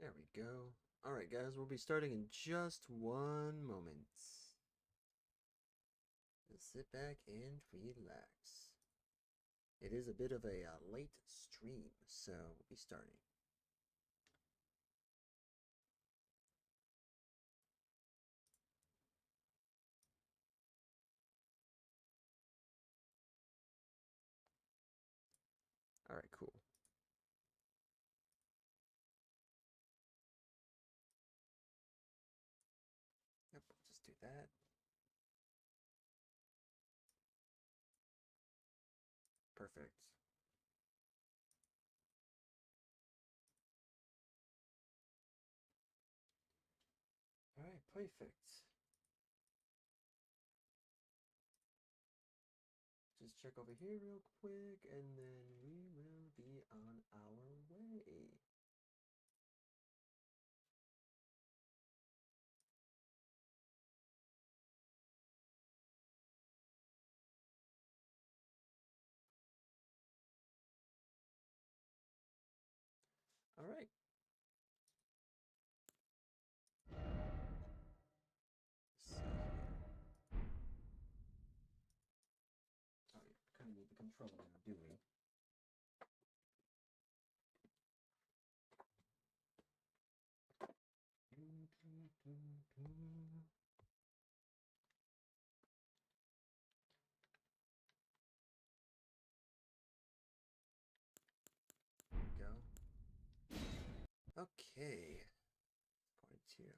There we go. Alright, guys, we'll be starting in just one moment. Just sit back and relax. It is a bit of a late stream, so we'll be starting. Alright, cool. Yep, we'll just do that. Perfect. Alright, perfect. Just check over here real quick, and then we will be on our way. Alright. Let's see here. Oh, yeah, kind of need the controller now, do we? Go. Okay. Point two.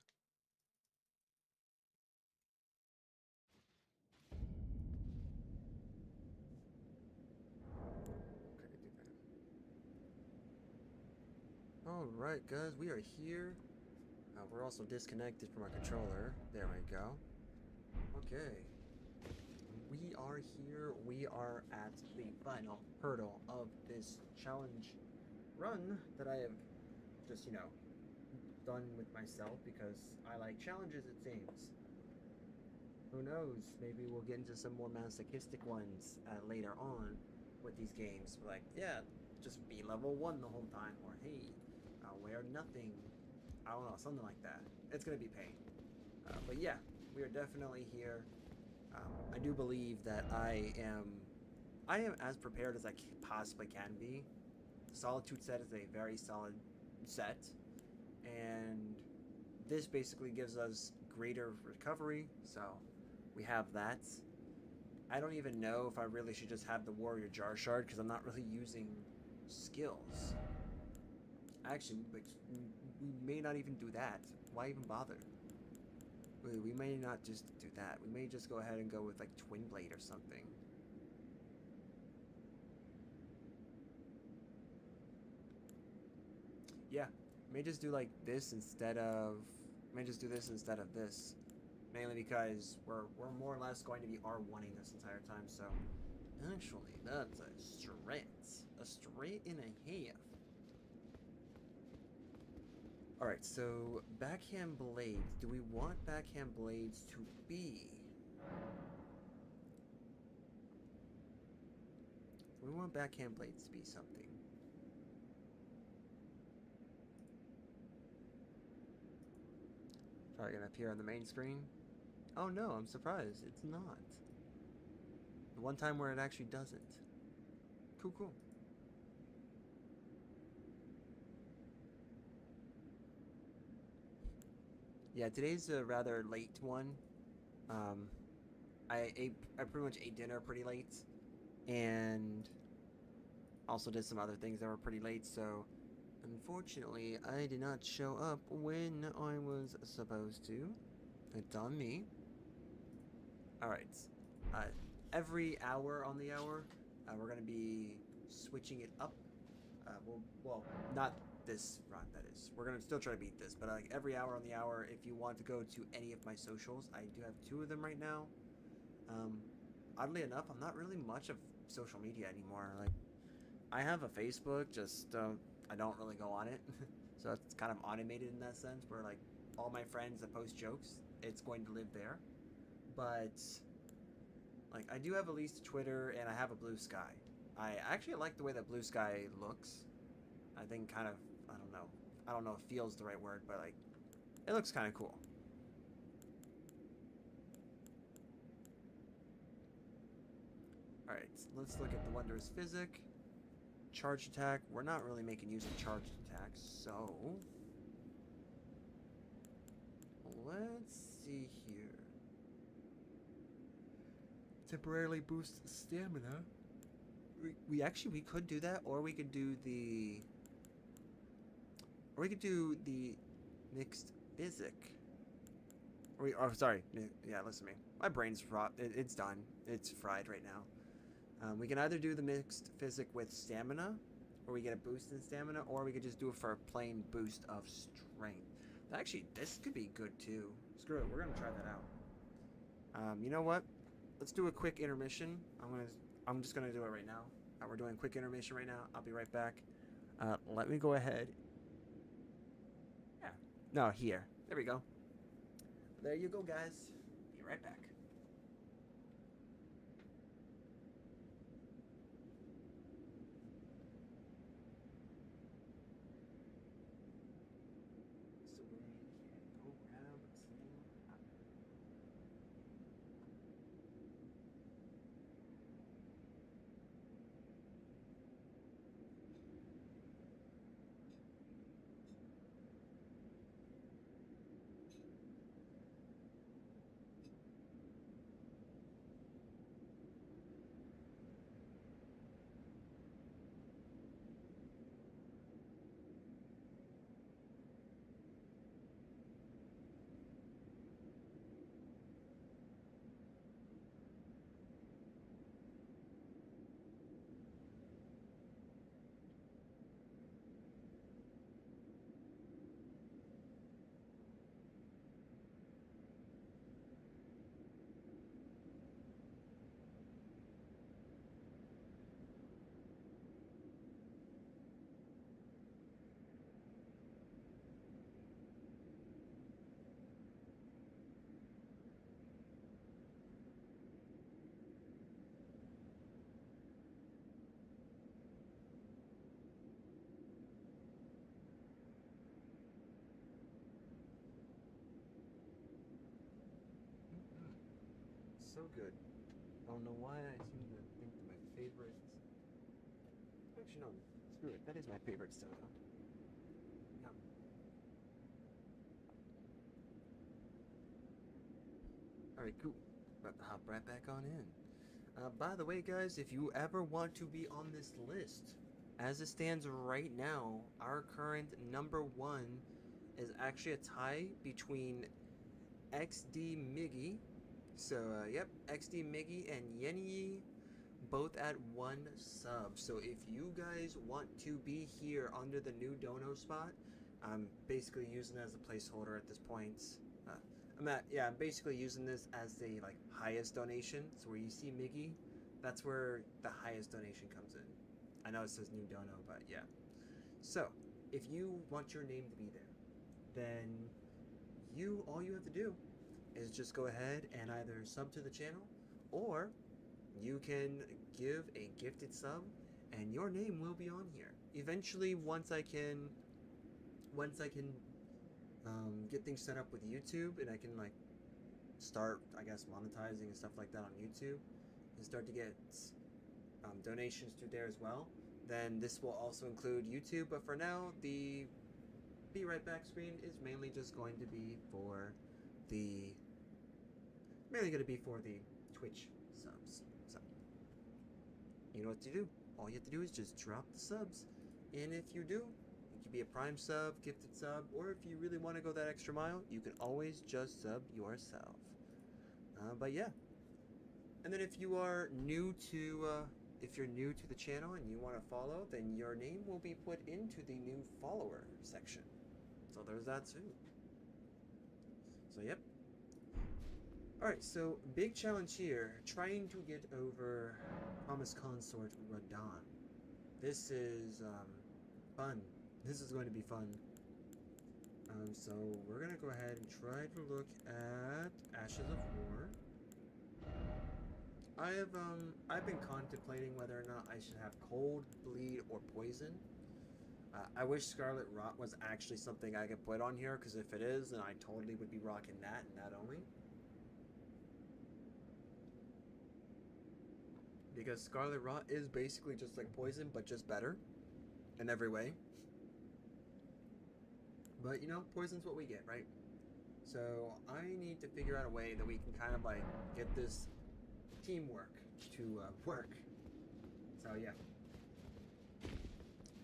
Alright, guys, we are here. We're also disconnected from our controller. There we go. Okay. We are here. We are at the final hurdle of this challenge run that I have just, done with myself because I like challenges, it seems. Who knows? Maybe we'll get into some more masochistic ones later on with these games. Like, yeah, just be level 1 the whole time, or hey, I'll wear nothing. I don't know, something like that. It's gonna be pain. But yeah, we are definitely here. I do believe that I am as prepared as I possibly can be. The Solitude set is a very solid set, and this basically gives us greater recovery, so we have that. I don't even know if I really should just have the Warrior Jar Shard because I'm not really using skills. Actually, we may not even do that. Why even bother? We may not just do that. We may just go ahead and go with like Twin Blade or something. Yeah, may just do like this instead of. May just do this instead of this. Mainly because we're more or less going to be R1ing this entire time. So actually, that's a straight and a half. Alright, so backhand blades. Do we want backhand blades to be? We want backhand blades to be something. Probably gonna appear on the main screen. Oh no, I'm surprised. It's not. The one time where it actually doesn't. Cool, cool. Yeah, today's a rather late one. Um, I pretty much ate dinner pretty late, and also did some other things that were pretty late. So, unfortunately, I did not show up when I was supposed to. It's on me. All right. Uh, every hour on the hour, we're gonna be switching it up. Well, not this run. That is, we're gonna still try to beat this, but like every hour on the hour, if you want to go to any of my socials, I do have 2 of them right now. Um, Oddly enough, I'm not really much of social media anymore. Like, I have a Facebook, just I don't really go on it, so it's kind of automated in that sense. Where like all my friends that post jokes, it's going to live there. But like, I do have at least Twitter, and I have a Blue Sky. I actually like the way that Blue Sky looks. I think kind of, I don't know, I don't know if feels the right word, but like, it looks kind of cool. Alright, let's look at the Wondrous Physic. Charge attack. We're not really making use of charged attacks, so... let's see here. Temporarily boost stamina. We could do that, or we could do the... or we could do the mixed physic. Oh, sorry. Yeah, listen to me. My brain's it's done. It's fried right now. We can either do the mixed physic with stamina, where we get a boost in stamina, or we could just do it for a plain boost of strength. Actually, this could be good too. Screw it, we're gonna try that out. You know what? Let's do a quick intermission. I'm just gonna do it right now. We're doing a quick intermission right now. I'll be right back. Let me go ahead. Yeah. No, here. There we go. There you go, guys. Be right back. So good. I don't know why I seem to think that my favorite... actually, no. Screw it. That is my favorite soda. Yum. Alright, cool. About to hop right back on in. By the way, guys, if you ever want to be on this list, as it stands right now, our current number 1 is actually a tie between XD Miggy. So, yep, XD Miggy and Yenyi both at 1 sub. So if you guys want to be here under the new dono spot, I'm basically using it as a placeholder at this point. I'm basically using this as the highest donation. So where you see Miggy, that's where the highest donation comes in. I know it says new dono, but yeah. So if you want your name to be there, then all you have to do is just go ahead and either sub to the channel, or you can give a gifted sub and your name will be on here. Eventually, once I can get things set up with YouTube and I can start, I guess, monetizing and stuff like that on YouTube and start to get donations through there as well, then this will also include YouTube. But for now, the Be Right Back screen is mainly just going to be for the Twitch subs. So you know what to do. All you have to do is just drop the subs, and if you do, it could be a Prime sub, gifted sub, or if you really want to go that extra mile, you can always just sub yourself. But yeah, and then if you're new to the channel and you want to follow, then your name will be put into the new follower section. So there's that too. So yep. Alright, so big challenge here, trying to get over Promised Consort Radahn. This is fun. This is going to be fun. So we're gonna go ahead and try to look at Ashes of War. I've been contemplating whether or not I should have cold, bleed, or poison. I wish Scarlet Rot was actually something I could put on here, because if it is, then I totally would be rocking that and that only. Because Scarlet Rot is basically just like poison, but just better in every way. But you know, poison's what we get, right? So I need to figure out a way that we can kind of like get this teamwork to work. So yeah.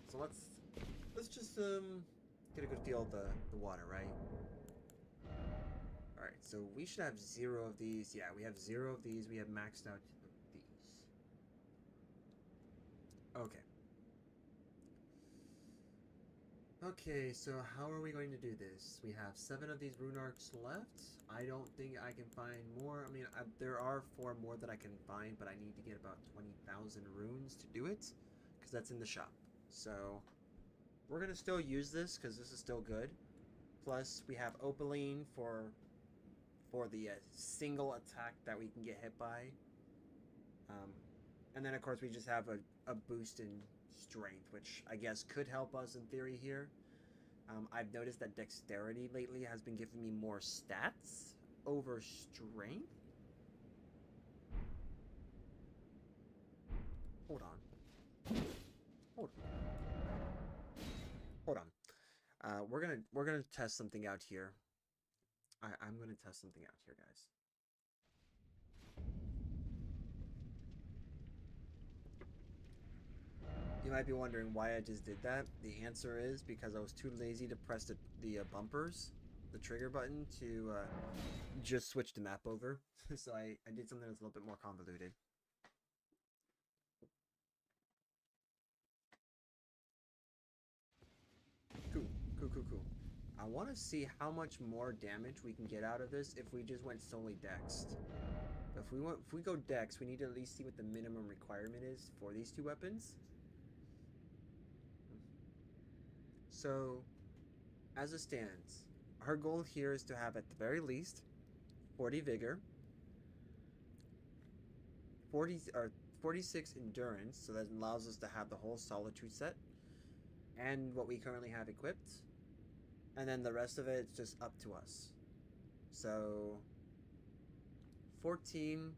So let's just get a good feel of the water, right? All right. So we should have 0 of these. Yeah, we have 0 of these. We have maxed out these. Okay. Okay, so how are we going to do this? We have 7 of these rune arcs left. I don't think I can find more. I mean, there are 4 more that I can find, but I need to get about 20,000 runes to do it, because that's in the shop. So we're going to still use this, because this is still good. Plus, we have Opaline for the single attack that we can get hit by. And then, of course, we just have a boost in strength, which I guess could help us in theory here. I've noticed that dexterity lately has been giving me more stats over strength. Hold on. Hold on. We're gonna test something out here. I'm gonna test something out here, guys. You might be wondering why I just did that. The answer is because I was too lazy to press the bumpers, the trigger button, to just switch the map over. So I did something that's a little bit more convoluted. Cool. I want to see how much more damage we can get out of this if we just went solely dexed. If we go dex, we need to at least see what the minimum requirement is for these 2 weapons. So, as it stands, our goal here is to have at the very least 40 vigor, 46 endurance, so that allows us to have the whole solitude set, and what we currently have equipped, and then the rest of it is just up to us. So 14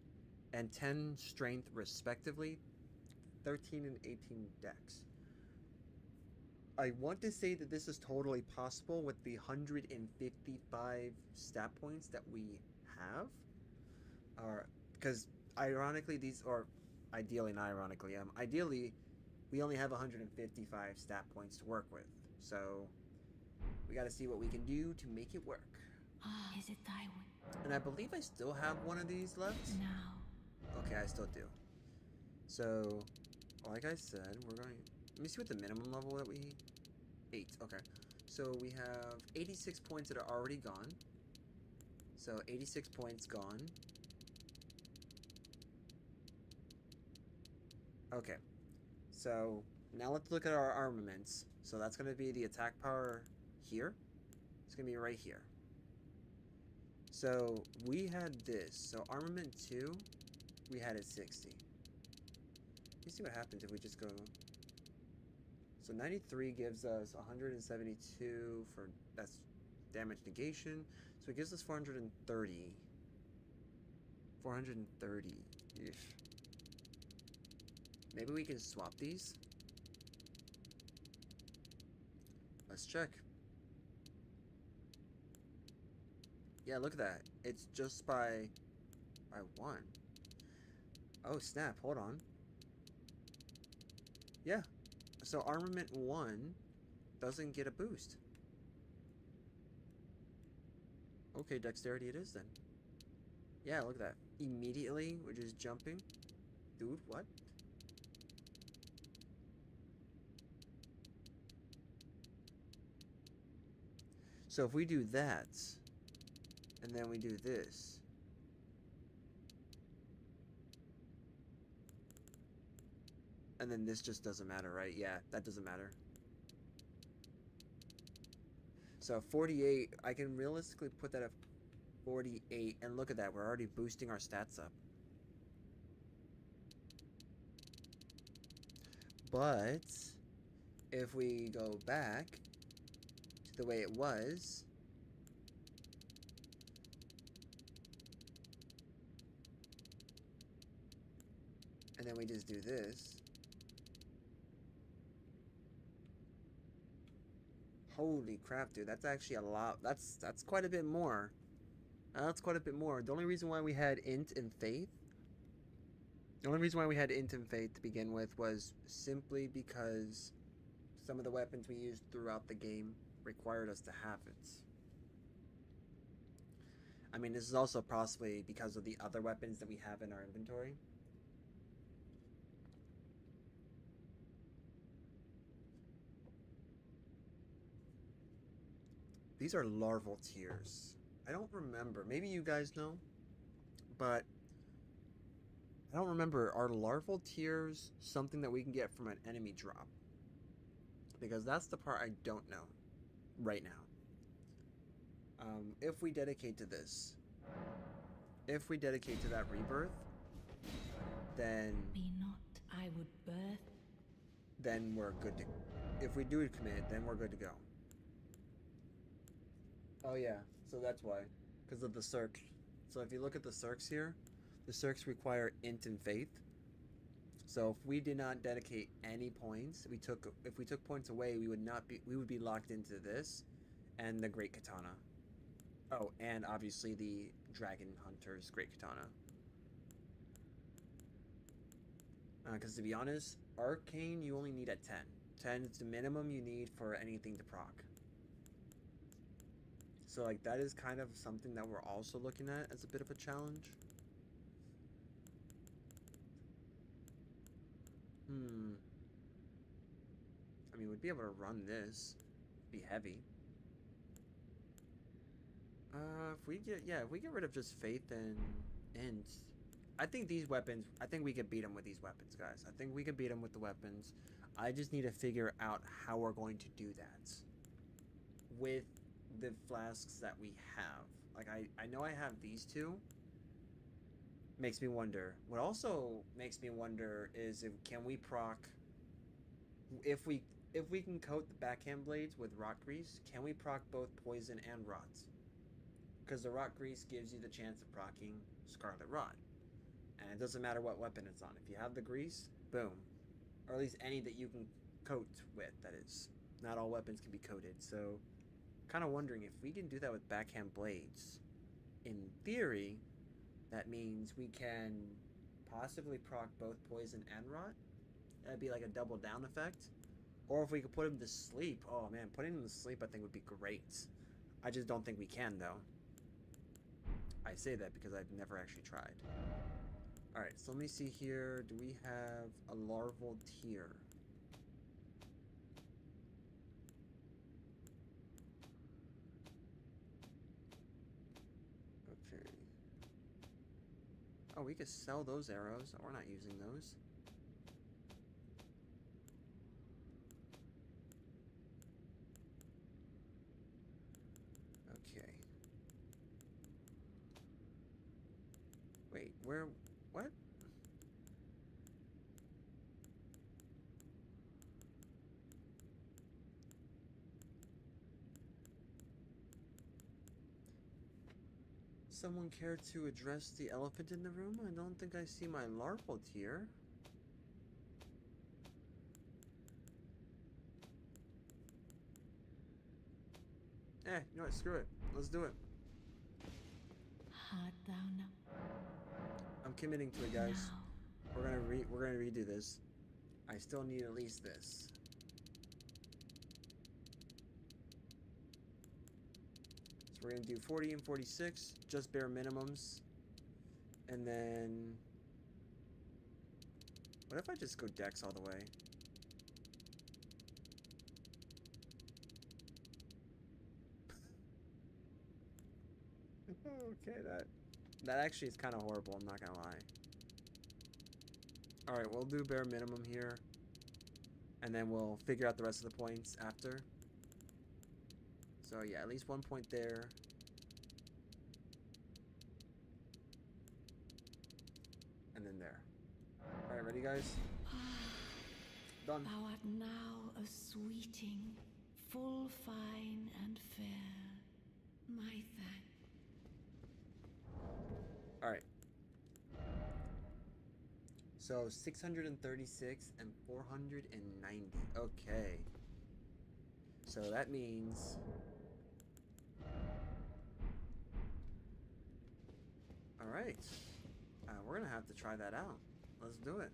and 10 strength respectively, 13 and 18 dex. I want to say that this is totally possible with the 155 stat points that we have. Because ironically, ideally, not ironically, ideally, we only have 155 stat points to work with. So we got to see what we can do to make it work. Is it thy And I believe I still have one of these left. now? Okay, I still do. So, like I said, we're going... Let me see what the minimum level that we... 8, okay. So we have 86 points that are already gone. So 86 points gone. Okay. So now let's look at our armaments. So that's going to be the attack power here. It's going to be right here. So we had this. So armament 2, we had it 60. Let's see what happens if we just go... So 93 gives us 172 for... That's damage negation. So it gives us 430. 430. Eesh. Maybe we can swap these? Let's check. Yeah, look at that. It's just by 1. Oh, snap. Hold on. Yeah. So armament 1 doesn't get a boost. Okay, dexterity it is then. Yeah, look at that. Immediately, we're just jumping. Dude, what? So if we do that, and then we do this, and then this just doesn't matter, right? Yeah, that doesn't matter. So 48, I can realistically put that at 48, and look at that, we're already boosting our stats up. But if we go back to the way it was, and then we just do this. Holy crap, dude, that's actually a lot. That's quite a bit more. That's quite a bit more. The only reason why we had int and faith, to begin with was simply because some of the weapons we used throughout the game required us to have it. I mean, this is also possibly because of the other weapons that we have in our inventory. These are larval tears. I don't remember. Maybe you guys know, but I don't remember. Are larval tears something that we can get from an enemy drop? Because that's the part I don't know right now. If we dedicate to this, if we dedicate to that rebirth, then Be not, I would birth. Then we're good to. If we do commit, then we're good to go. Oh yeah, so that's why, because of the circ. So if you look at the circs here, the circs require int and faith. So if we did not dedicate any points, if we took points away, we would be locked into this and the Great Katana. Oh, and obviously the Dragon Hunter's Great Katana. Because to be honest, Arcane you only need at 10. 10 is the minimum you need for anything to proc. So like that is kind of something that we're also looking at as a bit of a challenge. I mean, we'd be able to run this. Be heavy. If we get rid of just faith and int, I think these weapons, I think we could beat them with these weapons, guys. I think we could beat them with the weapons. I just need to figure out how we're going to do that with the flasks that we have. Like, I know I have these two. Makes me wonder. What also makes me wonder is can we proc, if we can coat the backhand blades with rot grease, can we proc both poison and rot? Because the rot grease gives you the chance of proccing Scarlet Rot. And it doesn't matter what weapon it's on. If you have the grease, boom. Or at least any that you can coat with, that is. Not all weapons can be coated, so kind of wondering if we can do that with backhand blades. In theory, that means we can possibly proc both poison and rot. That'd be like a double down effect. Or if we could put him to sleep. Oh man, putting him to sleep I think would be great. I just don't think we can though. I say that because I've never actually tried. Alright, so let me see here. Do we have a larval tear? Okay. Oh, we could sell those arrows. We're not using those. Okay. Wait, where? What? Someone care to address the elephant in the room? I don't think I see my larval tear. You know what? Screw it. Let's do it. Heart thou now. I'm committing to it, guys. We're gonna redo this. I still need at least this. So we're gonna do 40 and 46, just bare minimums. And then what if I just go dex all the way? Okay, that actually is kind of horrible, I'm not gonna lie. Alright, we'll do bare minimum here. And then we'll figure out the rest of the points after. So yeah, at least 1 point there. And then there. Alright, ready guys? done. Thou art now a sweeting, full fine and fair. My thanks. Alright. So 636 and 490. Okay. So that means alright. We're gonna have to try that out. Let's do it.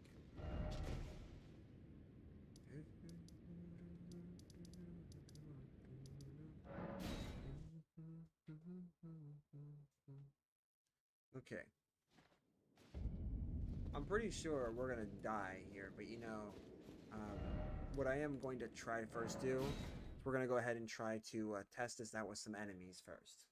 Okay. I'm pretty sure we're gonna die here, but you know, what I am going to try to first do is we're gonna go ahead and try to test this out with some enemies first.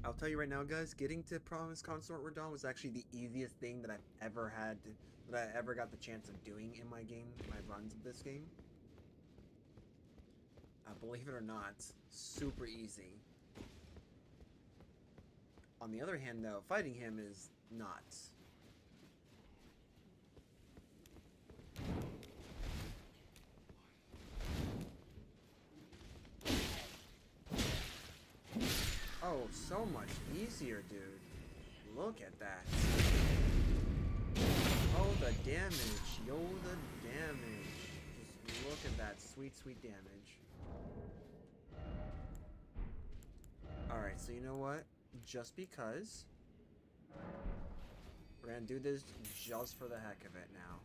I'll tell you right now, guys, getting to Promised Consort Radahn was actually the easiest thing that I've ever had, that I ever got the chance of doing in my game, my runs of this game. Believe it or not, super easy. On the other hand, though, fighting him is not. Oh, so much easier, dude. Look at that. Oh, the damage. Yo, the damage. Just look at that sweet, sweet damage. Alright, so you know what? Just because, we're gonna do this just for the heck of it now.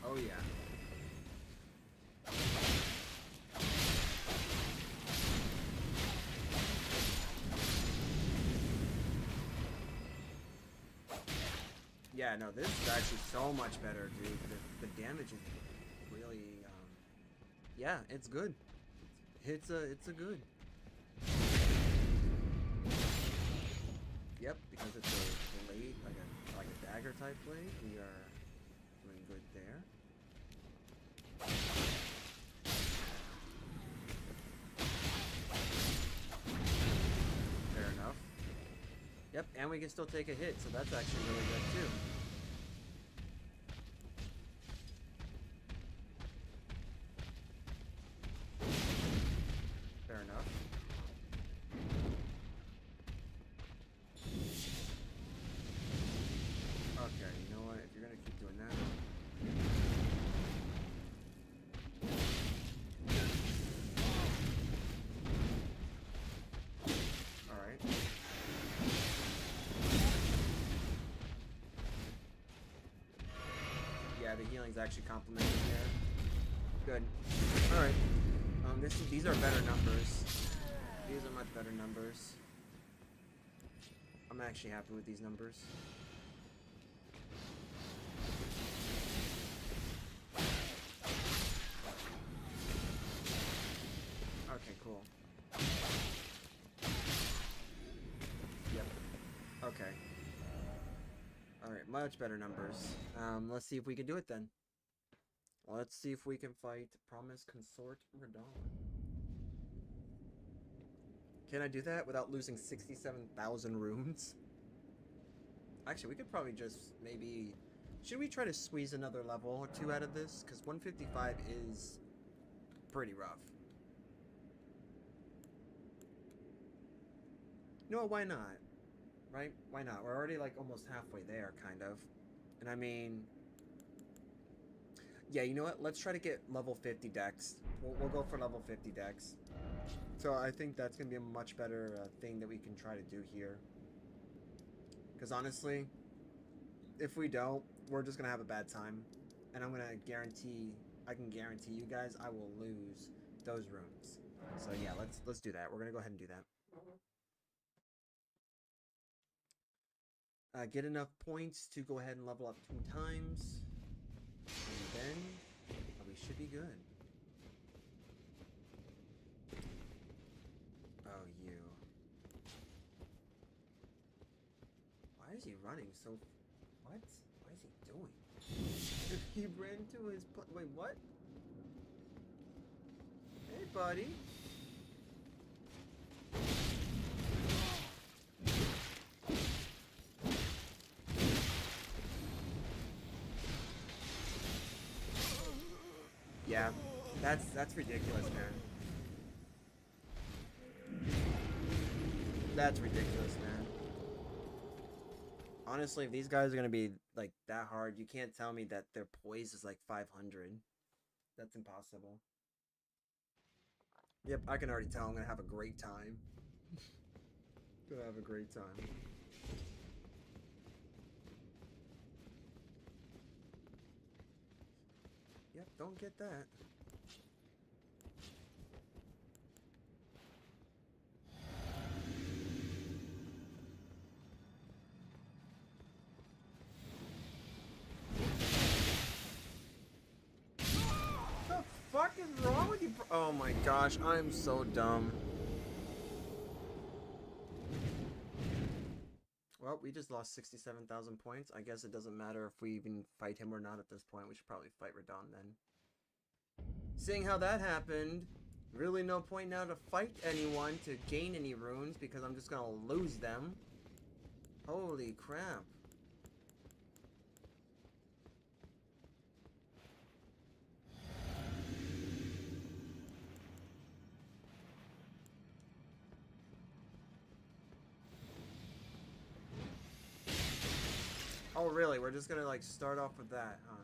Oh yeah. Yeah, no, this is actually so much better, dude. The damage is really, yeah, it's good. It's a good. Yep, because it's a blade, like a dagger type blade. We are doing good there. Fair enough. Yep, and we can still take a hit, so that's actually really good too. Fair enough. Okay, you know what? If you're gonna keep doing that. Alright. Yeah, the healing's actually complimenting there. Good. Alright. These are better numbers. These are much better numbers. I'm actually happy with these numbers. Okay, cool. Yep. Okay. Alright, much better numbers. Let's see if we can do it then. Let's see if we can fight Promised Consort Radahn. Can I do that without losing 67,000 runes? Actually, we could probably just maybe... Should we try to squeeze another level or two out of this? Because 155 is pretty rough. No, why not? Right? Why not? We're already like almost halfway there, kind of. And I mean... Yeah, you know what? Let's try to get level 50 dex. We'll go for level 50 dex. So I think that's going to be a much better thing that we can try to do here. Because honestly, if we don't, we're just going to have a bad time. And I'm going to guarantee, I can guarantee you guys, I will lose those runes. So yeah, let's do that. We're going to go ahead and do that. Get enough points to go ahead and level up 2 times. And then we should be good. Oh, you. Why is he running so... What? What is he doing? He ran to his... Wait, what? Bitch. buddy. Yeah, that's ridiculous, man. That's ridiculous, man. Honestly, if these guys are gonna be like that hard, you can't tell me that their poise is like 500. That's impossible. Yep, I can already tell I'm gonna have a great time. Gonna have a great time. Yep, don't get that. What the fuck is wrong with you? Oh my gosh, I'm so dumb. Well, we just lost 67,000 points. I guess it doesn't matter if we even fight him or not at this point. We should probably fight Radon then. Seeing how that happened, really no point now to fight anyone to gain any runes because I'm just gonna lose them. Holy crap. Oh really? We're just gonna like start off with that, huh?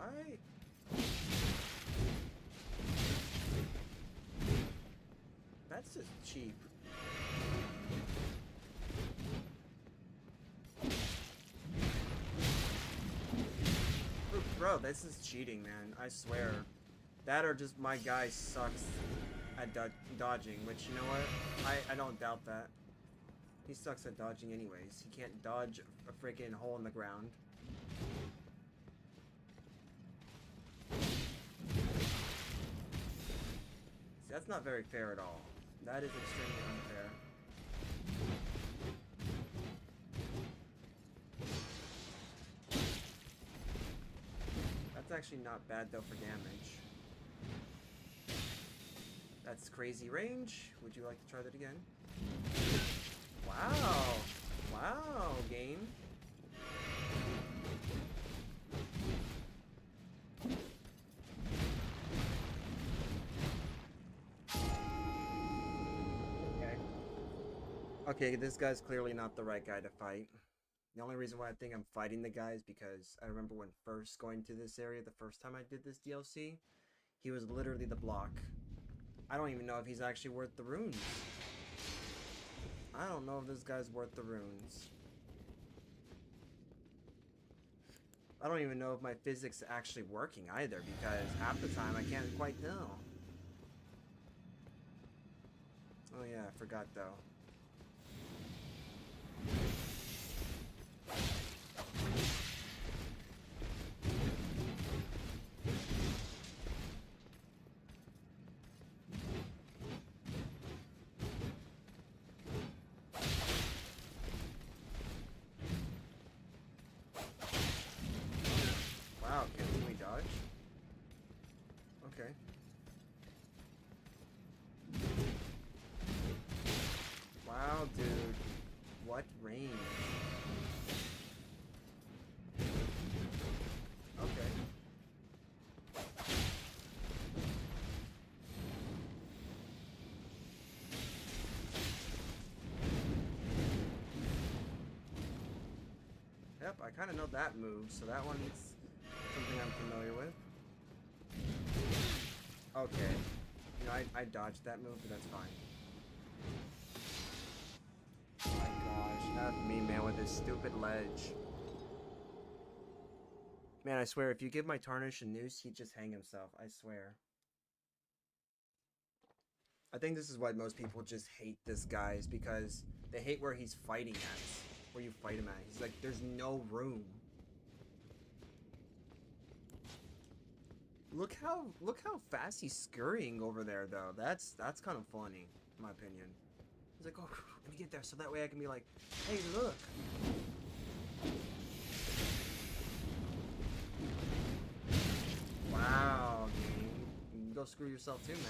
Alright. That's just cheap. Bro, this is cheating, man. I swear. That or just my guy sucks at dodging, which, you know what? I don't doubt that. He sucks at dodging anyways. He can't dodge a freaking hole in the ground. See, that's not very fair at all. That is extremely unfair. That's actually not bad though for damage. That's crazy range. Would you like to try that again? Wow. Wow, game. Okay, this guy's clearly not the right guy to fight. The only reason why I think I'm fighting the guy is because I remember when first going to this area, the first time I did this DLC, he was literally the block. I don't even know if he's actually worth the runes. I don't know if this guy's worth the runes. I don't even know if my physics are actually working either, because half the time I can't quite tell. Oh yeah, I forgot though. Wow, can we dodge? Okay. Wow, dude. What range? Okay. Yep, I kind of know that move, so that one's something I'm familiar with. Okay. You know, I dodged that move, but that's fine. Oh my gosh, not me, man, with this stupid ledge. Man, I swear, if you give my Tarnish a noose, he'd just hang himself. I swear. I think this is why most people just hate this guy, is because they hate where he's fighting at. Where you fight him at. He's like, there's no room. Look how fast he's scurrying over there, though. That's kind of funny, in my opinion. He's like, oh, let me get there, so that way I can be like, hey, look. Wow, dude. screw yourself too, man.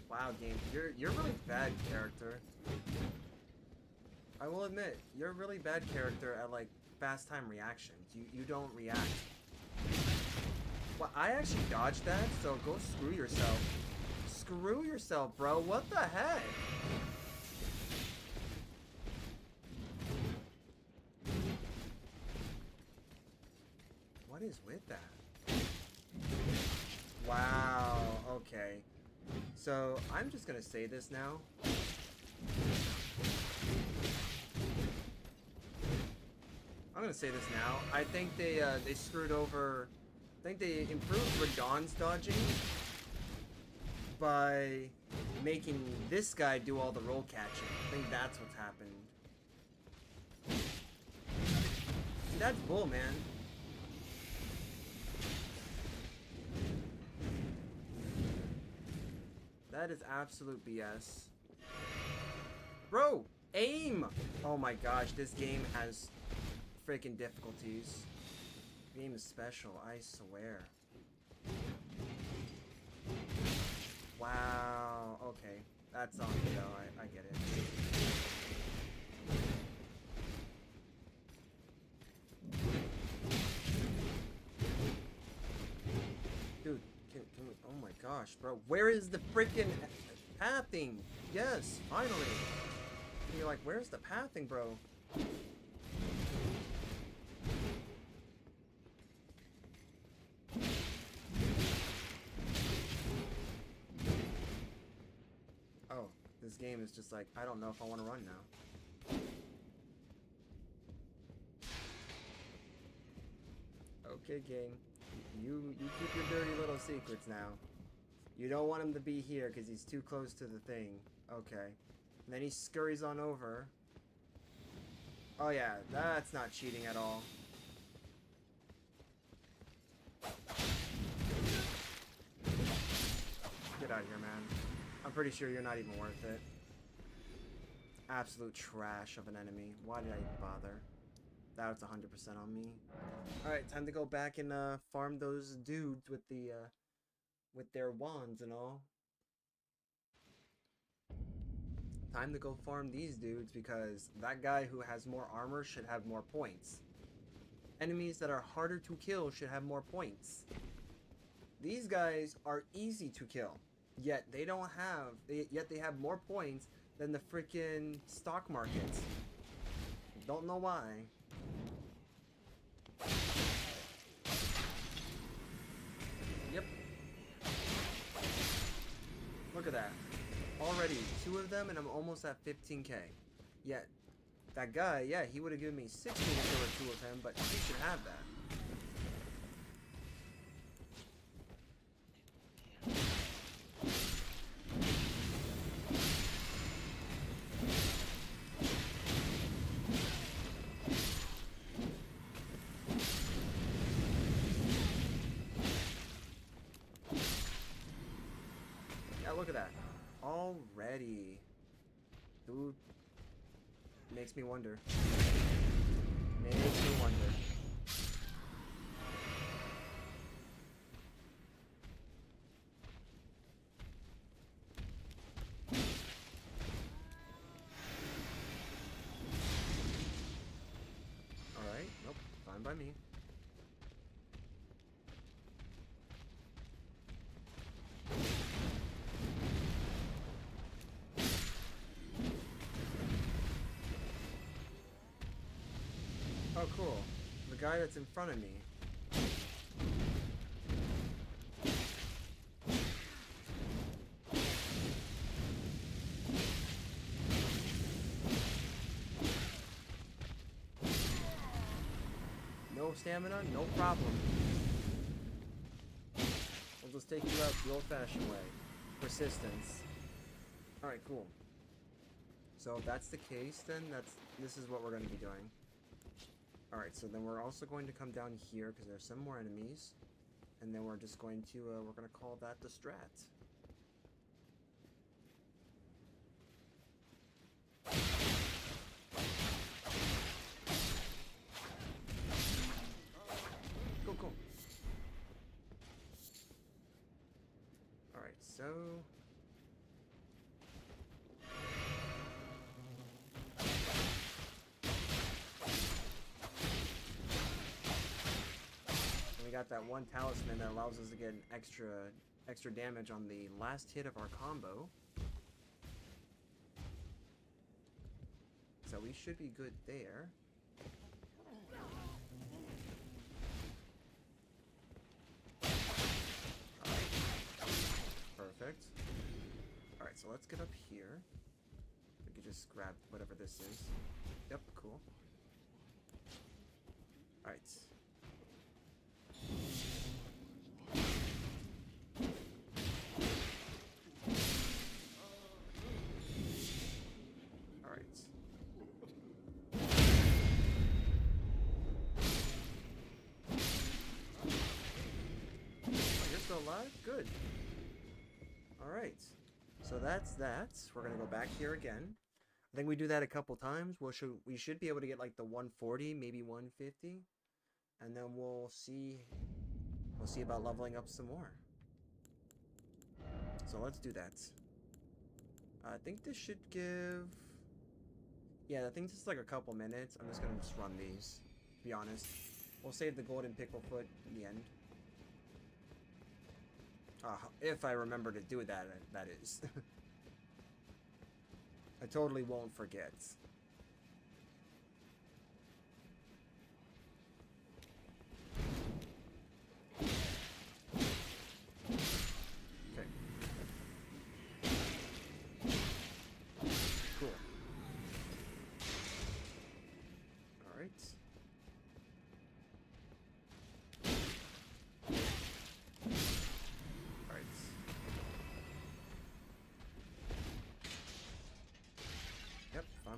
Wow, game, you're a really bad character. I will admit, you're a really bad character at like fast time reactions. You don't react. Well, I actually dodged that, so go screw yourself. Screw yourself, bro. What the heck? What is with that? Wow, okay. So, I'm just gonna say this now. I'm gonna say this now. I think they screwed over. I think they improved Radahn's dodging by making this guy do all the roll catching. I think that's what's happened. See, that's bull, man. That is absolute BS. Bro, aim! Oh my gosh, this game has freaking difficulties. Game is special, I swear. Wow, okay. That's on me though, I get it. Dude, can we, oh my gosh, bro. Where is the freaking pathing? Yes, finally. And you're like, where's the pathing, bro? Oh, this game is just like, I don't know if I want to run now. Okay, game. You keep your dirty little secrets now. You don't want him to be here because he's too close to the thing. Okay. And then he scurries on over. Oh yeah, that's not cheating at all. Get out of here, man. I'm pretty sure you're not even worth it. Absolute trash of an enemy. Why did I even bother? That's 100% on me. Alright, time to go back and farm those dudes with the with their wands and all. Time to go farm these dudes because that guy who has more armor should have more points. Enemies that are harder to kill should have more points. These guys are easy to kill, yet they don't have, yet they have more points than the freaking stock markets. Don't know why. Yep. Look at that. Already 2 of them and I'm almost at 15k. Yet that guy, yeah, he would have given me 16 if there were 2 of him, but he should have that. Yeah, look at that. Already. Dude. Makes me wonder. Makes me wonder. Alright, nope. Fine by me. Oh, cool. The guy that's in front of me. No stamina, no problem. We'll just take you out the old-fashioned way. Persistence. Alright, cool. So if that's the case, then this is what we're going to be doing. Alright, so then we're also going to come down here because there's some more enemies. And then we're just going to, we're going to call that the strat. Alright, so... we got that one talisman that allows us to get an extra damage on the last hit of our combo. So we should be good there. Alright. Perfect. Alright, so let's get up here. We could just grab whatever this is. Yep, cool. Alright. Alive? Good. Alright. So that's that. We're gonna go back here again. I think we do that a couple times. We should be able to get like the 140, maybe 150. And then we'll see about leveling up some more. So let's do that. I think this should give... Yeah, I think this is like a couple minutes. I'm just gonna run these, to be honest. We'll save the golden picklefoot in the end. If I remember to do that, that is. I totally won't forget. Okay. Cool. Alright.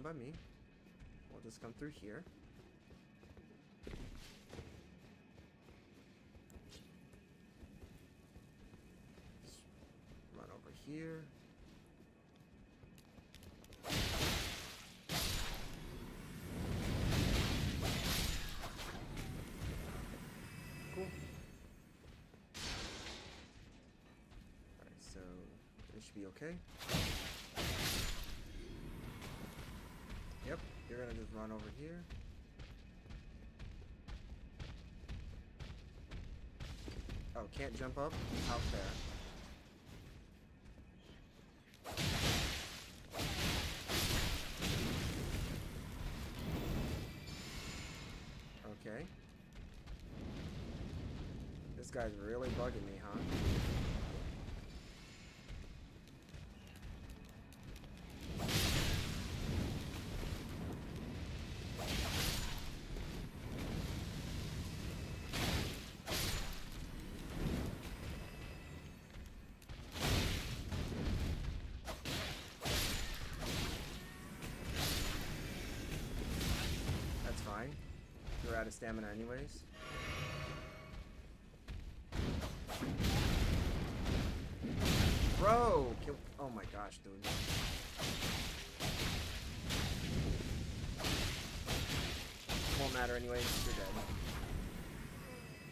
By me. We'll just come through here. Just run over here. Cool. Alright, so this should be okay. Yep, you're gonna just run over here. Oh, can't jump up? Out there. Okay. This guy's really bugging me, huh? You're out of stamina anyways. Bro! Oh my gosh, dude. Won't matter anyways, you're dead.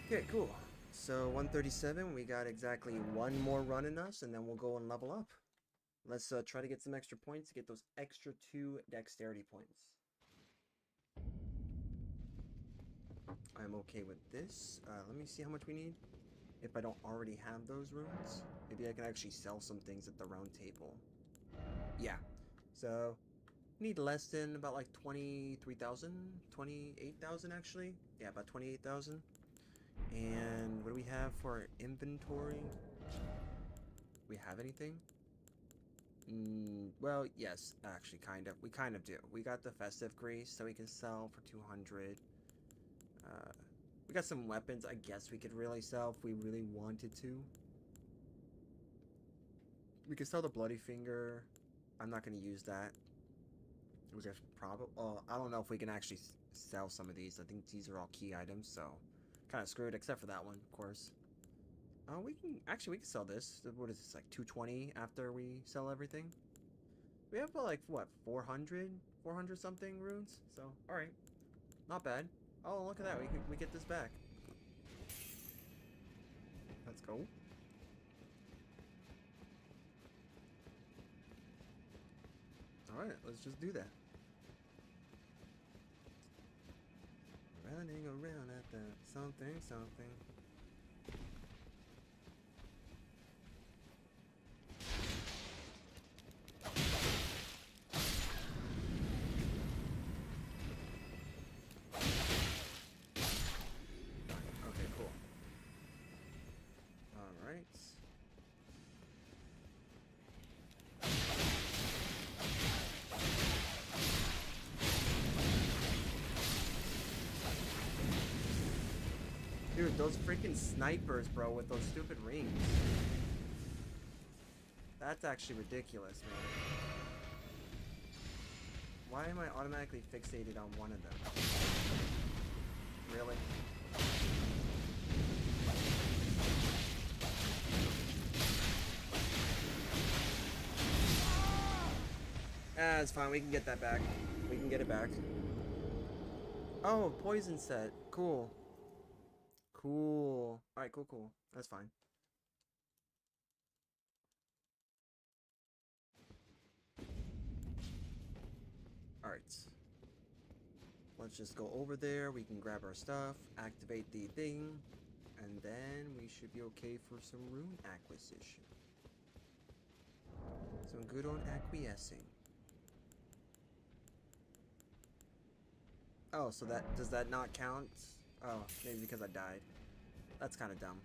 Okay, cool. So 137, we got exactly one more run in us, and then we'll go and level up. Let's try to get some extra points to get those extra 2 dexterity points. I'm okay with this. Let me see how much we need. If I don't already have those runes, maybe I can actually sell some things at the round table. Yeah. So, need less than about like 23,000, 28,000 actually. Yeah, about 28,000. And what do we have for our inventory? We have anything? Well, yes, actually, kind of. We kind of do. We got the festive grease that we can sell for 200. We got some weapons I guess we could really sell if we really wanted to. We could sell the Bloody Finger. I'm not going to use that. It was probably... I don't know if we can actually sell some of these. I think these are all key items, so... kind of screwed, except for that one, of course. We can... actually, we can sell this. What is this, like 220 after we sell everything? We have, like, what, 400? 400 something runes? So, alright. Not bad. Oh, look at that. We get this back. Let's go. Alright, let's just do that. Running around at the something. Okay, cool. Alright. Dude, those freaking snipers, bro, with those stupid rings. That's actually ridiculous, man. Why am I automatically fixated on one of them? Really? Ah, it's fine. We can get that back. We can get it back. Oh, poison set. Cool. Cool. Alright, cool. That's fine. Alright. Let's just go over there. We can grab our stuff, activate the thing, and then we should be okay for some rune acquisition. Some good on acquiescing. Oh, so that does that not count? Oh, maybe because I died. That's kind of dumb.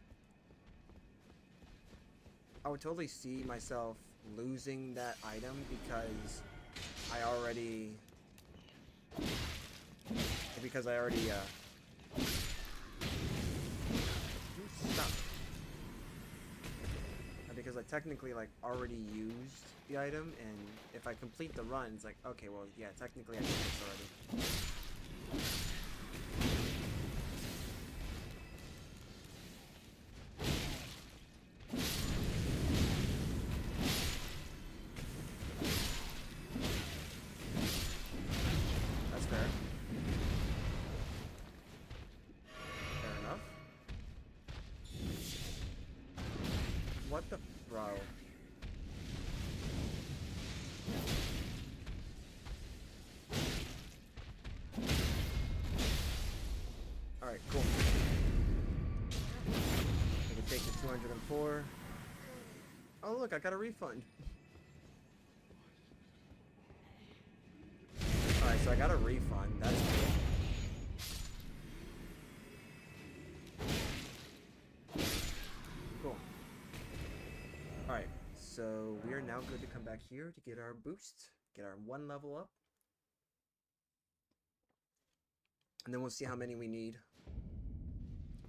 I would totally see myself losing that item because I already stop. Because I technically like already used the item, and if I complete the run, it's like, okay, well, yeah, technically I did this already. That's fair. Fair enough. What the bro? Alright, cool. I can take the 204. Oh look, I got a refund. Alright, so I got a refund. That's cool. Cool. Alright, so we are now good to come back here to get our boost. Get our 1 level up. And then we'll see how many we need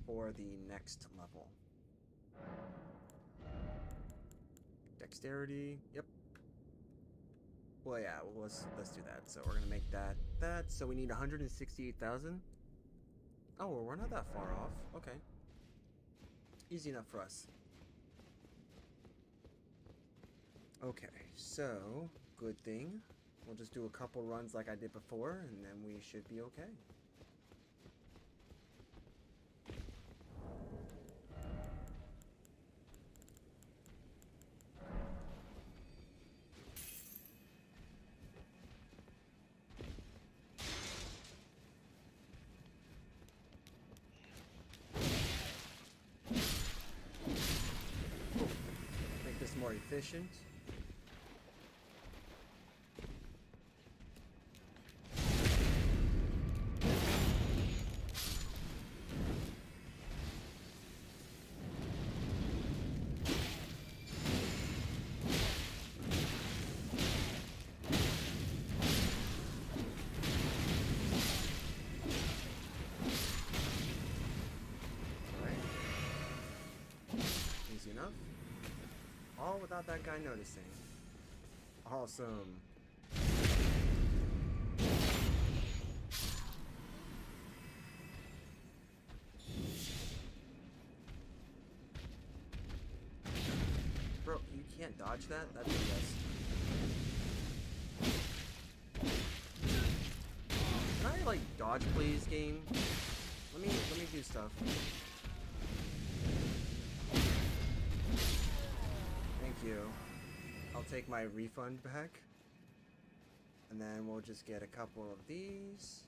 for the next level. Dexterity, yep. Well, yeah, well, let's do that. So we're gonna make that. So we need 168,000. Oh, well, we're not that far off. Okay, easy enough for us. Okay, so good thing. We'll just do a couple runs like I did before, and then we should be okay. Make this more efficient. Enough. All without that guy noticing. Awesome. Bro, you can't dodge that? That's BS. Can I like dodge please, game? Let me do stuff. You. I'll take my refund back. And then we'll just get a couple of these.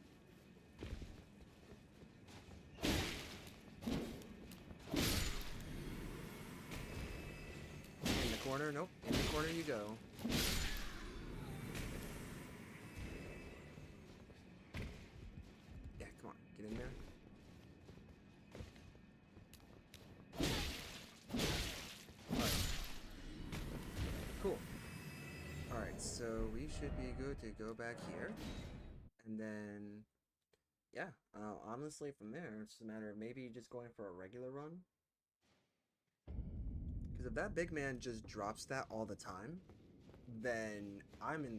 In the corner, nope. In the corner you go. Yeah, come on, get in there. Alright. Cool. Alright, so we should be good to go back here. And then, yeah, honestly from there, it's just a matter of maybe just going for a regular run. Because if that big man just drops that all the time, then I'm in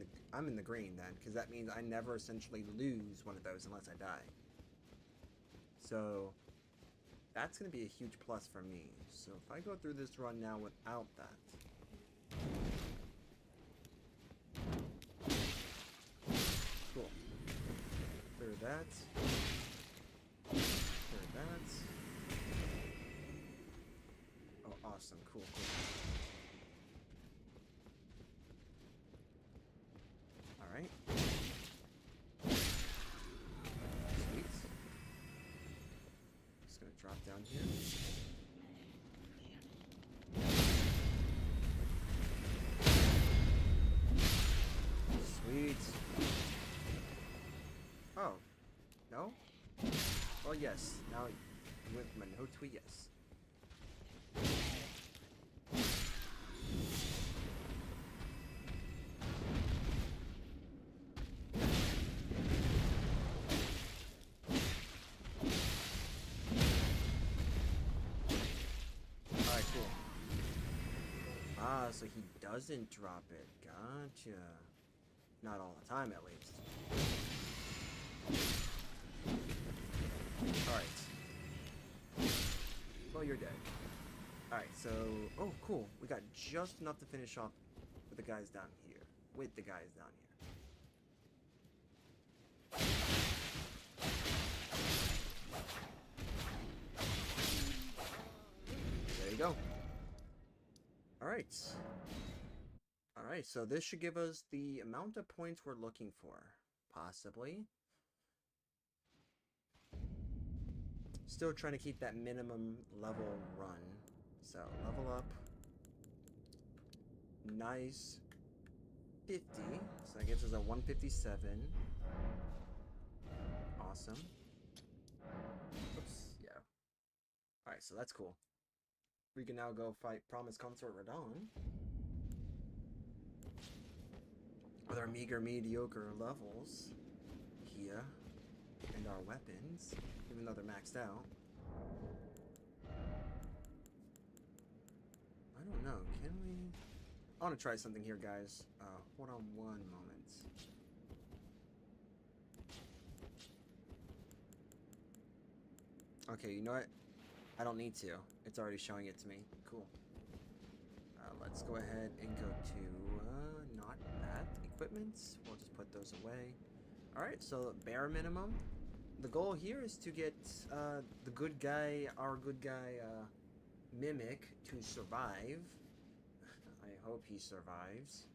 the green then, because that means I never essentially lose one of those unless I die. So that's going to be a huge plus for me. So if I go through this run now without that, cool. Clear that. Clear that. Oh, awesome. Cool, cool. Alright. Sweet. Just gonna drop down here. Sweet. Oh. No? Well, yes. Now, with my no tweet, yes. Alright, cool. Ah, so he doesn't drop it. Gotcha. Not all the time, at least. Alright. Well, you're dead. Alright, so... Oh, cool. We got just enough to finish off with the guys down here. With the guys down here. There you go. Alright. Alright, so this should give us the amount of points we're looking for. Possibly. Still trying to keep that minimum level run. So, level up. Nice. 50. So that gives us a 157. Awesome. Oops, yeah. Alright, so that's cool. We can now go fight Promise Consort Radahn. With our meager, mediocre levels here. And our weapons. Even though they're maxed out. I don't know, can we... I want to try something here, guys. Hold on one moment. Okay, you know what? I don't need to. It's already showing it to me. Cool. Let's go ahead and go to, not that equipment. We'll just put those away. Alright, so bare minimum. The goal here is to get the good guy, our good guy, Mimic, to survive. I hope he survives.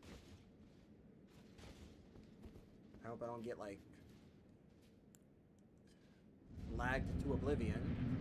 I hope I don't get, like, lagged to oblivion.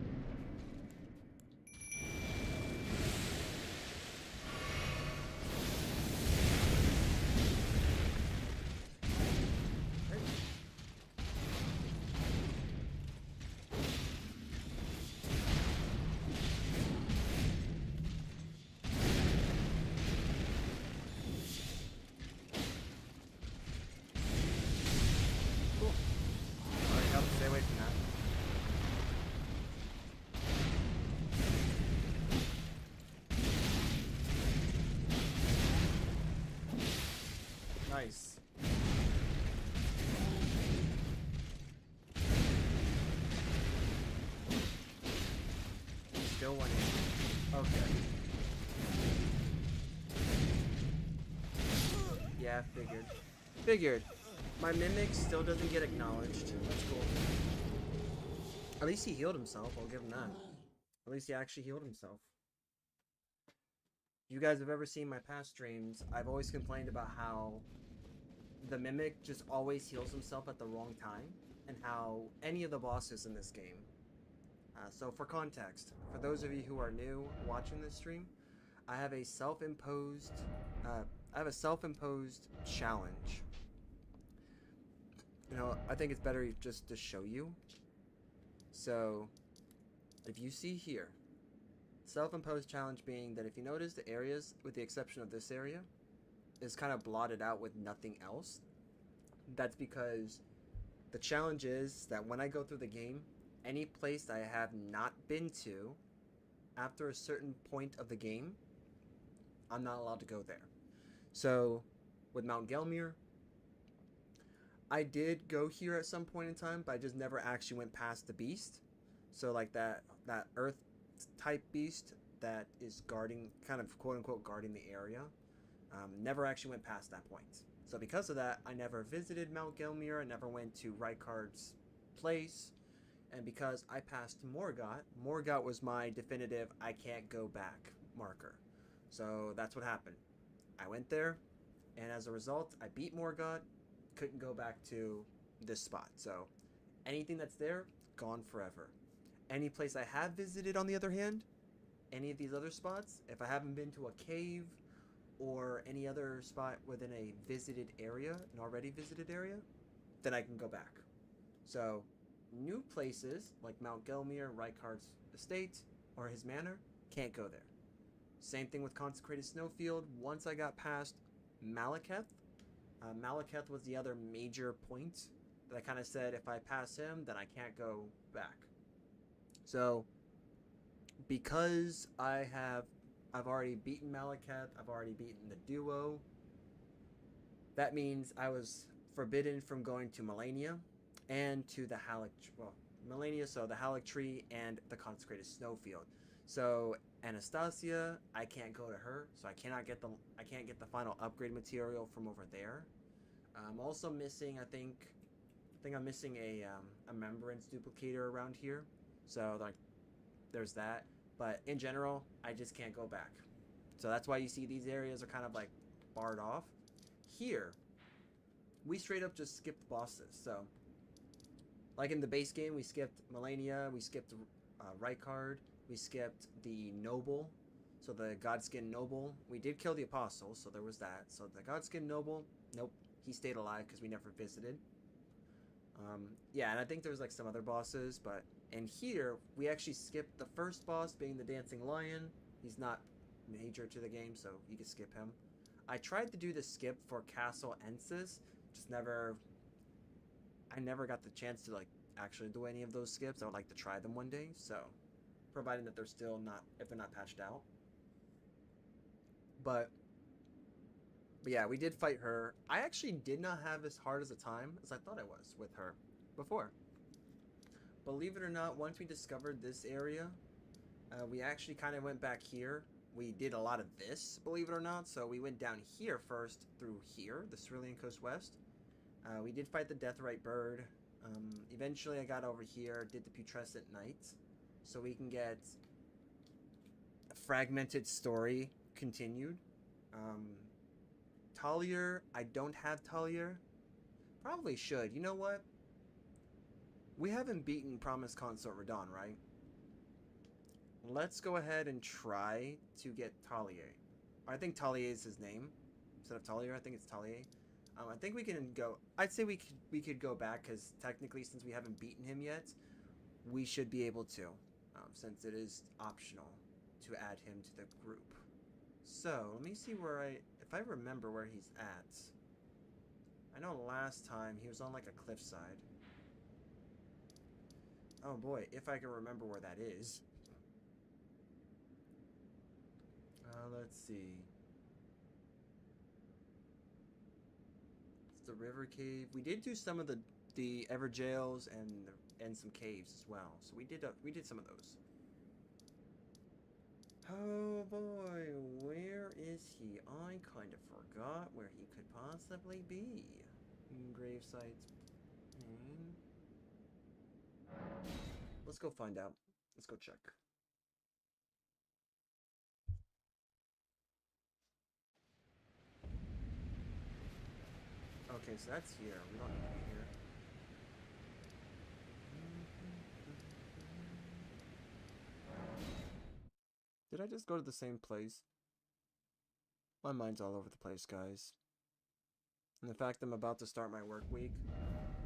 Nice. Still one hit. Okay. Yeah, figured. Figured. My Mimic still doesn't get acknowledged. That's cool. At least he healed himself, I'll give him that. At least he actually healed himself. If you guys have ever seen my past streams, I've always complained about how the Mimic just always heals himself at the wrong time, and how any of the bosses in this game. So for context, for those of you who are new watching this stream, I have a self-imposed, challenge. You know, I think it's better just to show you. So, if you see here, self-imposed challenge being that if you notice the areas, with the exception of this area, is kind of blotted out with nothing else, that's because the challenge is that when I go through the game, any place I have not been to after a certain point of the game, I'm not allowed to go there. So, with Mount Gelmir, I did go here at some point in time, but I just never actually went past the beast. So like that earth type beast that is guarding, kind of quote unquote guarding the area, never actually went past that point. So because of that, I never visited Mount Gelmir. I never went to Rykard's place. And because I passed Morgott, Morgott was my definitive I can't go back marker. So that's what happened. I went there, and as a result, I beat Morgott, couldn't go back to this spot. So anything that's there, gone forever. Any place I have visited, on the other hand, any of these other spots, if I haven't been to a cave or any other spot within a visited area, an already visited area, then I can go back. So new places like Mount Gelmir, Rykard's estate, or his manor, can't go there. Same thing with Consecrated Snowfield. Once I got past Malekith, Malekith was the other major point that I kind of said if I pass him, then I can't go back. So because I've already beaten Malekith, I've already beaten the duo, that means I was forbidden from going to Malenia and to the Malenia, so the Haligtree and the Consecrated Snowfield. So Anastasia, I can't go to her, so I can't get the final upgrade material from over there. I'm also missing, I think I'm missing a Remembrance duplicator around here. So like, there's that. But in general, I just can't go back. So that's why you see these areas are kind of like barred off. Here, we straight up just skipped bosses. So, like in the base game, we skipped Malenia, we skipped Rykard, we skipped the Noble, so the Godskin Noble. We did kill the Apostle, so there was that. So the Godskin Noble, nope, he stayed alive because we never visited. Yeah, and I think there was like some other bosses, but in here, we actually skipped the first boss being the Dancing Lion. He's not major to the game, so you can skip him. I tried to do the skip for Castle Ensis, just I never got the chance to like actually do any of those skips. I would like to try them one day, so providing that they're still not, if they're not patched out. But yeah, we did fight her. I actually did not have as hard as a time as I thought I was with her before. Believe it or not, once we discovered this area, we actually kind of went back here. We did a lot of this, believe it or not. So we went down here first through here, the Cerulean Coast West. We did fight the Deathrite Bird. Eventually I got over here, did the Putrescent Knight, so we can get a fragmented story continued. Talia, I don't have Talia. Probably should. You know what? We haven't beaten Promised Consort Radahn, right? Let's go ahead and try to get Talia. I think Talia is his name. Instead of Talia, I think it's Talia. I think we can go... I'd say we could go back, because technically, since we haven't beaten him yet, we should be able to, since it is optional to add him to the group. So, let me see if I remember where he's at. I know last time he was on like a cliffside. Oh boy, if I can remember where that is. Let's see. It's the river cave. We did do some of the Everjails and some caves as well. So we did some of those. Oh boy, where is he? I kind of forgot where he could possibly be. Grave sites. Let's go find out. Let's go check. Okay, so that's here. We don't need to be here. Did I just go to the same place? My mind's all over the place, guys. And the fact I'm about to start my work week,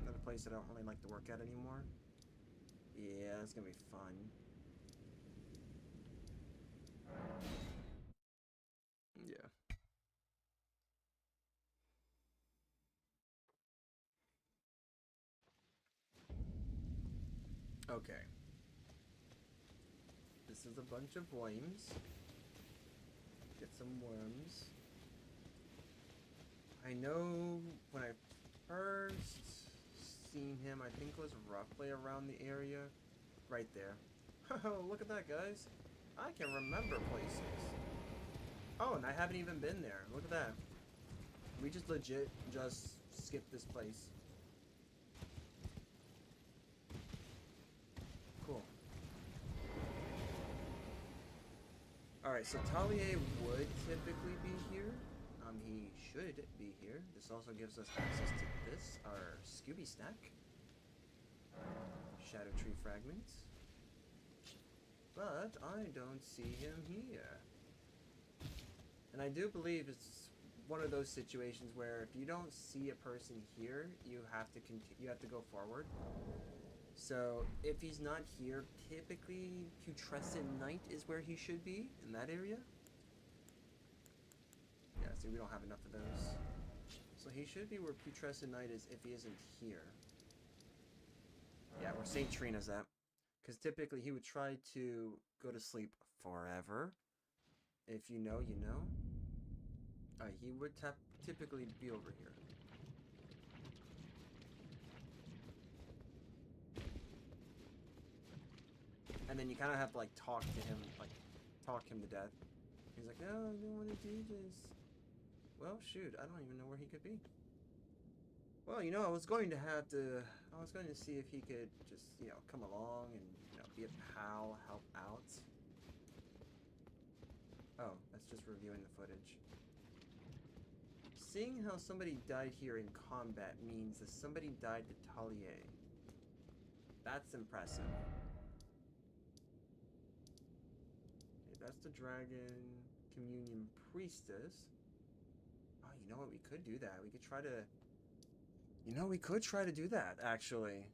another place that I don't really like to work at anymore. Yeah, it's gonna be fun. Yeah. Okay. This is a bunch of worms. Get some worms. I know when I first seen him, I think it was roughly around the area. Right there. Oh, look at that, guys. I can remember places. Oh, and I haven't even been there. Look at that. We just legit just skipped this place. Cool. Alright, so Talia would typically be here. He should be here. This also gives us access to this, our Scooby Snack. Shadow Tree Fragments. But I don't see him here. And I do believe it's one of those situations where if you don't see a person here, you have to go forward. So if he's not here, typically Putrescent Knight is where he should be, in that area. Yeah, see, we don't have enough of those. So he should be where Putrescent Knight is if he isn't here. Yeah, where St. Trina's at. Because typically he would try to go to sleep forever. If you know, you know. He would typically be over here. And then you kind of have to like talk to him, like talk him to death. He's like, no, I don't want to do this. Well, shoot, I don't even know where he could be. Well, you know, I was going to see if he could just, you know, come along and, you know, be a pal, help out. Oh, that's just reviewing the footage. Seeing how somebody died here in combat means that somebody died to Talia. That's impressive. Okay, that's the Dragon Communion Priestess. Oh, you know what? We could do that. We could try to... You know, we could try to do that, actually.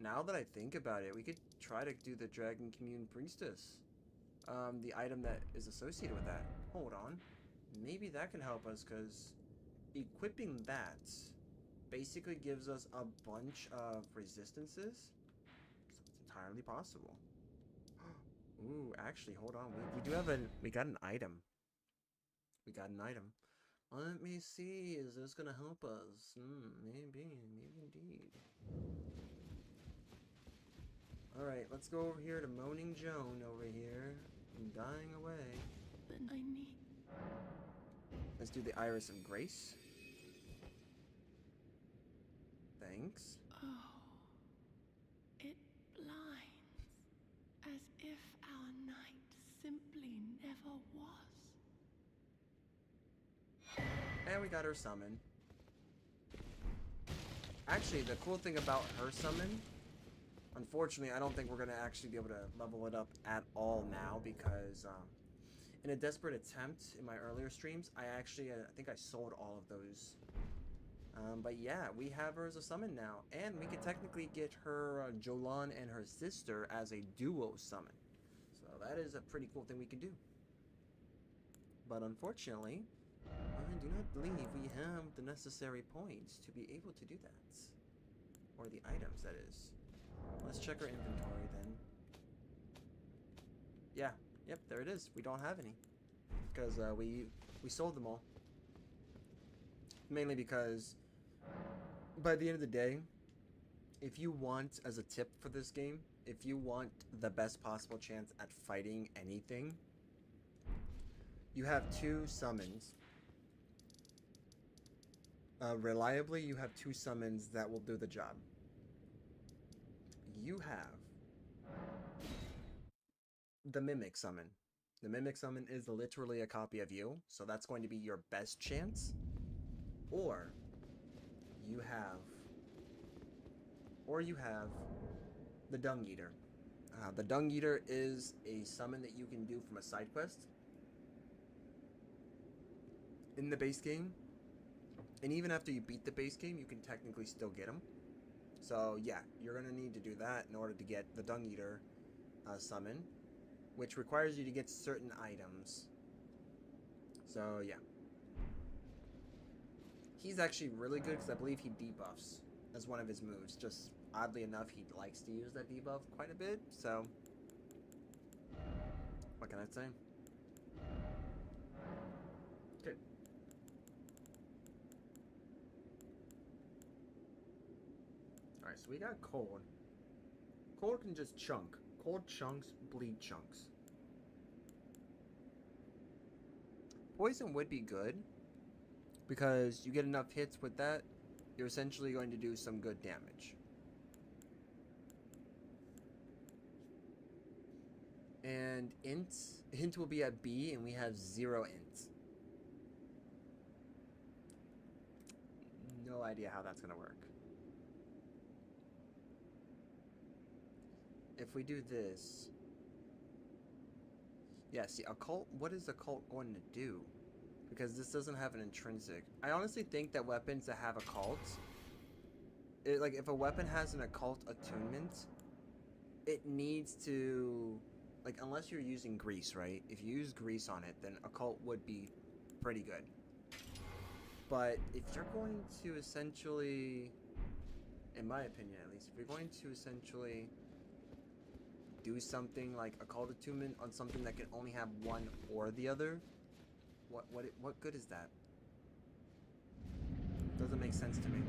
Now that I think about it, we could try to do the Dragon Commune Priestess. The item that is associated with that. Hold on. Maybe that can help us, because equipping that basically gives us a bunch of resistances. So it's entirely possible. Ooh, actually, hold on. We do have we got an item. We got an item. Let me see. Is this gonna help us? Maybe indeed. Alright, let's go over here to Moaning Joan over here. I'm dying away. But I need... Let's do the Iris of Grace. Thanks. Oh, it blinds, as if our night simply never was. And we got her summon. Actually, the cool thing about her summon, unfortunately, I don't think we're going to actually be able to level it up at all now because in a desperate attempt in my earlier streams, I think I sold all of those. But yeah, we have her as a summon now, and we can technically get her Jolan and her sister as a duo summon. So that is a pretty cool thing we can do. But unfortunately, I do not believe we have the necessary points to be able to do that. Or the items, that is. Let's check our inventory then. Yeah, yep, there it is. We don't have any. Because we sold them all. Mainly because by the end of the day, if you want, as a tip for this game, if you want the best possible chance at fighting anything, you have two summons. Reliably, you have two summons that will do the job. You have the Mimic Summon. The Mimic Summon is literally a copy of you, so that's going to be your best chance. Or you have the Dung Eater. The Dung Eater is a summon that you can do from a side quest in the base game, and even after you beat the base game, you can technically still get them. So yeah, you're gonna need to do that in order to get the Dung Eater summon, which requires you to get certain items. So yeah, he's actually really good because I believe he debuffs as one of his moves. Just oddly enough, he likes to use that debuff quite a bit. So what can I say? Okay. Alright, so we got Cold. Cold can just chunk. Cold chunks bleed chunks. Poison would be good, because you get enough hits with that, you're essentially going to do some good damage. And int will be at B, and we have 0 int. No idea how that's gonna work. If we do this, yeah, see, occult, what is occult going to do? Because this doesn't have an intrinsic. I honestly think that weapons that have occult, like if a weapon has an occult attunement, it needs to, like, unless you're using grease, right? If you use grease on it, then occult would be pretty good. But if you're going to essentially, in my opinion at least, if you're going to essentially do something like occult attunement on something that can only have one or the other, what good is that? Doesn't make sense to me.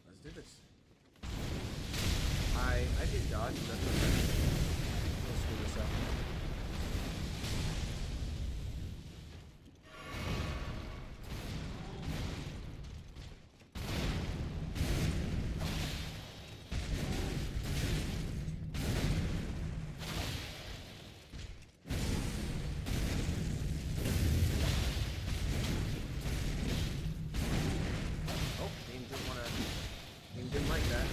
Let's do this. I did dodge, but that's okay. We'll screw this up. Oh, game didn't like that.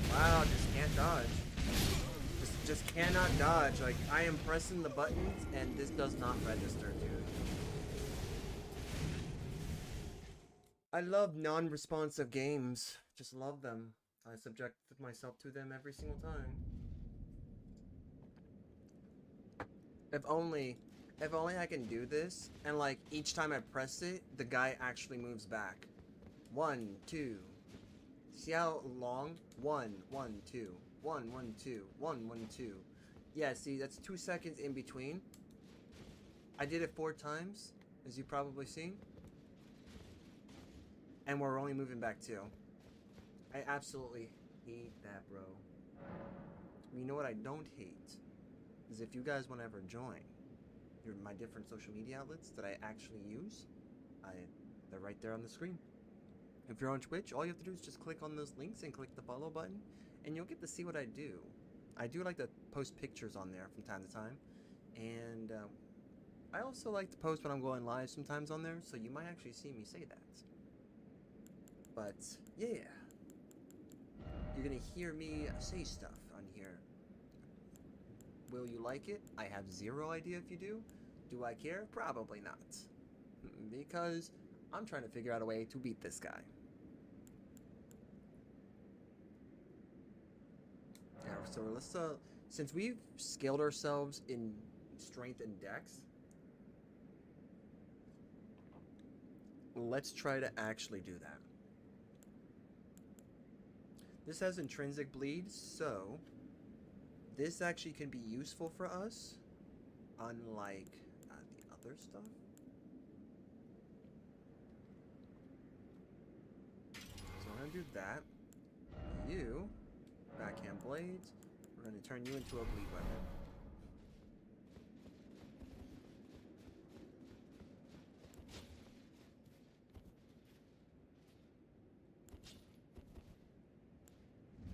Wow, just can't dodge. Just cannot dodge. Like, I am pressing the buttons and this does not register, dude. I love non-responsive games. Just love them. I subject myself to them every single time. If only I can do this, and like each time I press it, the guy actually moves back. 1, 2. See how long? 1, 1, 2. 1, 1, 2. 1, 1, 2. Yeah, see, that's 2 seconds in between. I did it 4 times, as you've probably seen. And we're only moving back 2. I absolutely hate that, bro. You know what I don't hate? Is if you guys want to ever join my different social media outlets that I actually use, they're right there on the screen. If you're on Twitch, all you have to do is just click on those links and click the follow button, and you'll get to see what I do. I do like to post pictures on there from time to time, and I also like to post when I'm going live sometimes on there, so you might actually see me say that. But yeah, you're gonna hear me say stuff on here. Will you like it? I have 0 idea if you do. Do I care? Probably not. Because I'm trying to figure out a way to beat this guy. So let's since we've scaled ourselves in strength and dex, let's try to actually do that. This has intrinsic bleed, so this actually can be useful for us, unlike the other stuff. So I'm gonna do that. You, backhand blades, we're gonna turn you into a bleed weapon.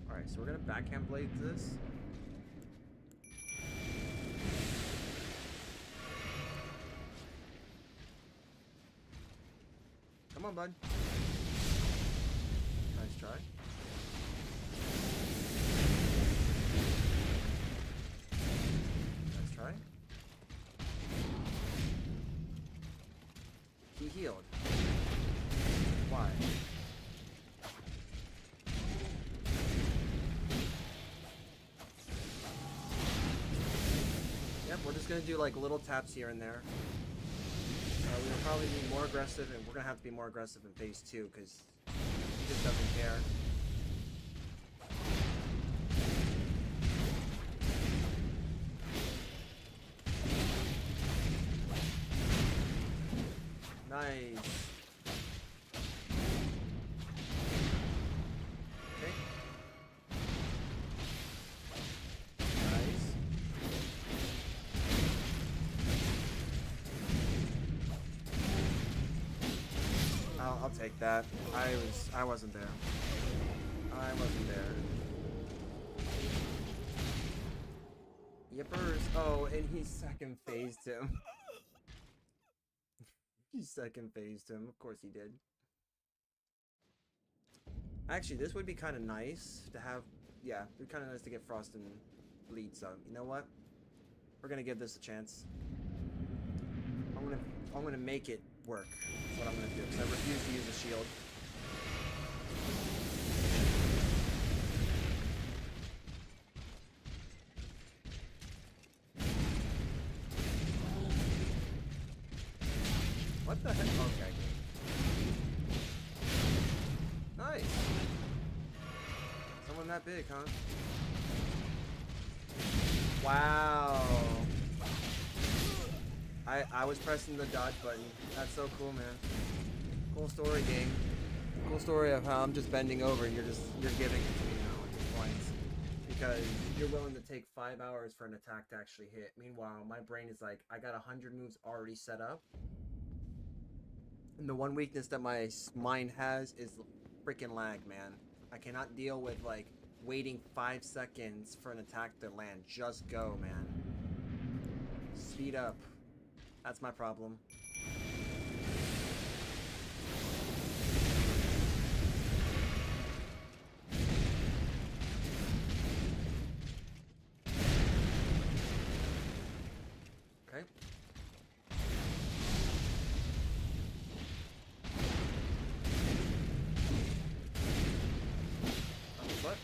Alright, so we're gonna backhand blade this. Come on, bud. Nice try. Nice try. He healed. Why? Yep, we're just gonna do like little taps here and there. We'll probably be more aggressive, and we're gonna have to be more aggressive in phase 2 because he just doesn't care. Nice. Okay. Nice. I'll take that. I wasn't there. I wasn't there. Yippers. Oh, and he second phased him. He second phased him. Of course he did. Actually, this would be kind of nice to have. Yeah, it'd be kind of nice to get Frost and Bleed some. You know what? We're gonna give this a chance. I'm gonna make it work. That's what I'm gonna do. Because I refuse to use a shield. What the heck? Okay. Nice. Someone that big, huh? Wow. I was pressing the dodge button. That's so cool, man. Cool story, game. Cool story of how I'm just bending over and you're giving it to me now at this point. Because you're willing to take 5 hours for an attack to actually hit. Meanwhile, my brain is like, I got 100 moves already set up. And the one weakness that my mind has is freaking lag, man. I cannot deal with, like, waiting 5 seconds for an attack to land. Just go, man. Speed up. That's my problem. Okay. What?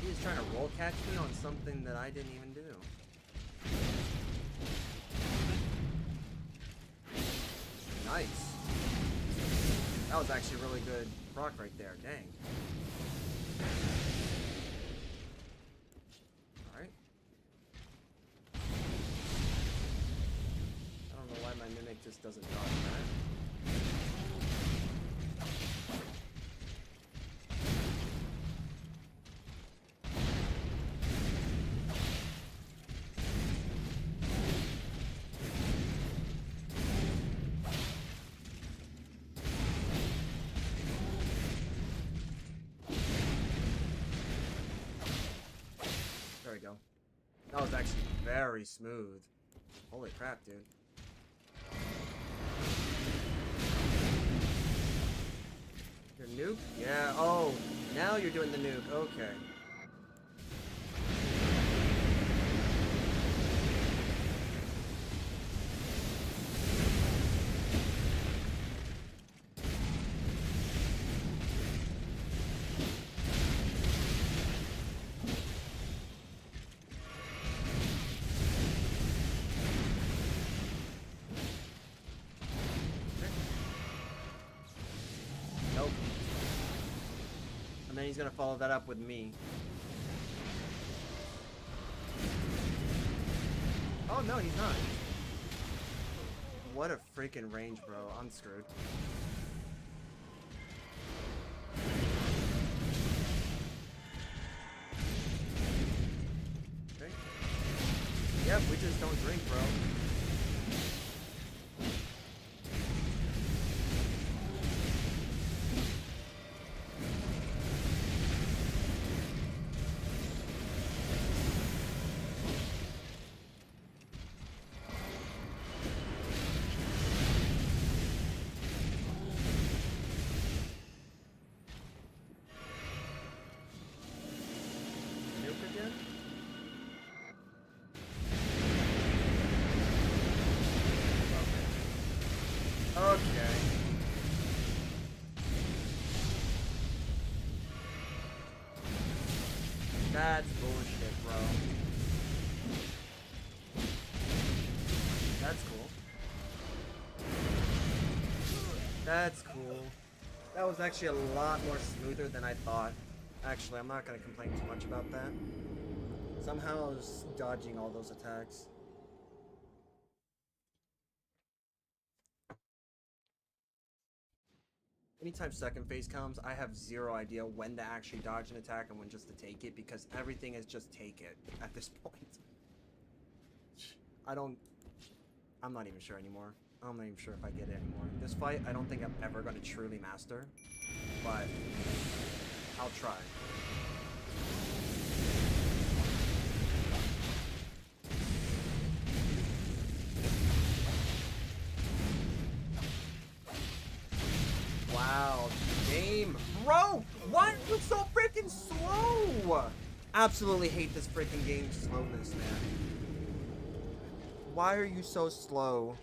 He was trying to roll catch me on something that I didn't even do. Nice. That was actually really good proc right there. Dang. Alright. I don't know why my mimic just doesn't dodge that. There we go. That was actually very smooth. Holy crap, dude. Your nuke? Yeah, oh, now you're doing the nuke. Okay. he's gonna follow that up with me. Oh no, he's not. What a freaking range, bro. I'm screwed. Okay. Yep, we just don't drink, bro. Nuke again? Okay. That's bullshit, bro. That's cool. That's cool. That was actually a lot more smoother than I thought. Actually, I'm not gonna complain too much about that. Somehow I was dodging all those attacks. Anytime second phase comes, I have zero idea when to actually dodge an attack and when just to take it, because everything is just take it at this point. I'm not even sure anymore. I'm not even sure if I get it anymore. This fight, I don't think I'm ever going to truly master, but I'll try. Wow, game. Bro, what? You're so freaking slow. Absolutely hate this freaking game's slowness, man. Why are you so slow?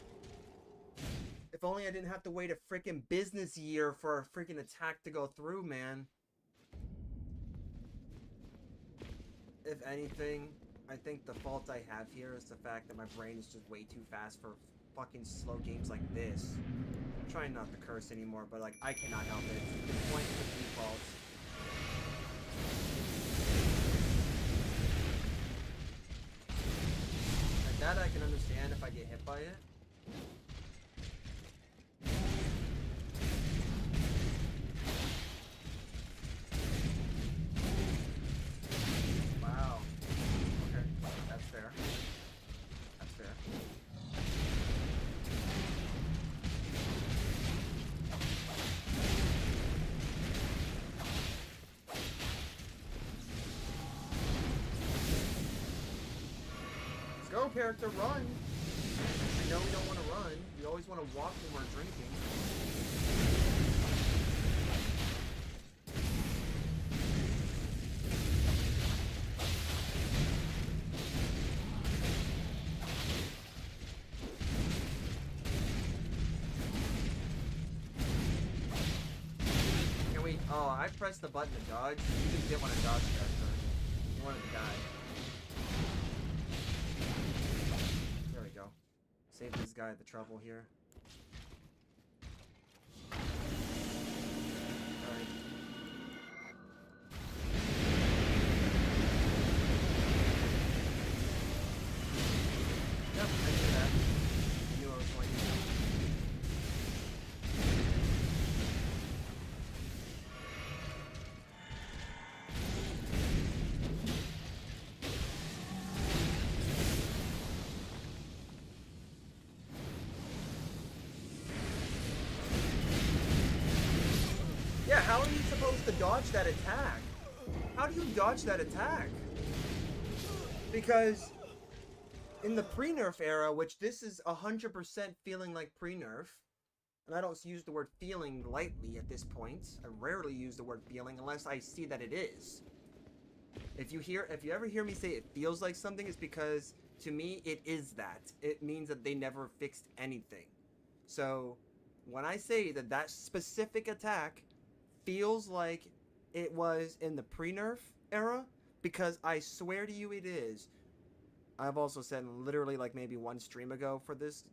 If only I didn't have to wait a freaking business year for a freaking attack to go through, man. If anything, I think the fault I have here is the fact that my brain is just way too fast for fucking slow games like this. I'm trying not to curse anymore, but like, I cannot help it. It's point to default. Like that I can understand if I get hit by it. Wow. Okay, that's fair. That's fair. Let's go, character, run! I know we don't want to run. We always want to walk when we're drinking. Can we... Oh, I pressed the button to dodge. You just didn't want to dodge, character. You wanted to die. There we go. Save this guy the trouble here. Alright. Yep, I knew that. I knew I was going to do that. Yeah, how are you supposed to dodge that attack? How do you dodge that attack? Because in the pre-nerf era, which this is 100% feeling like pre-nerf, and I don't use the word feeling lightly at this point. I rarely use the word feeling unless I see that it is. If you ever hear me say it feels like something, it's because to me it is that. It means that they never fixed anything. So when I say that that specific attack feels like it was in the pre-nerf era, because I swear to you it is. I've also said literally like maybe one stream ago for this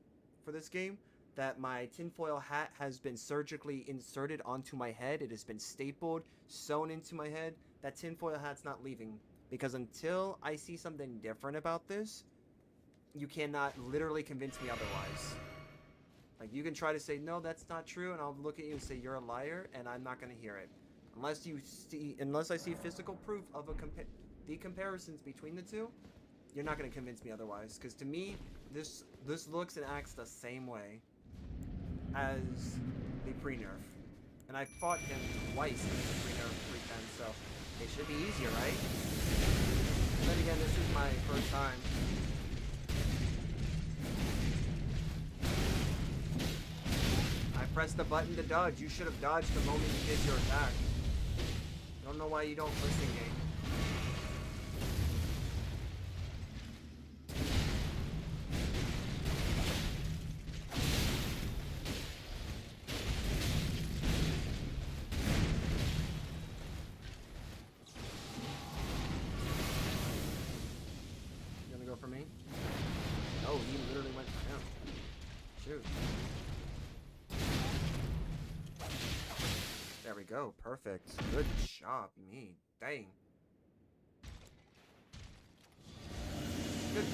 game that my tinfoil hat has been surgically inserted onto my head. It has been stapled, sewn into my head. That tinfoil hat's not leaving. Because until I see something different about this, you cannot literally convince me otherwise. Like, you can try to say, no, that's not true, and I'll look at you and say, you're a liar, and I'm not going to hear it. Unless I see physical proof of the comparisons between the two, you're not going to convince me otherwise. Because to me, this looks and acts the same way as the pre-nerf. And I fought him twice in the pre-nerf 310, so it should be easier, right? And then again, this is my first time. I pressed the button to dodge. You should have dodged the moment you did your attack. Don't know why you don't listen, game. You gonna go for me? Oh, he literally went for him. Shoot. There we go. Perfect. Good job, me. Dang. Good.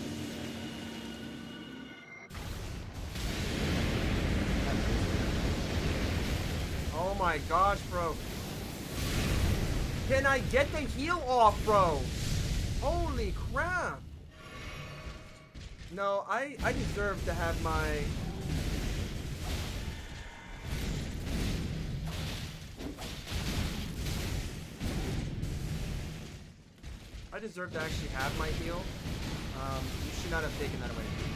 Oh my gosh, bro. Can I get the heal off, bro? Holy crap. No, I deserve to have my... I deserve to actually have my heal. You should not have taken that away from me.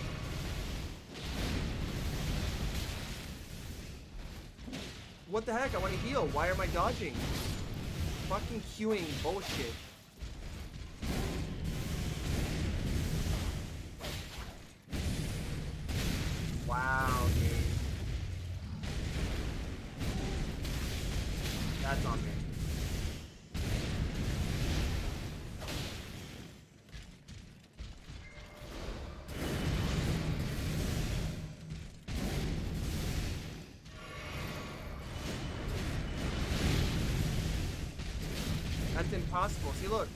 What the heck? I want to heal. Why am I dodging? Fucking queuing bullshit. Wow, dude. That's on me. That's impossible. See, look.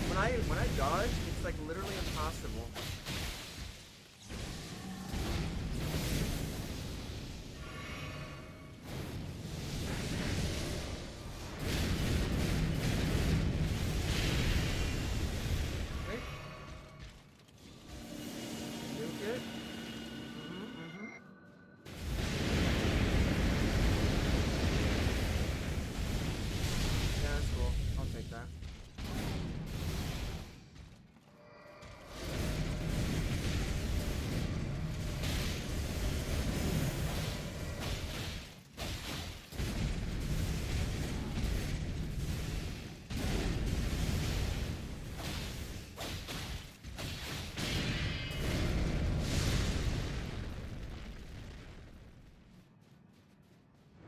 When I dodge, it's like literally impossible. Okay. Nuke it. Yeah, that's cool. I'll take that.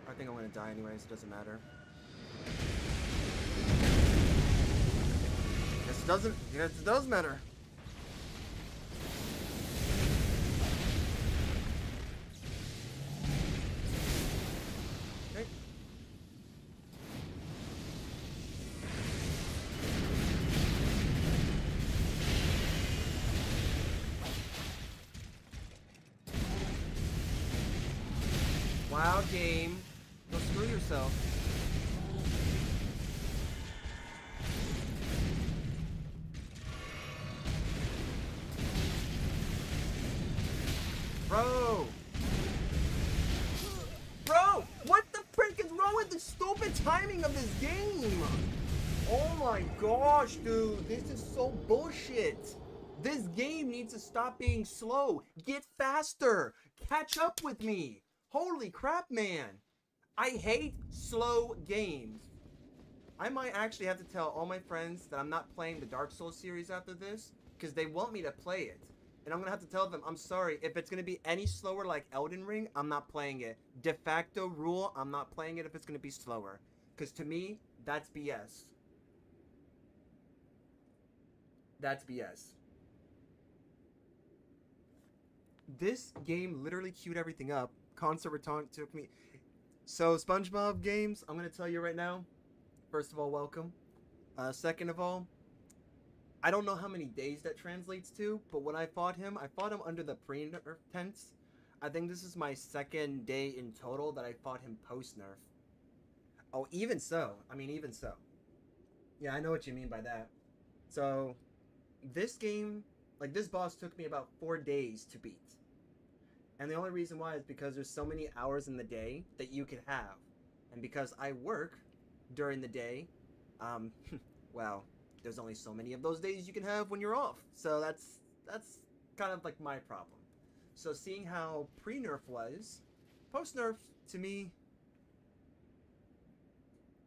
I think I'm gonna die anyways, it doesn't matter. Yes, it does matter. Okay. Wow, game. Go screw yourself. Bro! Bro! What the frick is wrong with the stupid timing of this game? Oh my gosh, dude. This is so bullshit. This game needs to stop being slow. Get faster. Catch up with me. Holy crap, man. I hate slow games. I might actually have to tell all my friends that I'm not playing the Dark Souls series after this, because they want me to play it. And I'm going to have to tell them, I'm sorry, if it's going to be any slower like Elden Ring, I'm not playing it. De facto rule, I'm not playing it if it's going to be slower. Because to me, that's BS. That's BS. This game literally queued everything up Concert Return took me. So SpongeBob games, I'm gonna tell you right now. First of all, welcome. Second of all, I don't know how many days that translates to, but when I fought him under the pre-nerf tense. I think this is my second day in total that I fought him post-nerf. Oh, even so. I mean, even so. Yeah, I know what you mean by that. So, this game, like, this boss took me about 4 days to beat. And the only reason why is because there's so many hours in the day that you can have. And because I work during the day, well, there's only so many of those days you can have when you're off. So that's kind of like my problem. So seeing how pre-nerf was, post-nerf, to me,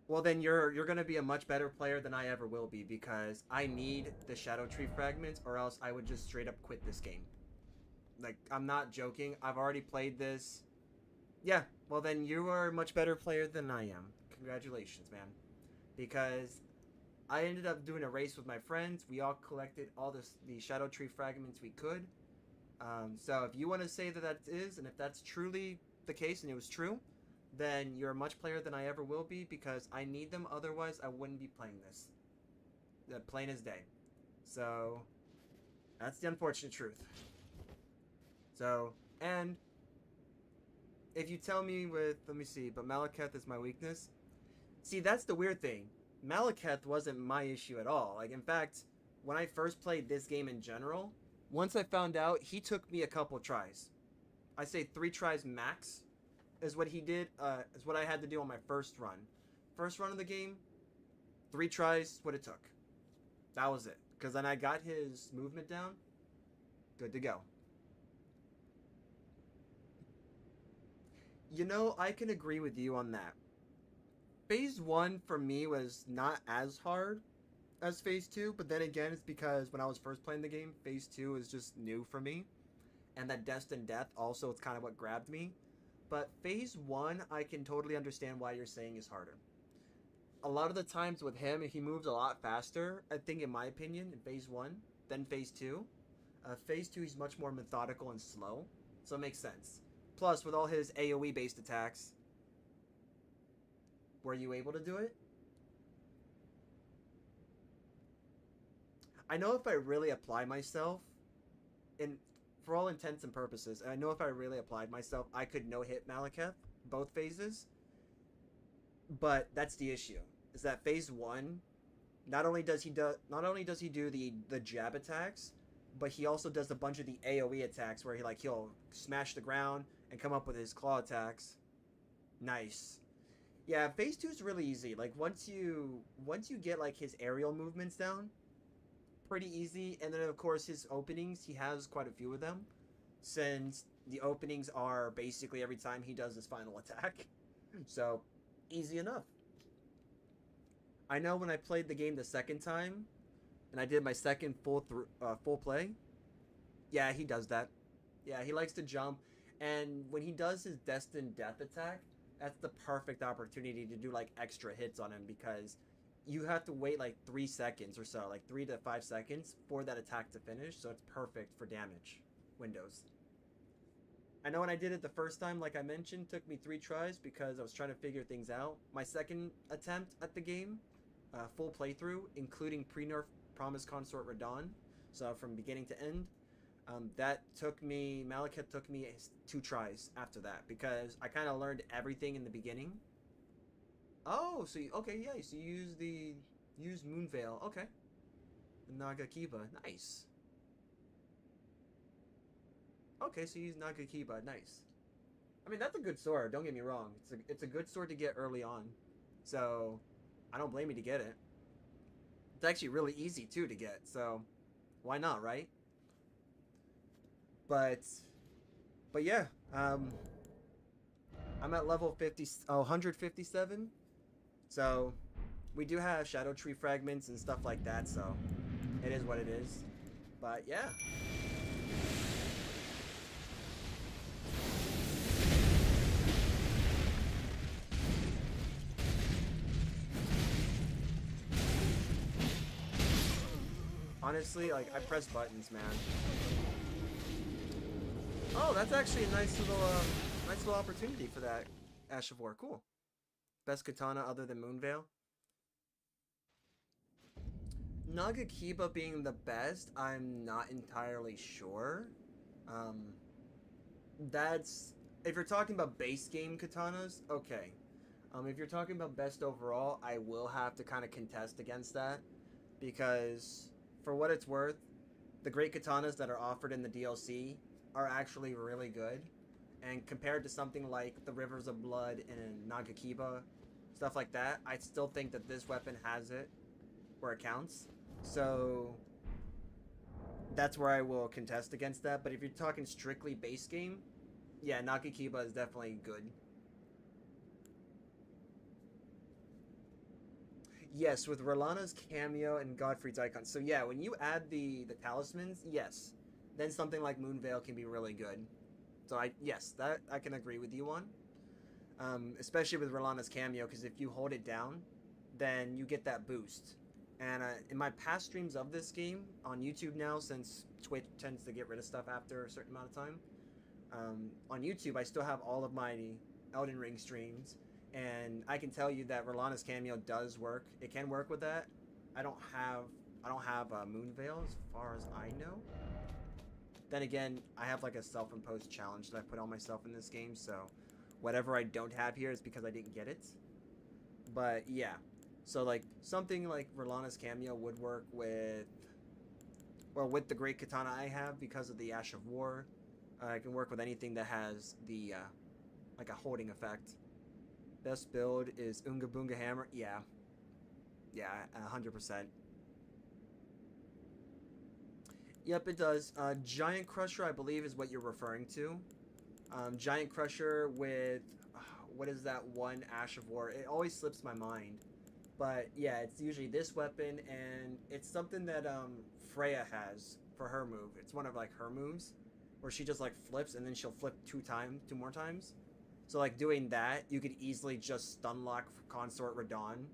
well then you're gonna be a much better player than I ever will be, because I need the Shadow Tree fragments, or else I would just straight up quit this game. Like, I'm not joking. I've already played this. Yeah, well then you are a much better player than I am. Congratulations, man. Because I ended up doing a race with my friends. We all collected all the Shadow Tree fragments we could. So if you want to say that is, and if that's truly the case and it was true, then you're a much player than I ever will be, because I need them. Otherwise, I wouldn't be playing this. Plain as day. So that's the unfortunate truth. So, and if you tell me let me see, but Malekith is my weakness. See, that's the weird thing. Malekith wasn't my issue at all. Like, in fact, when I first played this game in general, once I found out, he took me a couple tries. I say 3 tries max is what he did, is what I had to do on my first run. First run of the game, 3 tries is what it took. That was it. Because then I got his movement down. Good to go. You know, I can agree with you on that. Phase 1 for me was not as hard as Phase 2, but then again, it's because when I was first playing the game, Phase 2 is just new for me. And that Destined Death also, it's kind of what grabbed me. But Phase 1, I can totally understand why you're saying is harder. A lot of the times with him, he moves a lot faster, I think, in my opinion, in Phase 1 than Phase 2. Phase 2, he's much more methodical and slow, so it makes sense. Plus, with all his AoE-based attacks, were you able to do it? I know if I really apply myself, for all intents and purposes, and I know if I really applied myself, I could no-hit Malekith, both phases. But that's the issue, is that Phase 1, not only does he do the jab attacks, but he also does a bunch of the AoE attacks where he'll smash the ground and come up with his claw attacks. Nice. Yeah, Phase 2 is really easy. Like, once you get like his aerial movements down, pretty easy. And then of course his openings, he has quite a few of them, since the openings are basically every time he does his final attack. So, easy enough. I know when I played the game the second time, and I did my second full play, yeah, he does that. Yeah, he likes to jump, and when he does his Destined Death attack, that's the perfect opportunity to do like extra hits on him, because you have to wait like 3 seconds or so, like 3 to 5 seconds for that attack to finish, so it's perfect for damage windows. I know when I did it the first time, like I mentioned, took me 3 tries because I was trying to figure things out. My second attempt at the game, full playthrough, including pre-nerf Promised Consort Radahn, so from beginning to end, Malekith took me 2 tries after that, because I kind of learned everything in the beginning. Oh, so okay, yeah, so you use Moonveil, okay. Nagakiba, nice. Okay, so you use Nagakiba, nice. I mean, that's a good sword, don't get me wrong. It's a good sword to get early on, so I don't blame you to get it. It's actually really easy, too, to get, so why not, right? But yeah, I'm at level 157, so we do have Shadow Tree fragments and stuff like that, so it is what it is. But yeah. Honestly, like, I press buttons, man. Oh, that's actually a nice little useful opportunity for that Ash of War. Cool. Best katana other than Moonveil. Nagakiba being the best, I'm not entirely sure. That's... If you're talking about base game katanas, okay. If you're talking about best overall, I will have to kind of contest against that. Because, for what it's worth, the great katanas that are offered in the DLC are actually really good. And compared to something like the Rivers of Blood and Nagakiba, stuff like that, I still think that this weapon has it where it counts. So that's where I will contest against that. But if you're talking strictly base game, yeah, Nagakiba is definitely good. Yes, with Rolana's cameo and Godfrey's icon. So yeah, when you add the talismans, yes, then something like Moonveil can be really good. So yes, that I can agree with you on. Especially with Rolana's cameo, because if you hold it down, then you get that boost. And in my past streams of this game on YouTube now, since Twitch tends to get rid of stuff after a certain amount of time, on YouTube I still have all of my Elden Ring streams, and I can tell you that Rolana's cameo does work. It can work with that. I don't have Moonveil as far as I know. Then again, I have like a self-imposed challenge that I put on myself in this game, so whatever I don't have here is because I didn't get it. But yeah, so like something like Rolana's cameo would work with, well, with the great katana I have because of the Ash of War. I can work with anything that has the like a holding effect. Best build is Unga Bunga Hammer. Yeah, 100%. Yep, it does. Giant Crusher, I believe, is what you're referring to. Giant Crusher with... what is that one Ash of War? It always slips my mind. But, yeah, it's usually this weapon, and it's something that Freya has for her move. It's one of, like, her moves, where she just, like, flips, and then she'll flip two more times. So, like, doing that, you could easily just stun lock Consort Radahn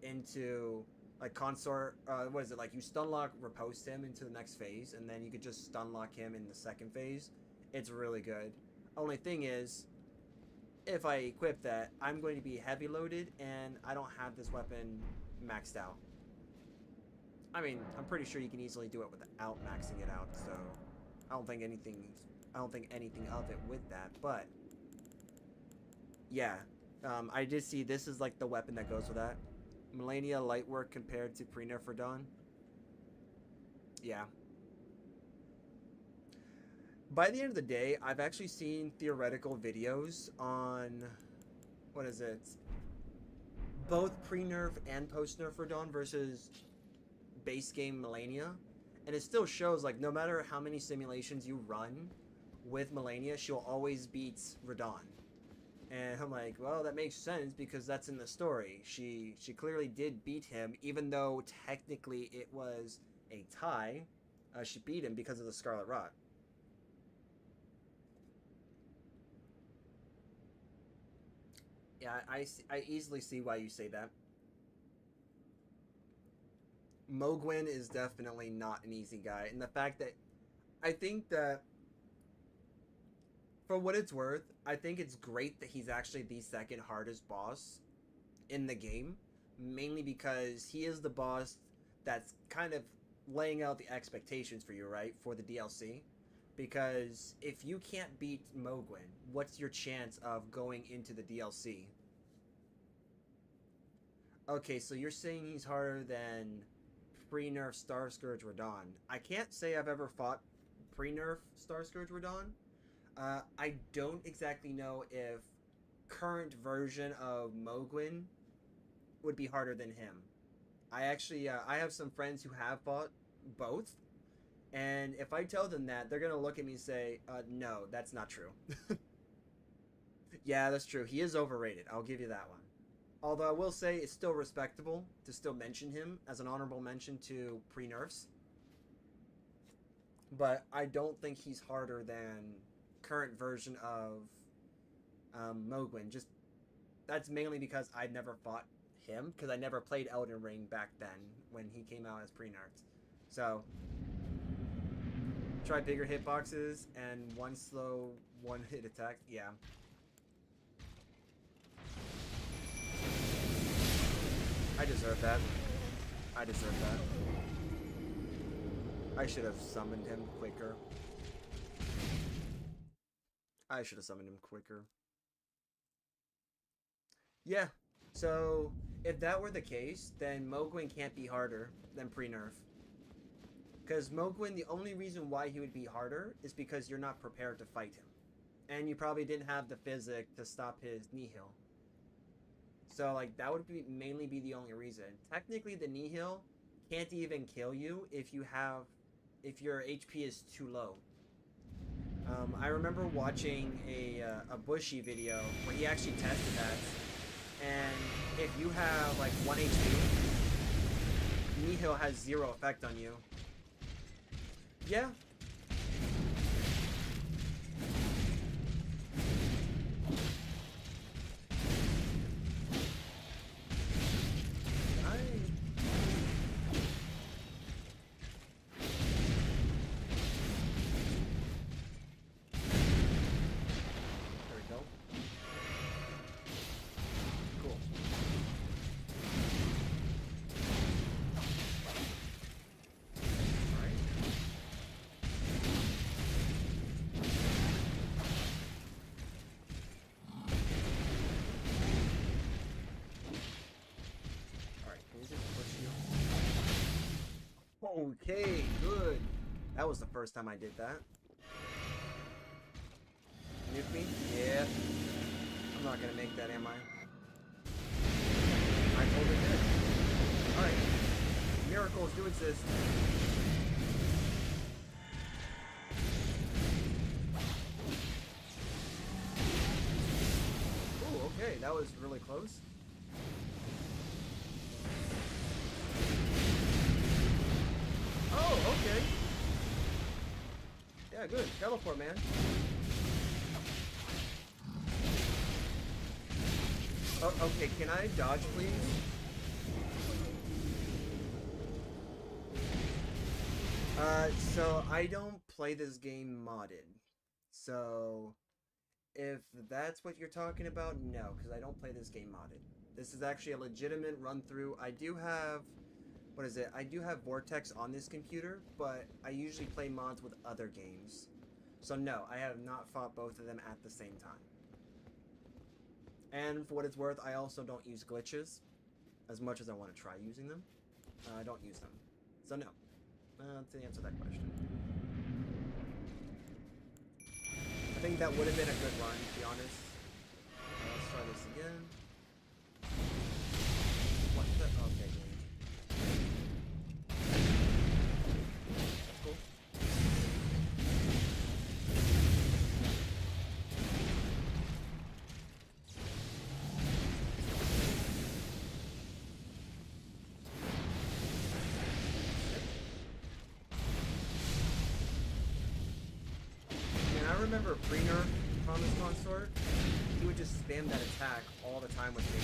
into... Like, Consort, what is it? Like, you stun lock, riposte him into the next phase, and then you could just stun lock him in the second phase. It's really good. Only thing is, if I equip that, I'm going to be heavy loaded, and I don't have this weapon maxed out. I mean, I'm pretty sure you can easily do it without maxing it out, so I don't think anything of it with that, but yeah, I did see this is like the weapon that goes with that. Malenia light work compared to pre-nerf Radahn. Yeah. By the end of the day, I've actually seen theoretical videos on, what is it? Both pre-nerf and post-nerf Radahn versus base game Malenia. And it still shows, like, no matter how many simulations you run with Malenia, she'll always beat Radahn. And I'm like, well, that makes sense because that's in the story. She clearly did beat him, even though technically it was a tie. She beat him because of the Scarlet Rot. Yeah, I easily see why you say that. Mohgwyn is definitely not an easy guy. And the fact that I think that for what it's worth, I think it's great that he's actually the second hardest boss in the game. Mainly because he is the boss that's kind of laying out the expectations for you, right? For the DLC. Because if you can't beat Mohgwyn, what's your chance of going into the DLC? Okay, so you're saying he's harder than pre-nerf Starscourge Radahn. I can't say I've ever fought pre-nerf Starscourge Radahn. I don't exactly know if current version of Mohgwyn would be harder than him. I actually, I have some friends who have fought both, and if I tell them that, they're gonna look at me and say, no, that's not true. Yeah, that's true. He is overrated. I'll give you that one. Although I will say it's still respectable to still mention him as an honorable mention to pre-nerfs. But I don't think he's harder than current version of Mohgwyn. Just that's mainly because I'd never fought him because I never played Elden Ring back then when he came out as pre-nerfed. So try bigger hitboxes and one slow one-hit attack. Yeah, I deserve that. I deserve that. I should have summoned him quicker. I should have summoned him quicker. Yeah, so if that were the case, then Mohgwyn can't be harder than pre-nerf. Because Mohgwyn, the only reason why he would be harder is because you're not prepared to fight him. And you probably didn't have the physic to stop his Nihil. So, like, that would be mainly be the only reason. Technically, the Nihil can't even kill you if your HP is too low. I remember watching a Bushi video where he actually tested that. And if you have, like, 1 HP, Nihil has 0 effect on you. Yeah. Okay, good. That was the first time I did that. Nuke me? Yeah. I'm not gonna make that, am I? I totally did. Alright. Miracles do exist. Ooh, okay. That was really close. Oh, okay. Yeah, good. Teleport, man. Oh, okay, can I dodge, please? So I don't play this game modded. So, if that's what you're talking about, no, because I don't play this game modded. This is actually a legitimate run-through. I do have... What is it? I do have Vortex on this computer, but I usually play mods with other games. So no, I have not fought both of them at the same time. And for what it's worth, I also don't use glitches. As much as I want to try using them, I don't use them. So no. To answer that question. I think that would have been a good run, to be honest. Let's try this again. What the? Okay, good. That's cool. Man, I remember pre-nerf Promise Consort. He would just spam that attack all the time with me.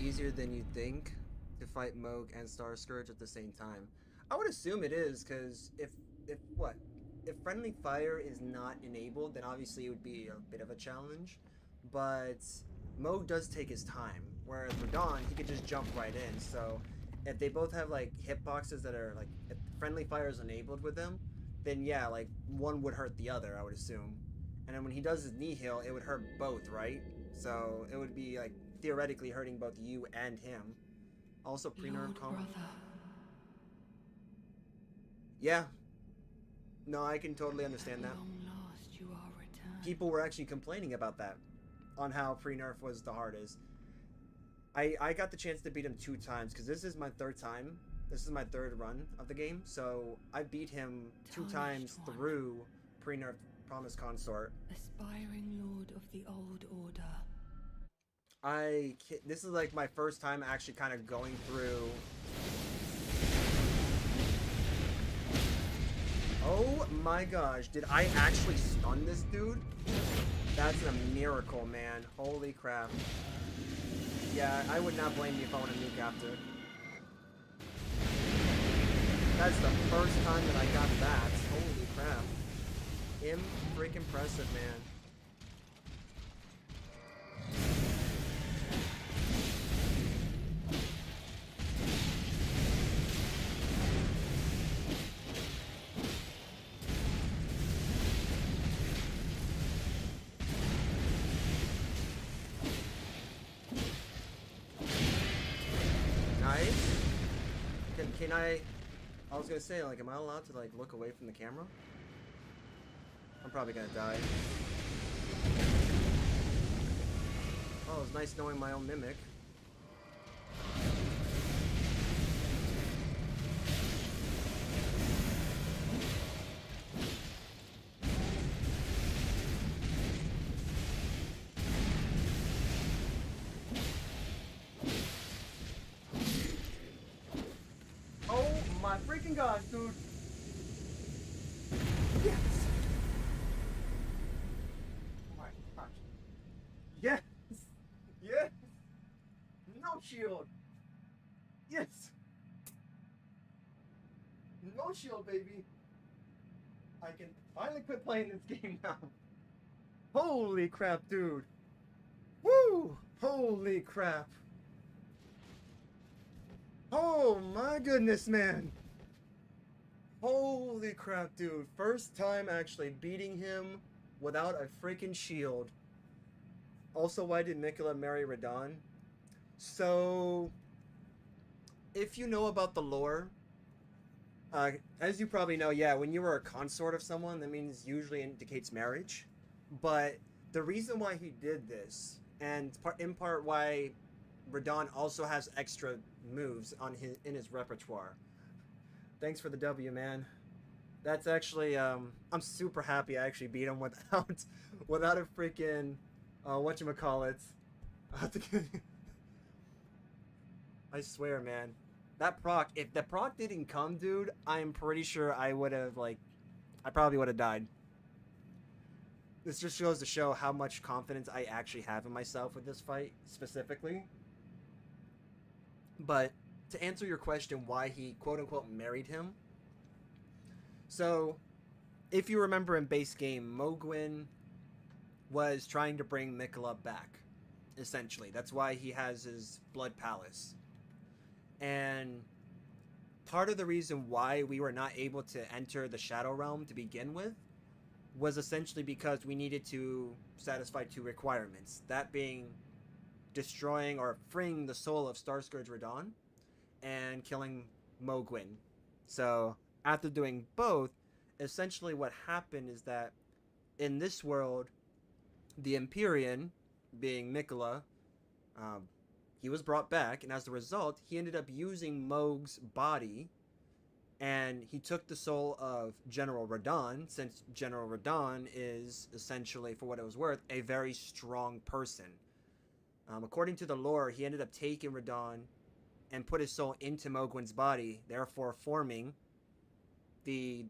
Easier than you think to fight Mohg and Star Scourge at the same time. I would assume it is, because if friendly fire is not enabled, then obviously it would be a bit of a challenge. But Mohg does take his time, whereas Radahn, he could just jump right in. So if they both have like hitboxes that are like, if friendly fire is enabled with them, then yeah, like one would hurt the other, I would assume. And then when he does his Nihil, it would hurt both, right? So it would be like theoretically hurting both you and him. Also pre-nerf combo. Yeah. No, I can totally understand that. Long last you are returned. People were actually complaining about that, on how pre-nerf was the hardest. I got the chance to beat him 2 times, because this is my 3rd time. This is my 3rd run of the game, so I beat him 2 times through pre-nerf Promise Consort. Aspiring lord of the old order. This is like my first time actually kind of going through. Oh my gosh, did I actually stun this dude? That's a miracle, man. Holy crap. Yeah, I would not blame you if I want to nuke after. That's the first time that I got that. Holy crap. Freaking impressive, man. Nice. Can I was gonna say, like, am I allowed to, like, look away from the camera? I'm probably gonna die. Oh, it's nice knowing my own mimic. Oh my freaking gosh, dude! Yes! Oh my gosh. Yes! Yes! No shield! Yes! No shield, baby! I can finally quit playing this game now. Holy crap, dude! Woo! Holy crap! Oh my goodness, man! Holy crap, dude. First time actually beating him without a freaking shield. Also, why did Miquella marry Radahn? So, if you know about the lore, as you probably know, yeah, when you were a consort of someone, that means usually indicates marriage. But the reason why he did this, and in part why Radahn also has extra moves in his repertoire. Thanks for the W, man. That's actually I'm super happy I actually beat him without a freaking whatchamacallit. I swear, man. That proc, if the proc didn't come, dude, I'm pretty sure I probably would have died. This just goes to show how much confidence I actually have in myself with this fight, specifically. But to answer your question, why he quote-unquote married him. So, if you remember in base game, Mohgwyn was trying to bring Miquella back, essentially. That's why he has his Blood Palace. And part of the reason why we were not able to enter the Shadow Realm to begin with was essentially because we needed to satisfy two requirements. That being destroying or freeing the soul of Starscourge Radahn and killing Mohgwyn. So after doing both, essentially what happened is that in this world, the Empyrean, being Miquella, he was brought back, and as a result, he ended up using Mohg's body, and he took the soul of General Radahn, since General Radahn is essentially, for what it was worth, a very strong person. According to the lore, he ended up taking Radahn and put his soul into Mohgwyn's body, therefore forming the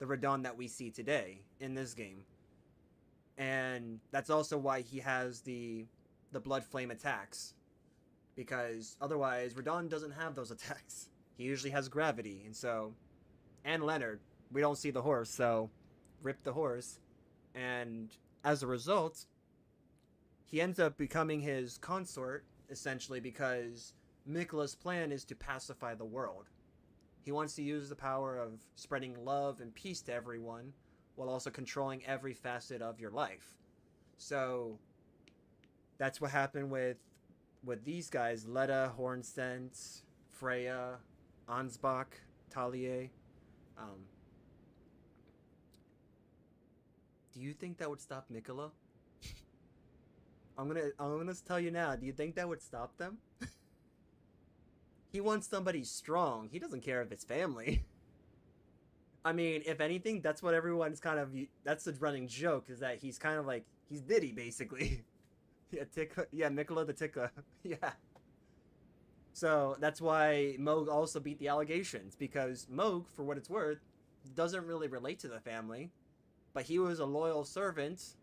Radahn that we see today in this game. And that's also why he has the blood flame attacks, because otherwise Radahn doesn't have those attacks. He usually has gravity, and Leonard, we don't see the horse, so rip the horse. And as a result, he ends up becoming his consort, essentially, because Miquella's plan is to pacify the world. He wants to use the power of spreading love and peace to everyone, while also controlling every facet of your life. So that's what happened with these guys: Letta, Hornsent, Freya, Ansbach, Talia. Do you think that would stop Miquella? I'm gonna tell you now. Do you think that would stop them? He wants somebody strong. He doesn't care if it's family. I mean, if anything, that's what everyone's kind of... That's the running joke, is that he's kind of like... He's Diddy, basically. Yeah, Tikka. Yeah, Mikola the Tikka. Yeah. So that's why Moog also beat the allegations, because Moog, for what it's worth, doesn't really relate to the family, but he was a loyal servant,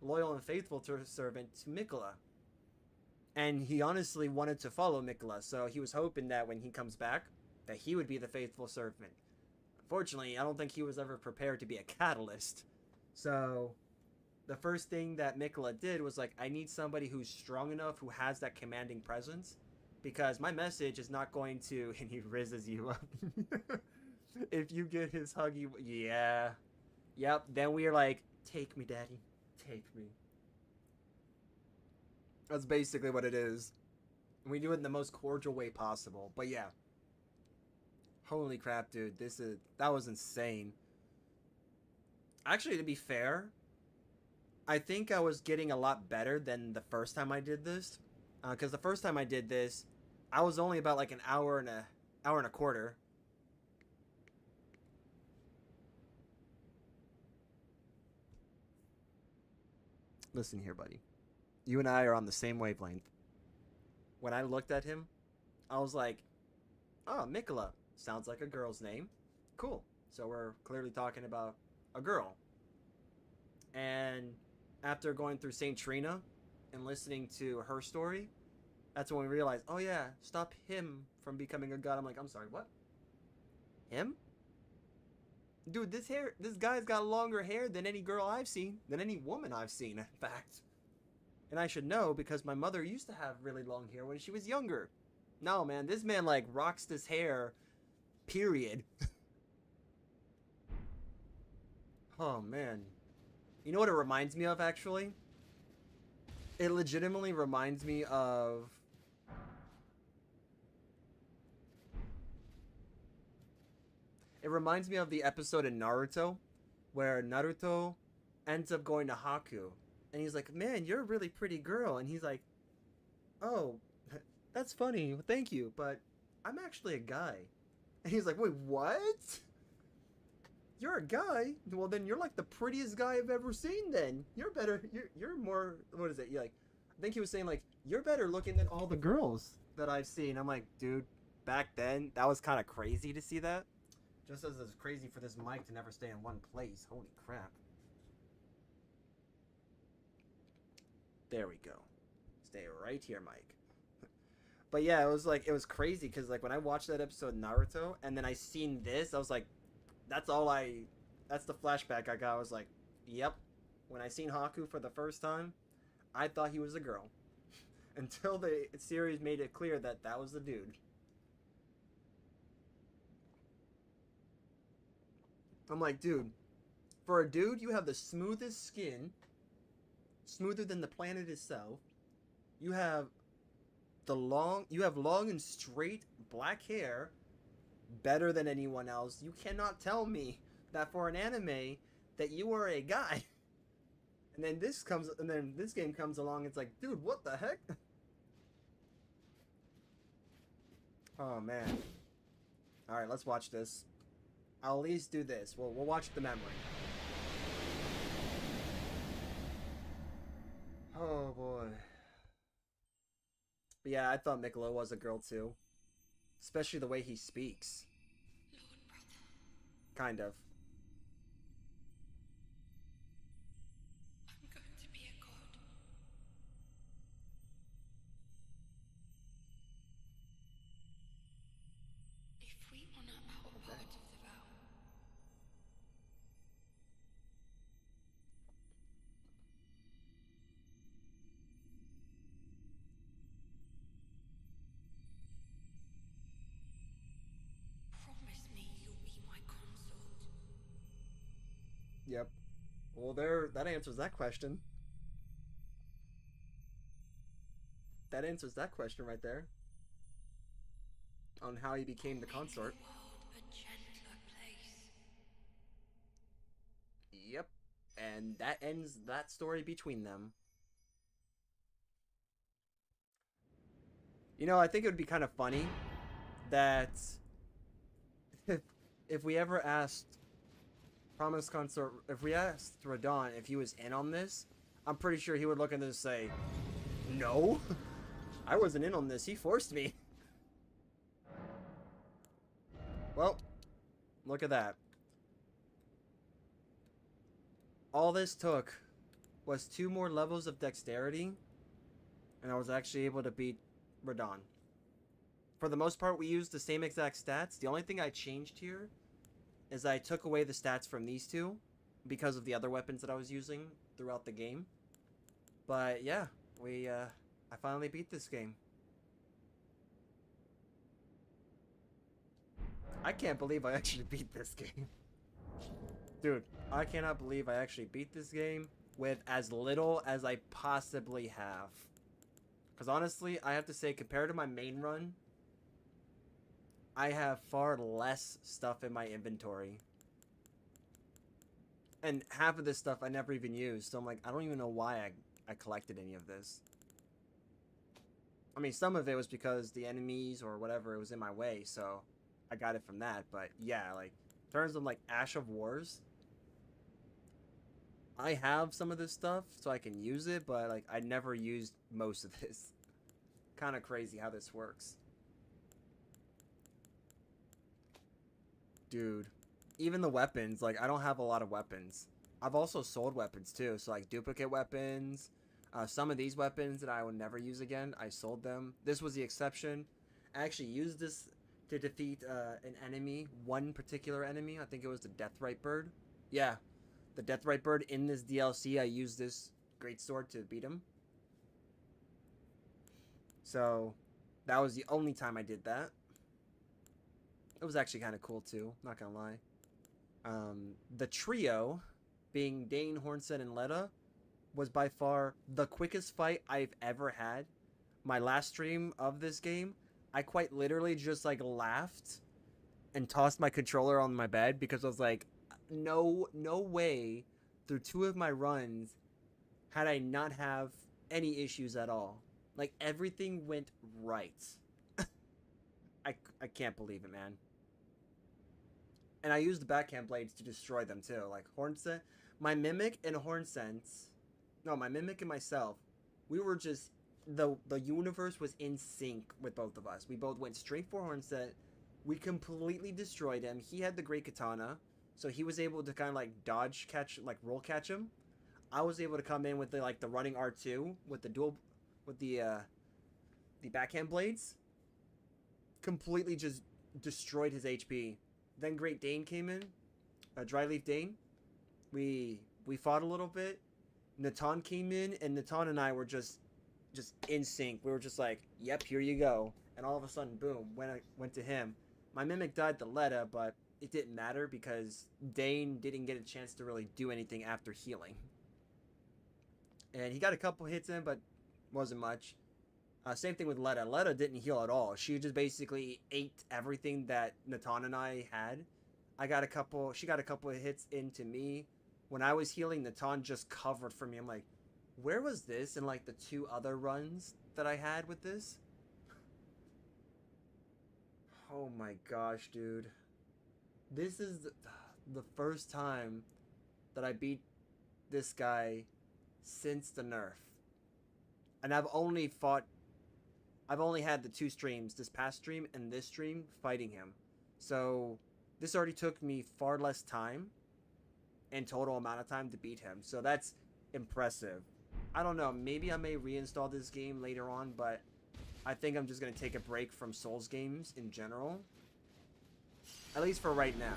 loyal and faithful to servant to Mikola. And he honestly wanted to follow Mikola, so he was hoping that when he comes back, that he would be the faithful servant. Unfortunately, I don't think he was ever prepared to be a catalyst. So the first thing that Mikola did was like, I need somebody who's strong enough, who has that commanding presence, because my message is not going to, and he rizzes you up. If you get his huggy, yeah, yep. Then we're like, take me, daddy, take me. That's basically what it is. We do it in the most cordial way possible. But yeah, holy crap, dude, that was insane. Actually, to be fair, I think I was getting a lot better than the first time I did this, because the first time I did this, I was only about like an hour and a quarter. Listen here, buddy. You and I are on the same wavelength. When I looked at him, I was like, oh, Mikola. Sounds like a girl's name. Cool. So we're clearly talking about a girl. And after going through St. Trina and listening to her story, that's when we realized, oh yeah, stop him from becoming a god. I'm like, I'm sorry, what? Him? Dude, this guy's got longer hair than any girl I've seen, than any woman I've seen, in fact. And I should know because my mother used to have really long hair when she was younger. No, man, this man like rocks this hair, period. Oh, man. You know what it reminds me of, actually? It legitimately reminds me of... It reminds me of the episode in Naruto where Naruto ends up going to Haku. And he's like, man, you're a really pretty girl. And he's like, oh, that's funny. Thank you. But I'm actually a guy. And he's like, wait, what? You're a guy? Well, then you're like the prettiest guy I've ever seen then. You're better. You're more, what is it? You're like, I think he was saying like, you're better looking than all the girls that I've seen. I'm like, dude, back then, that was kind of crazy to see that. Just as it's crazy for this mic to never stay in one place. Holy crap. There we go. Stay right here, Mike. But yeah, it was crazy because like when I watched that episode of Naruto and then I seen this, I was like, that's the flashback I got. I was like, yep. When I seen Haku for the first time, I thought he was a girl. Until the series made it clear that that was the dude. I'm like, dude, for a dude, you have the smoothest skin, smoother than the planet itself. You have long and straight black hair, better than anyone else. You cannot tell me that for an anime that you are a guy. And then this game comes along. It's like, dude, what the heck? Oh man. All right, let's watch this. I'll at least do this. We'll watch the memory. Oh boy. But yeah, I thought Mikola was a girl too. Especially the way he speaks. Lord brother. Kind of. I'm going to be a god. If we honor our part of the vow, promise me you'll be my consort. Yep. Well, that answers that question. That answers that question right there. On how he became the consort. Make the world a gentler place. Yep. And that ends that story between them. You know, I think it would be kind of funny that if we ever asked Promise Consort, if we asked Radahn if he was in on this, I'm pretty sure he would look at this and say, No. I wasn't in on this. He forced me. Well, look at that. All this took was 2 more levels of dexterity, and I was actually able to beat Radahn. For the most part, we used the same exact stats. The only thing I changed here is I took away the stats from these two because of the other weapons that I was using throughout the game. But yeah, I finally beat this game. I can't believe I actually beat this game. Dude, I cannot believe I actually beat this game with as little as I possibly have. Because honestly, I have to say, compared to my main run, I have far less stuff in my inventory. And half of this stuff I never even used. So I'm like, I don't even know why I collected any of this. I mean, some of it was because the enemies or whatever, it was in my way. So I got it from that. But yeah, like, in terms of like Ash of Wars, I have some of this stuff so I can use it. But like, I never used most of this. Kind of crazy how this works. Dude, even the weapons, like, I don't have a lot of weapons. I've also sold weapons too, so like duplicate weapons. Some of these weapons that I will never use again, I sold them. This was the exception. I actually used this to defeat an enemy, one particular enemy. I think it was the Deathrite Bird. Yeah, the Deathrite Bird in this DLC, I used this greatsword to beat him. So that was the only time I did that. It was actually kind of cool too, not gonna lie. The trio, being Dane, Hornsent, and Letta, was by far the quickest fight I've ever had. My last stream of this game, I quite literally just like laughed and tossed my controller on my bed because I was like, no way through 2 of my runs had I not have any issues at all. Like, everything went right. I can't believe it, man. And I used the backhand blades to destroy them too. Like Hornsent, my Mimic and Hornsent, no, my Mimic and myself, we were just, the universe was in sync with both of us. We both went straight for Hornsent. We completely destroyed him. He had the Great Katana, so he was able to kind of like dodge catch, like roll catch him. I was able to come in with the like the running R2 with the dual, with the backhand blades. Completely just destroyed his HP. Then Great Dane came in, Dryleaf Dane. We fought a little bit. Natan came in, and Natan and I were just in sync. We were just like, "Yep, here you go." And all of a sudden, boom, went to him. My Mimic died to Letta, but it didn't matter because Dane didn't get a chance to really do anything after healing. And he got a couple hits in, but wasn't much. Same thing with Letta. Letta didn't heal at all. She just basically ate everything that Natan and I had. She got a couple of hits into me. When I was healing, Natan just covered for me. I'm like, where was this in like the 2 other runs that I had with this? Oh my gosh, dude. This is the first time that I beat this guy since the nerf. And I've only had the 2 streams, this past stream and this stream, fighting him. So this already took me far less time in total amount of time to beat him. So that's impressive. I don't know, maybe I may reinstall this game later on, but I think I'm just going to take a break from Souls games in general. At least for right now.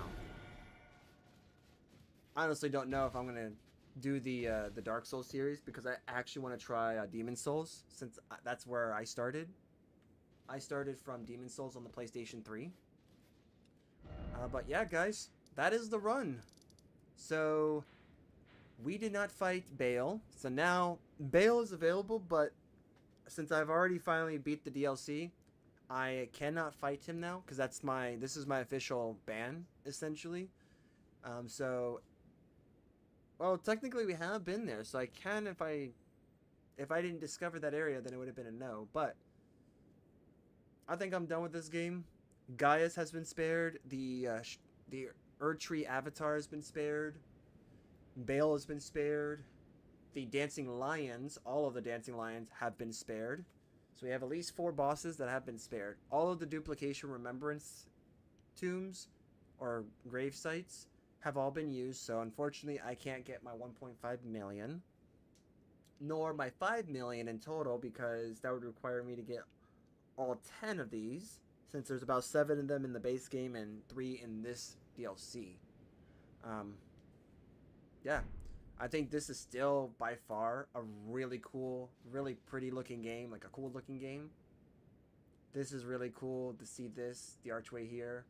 I honestly don't know if I'm going to do the Dark Souls series because I actually want to try Demon Souls since that's where I started. I started from Demon Souls on the PlayStation 3. But yeah, guys, that is the run. So we did not fight Bale. So now Bale is available, but since I've already finally beat the DLC, I cannot fight him now because this is my official ban essentially. So well, technically we have been there, so I can if I didn't discover that area, then it would have been a no. But I think I'm done with this game. Gaius has been spared. The Erdtree Avatar has been spared. Bale has been spared. the Dancing Lions, all of the Dancing Lions have been spared. So we have at least 4 bosses that have been spared. All of the duplication remembrance tombs or grave sites have all been used. So unfortunately, I can't get my 1.5 million, nor my 5 million in total, because that would require me to get all 10 of these, since there's about 7 of them in the base game and 3 in this DLC. Yeah, I think this is still by far a really cool, really pretty looking game, like a cool looking game. This is really cool to see this, the archway here.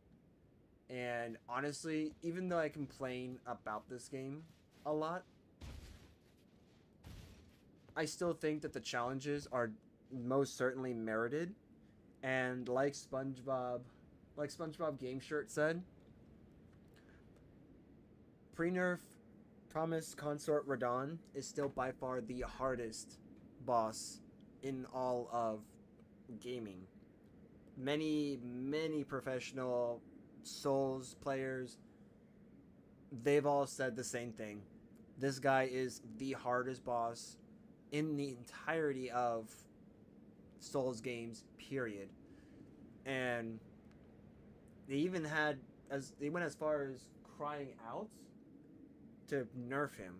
And honestly, even though I complain about this game a lot, I still think that the challenges are most certainly merited. And like SpongeBob Game Shirt said, pre-nerf Promise Consort Radon is still by far the hardest boss in all of gaming. Many professional Souls players, they've all said the same thing. This guy is the hardest boss in the entirety of Souls games, period. And they went as far as crying out to nerf him.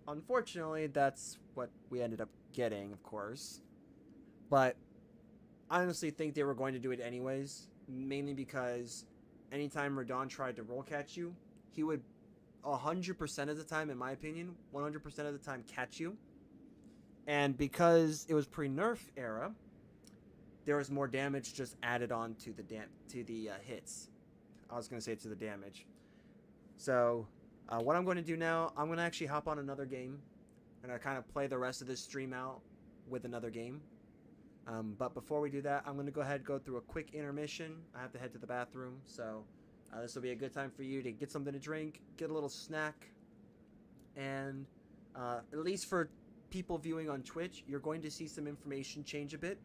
Unfortunately, that's what we ended up getting, of course. But I honestly think they were going to do it anyways, mainly because anytime Radon tried to roll catch you, he would 100% of the time, in my opinion, 100% of the time catch you. And because it was pre-nerf era, there was more damage just added on to the hits. I was going to say to the damage. So what I'm going to do now, I'm going to actually hop on another game. I'm going to kind of play the rest of this stream out with another game. But before we do that, I'm going to go ahead and go through a quick intermission. I have to head to the bathroom, so this will be a good time for you to get something to drink, get a little snack, and at least for people viewing on Twitch, you're going to see some information change a bit.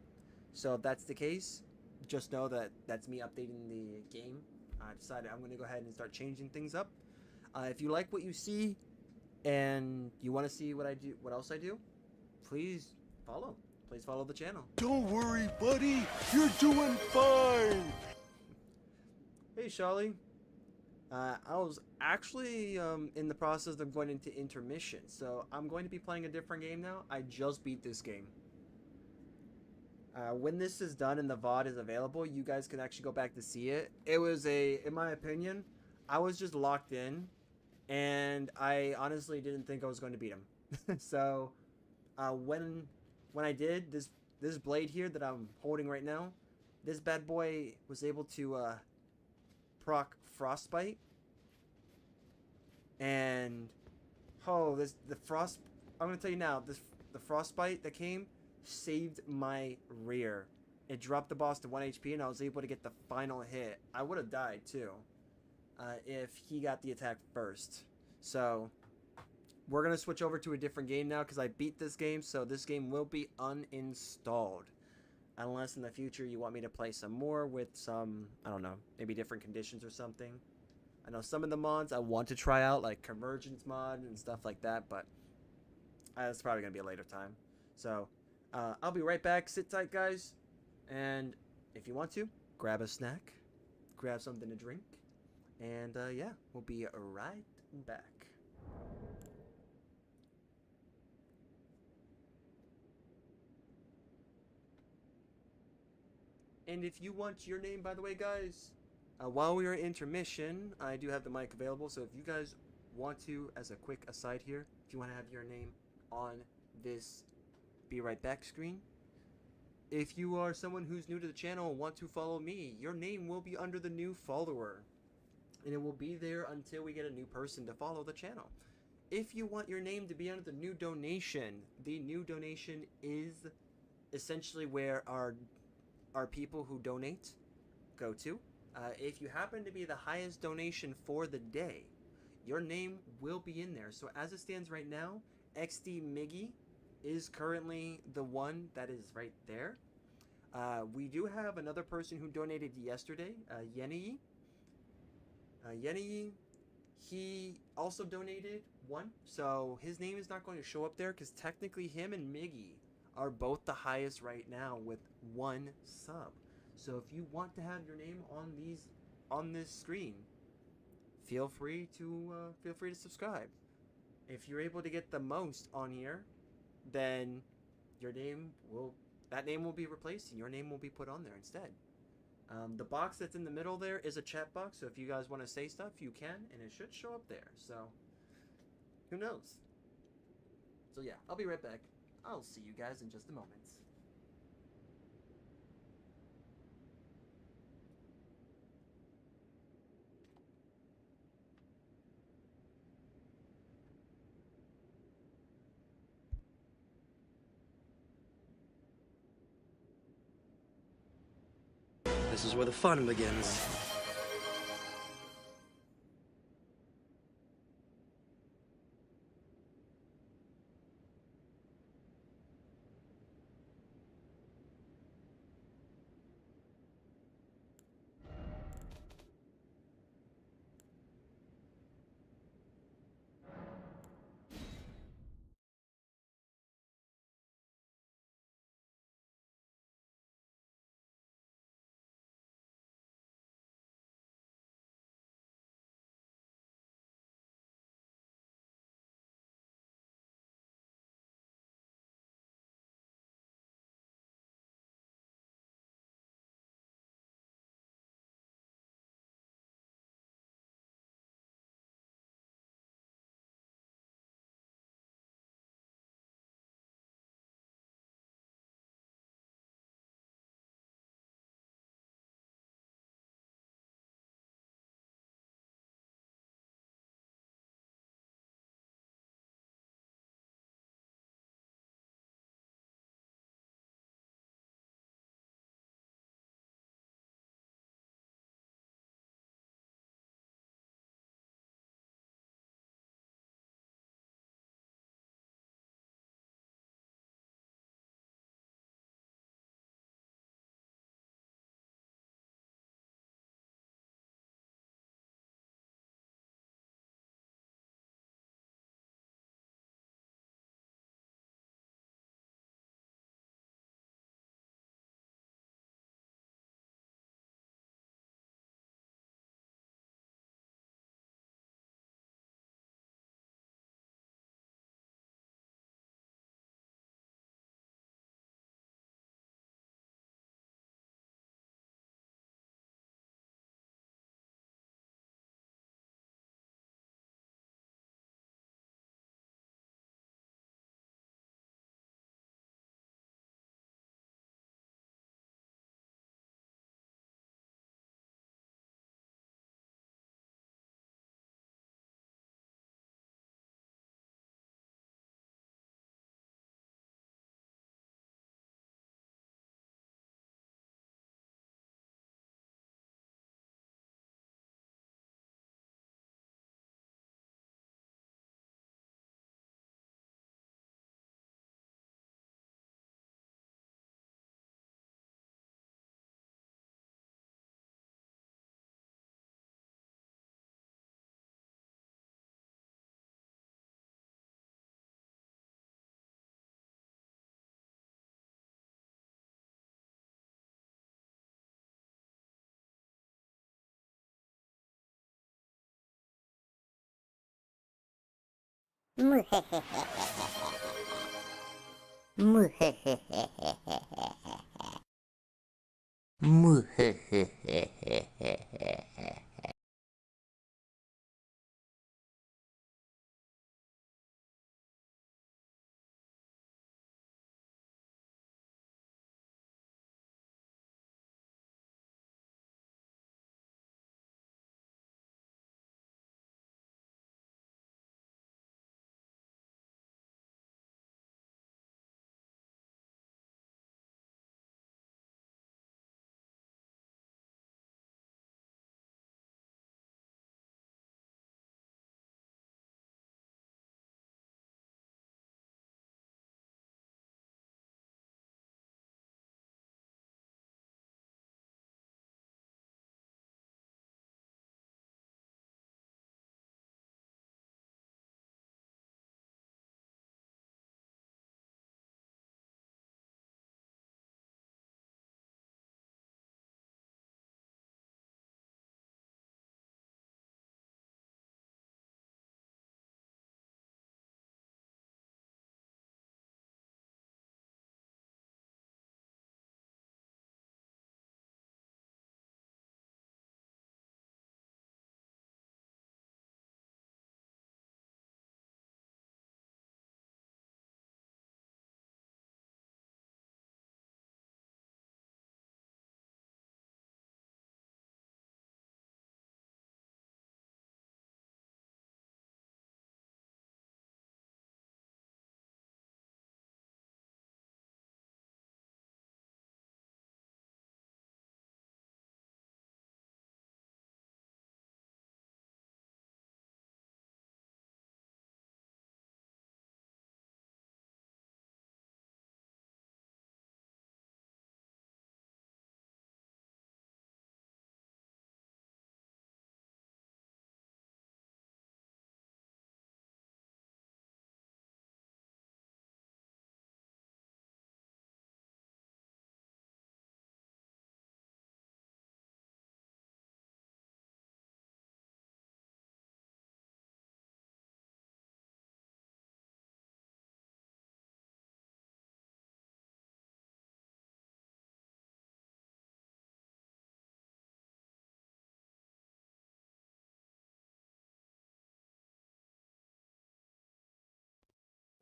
So if that's the case, just know that that's me updating the game. I decided I'm going to go ahead and start changing things up. If you like what you see and you want to see what else I do, please follow the channel. Don't worry, buddy. You're doing fine. Hey, Charlie. I was actually in the process of going into intermission, so I'm going to be playing a different game now. I just beat this game. When this is done and the VOD is available, you guys can actually go back to see it. It was in my opinion, I was just locked in, and I honestly didn't think I was going to beat him. So, when I did, this blade here that I'm holding right now, this bad boy was able to proc Frostbite, and I'm gonna tell you now, the Frostbite that came saved my rear. It dropped the boss to 1 HP, and I was able to get the final hit. I would have died too if he got the attack first. So we're gonna switch over to a different game now because I beat this game, so this game will be uninstalled. Unless in the future you want me to play some more with some, I don't know, maybe different conditions or something. I know some of the mods I want to try out, like Convergence mod and stuff like that, but that's probably going to be a later time. So, I'll be right back. Sit tight, guys. And if you want to, grab a snack, grab something to drink, and yeah, we'll be right back. And if you want your name, by the way, guys, while we are in intermission, I do have the mic available. So if you guys want to, as a quick aside here, if you want to have your name on this Be Right Back screen, if you are someone who's new to the channel and want to follow me, your name will be under the new follower. And it will be there until we get a new person to follow the channel. If you want your name to be under the new donation, the new donation is essentially where our people who donate go to. If you happen to be the highest donation for the day, your name will be in there. So as it stands right now, XD Miggy is currently the one that is right there. We do have another person who donated yesterday, Yenny. Yenny, he also donated one, so his name is not going to show up there because technically him and Miggy are both the highest right now with one sub. So if you want to have your name on this screen, feel free to subscribe. If you're able to get the most on here, then your name will that name will be replaced and your name will be put on there instead. The box that's in the middle there is a chat box, so if you guys want to say stuff, you can, and it should show up there. So, who knows? So yeah, I'll be right back. I'll see you guys in just a moment. This is where the fun begins.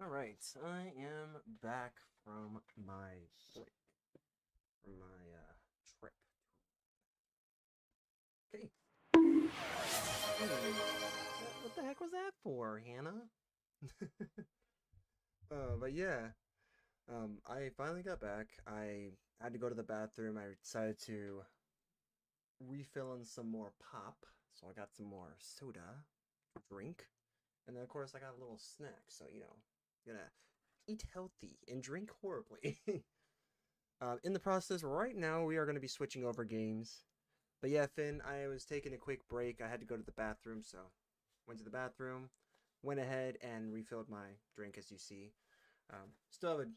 Alright, I am back from my break. From my trip. Okay. What the heck was that for, Hannah? But yeah. I finally got back. I had to go to the bathroom. I decided to refill in some more pop. So I got some more soda, drink. And then of course I got a little snack. So, you know, gonna eat healthy and drink horribly. In the process, right now we are going to be switching over games. But yeah, Finn, I was taking a quick break. I had to go to the bathroom, so went to the bathroom, went ahead and refilled my drink, as you see. Still have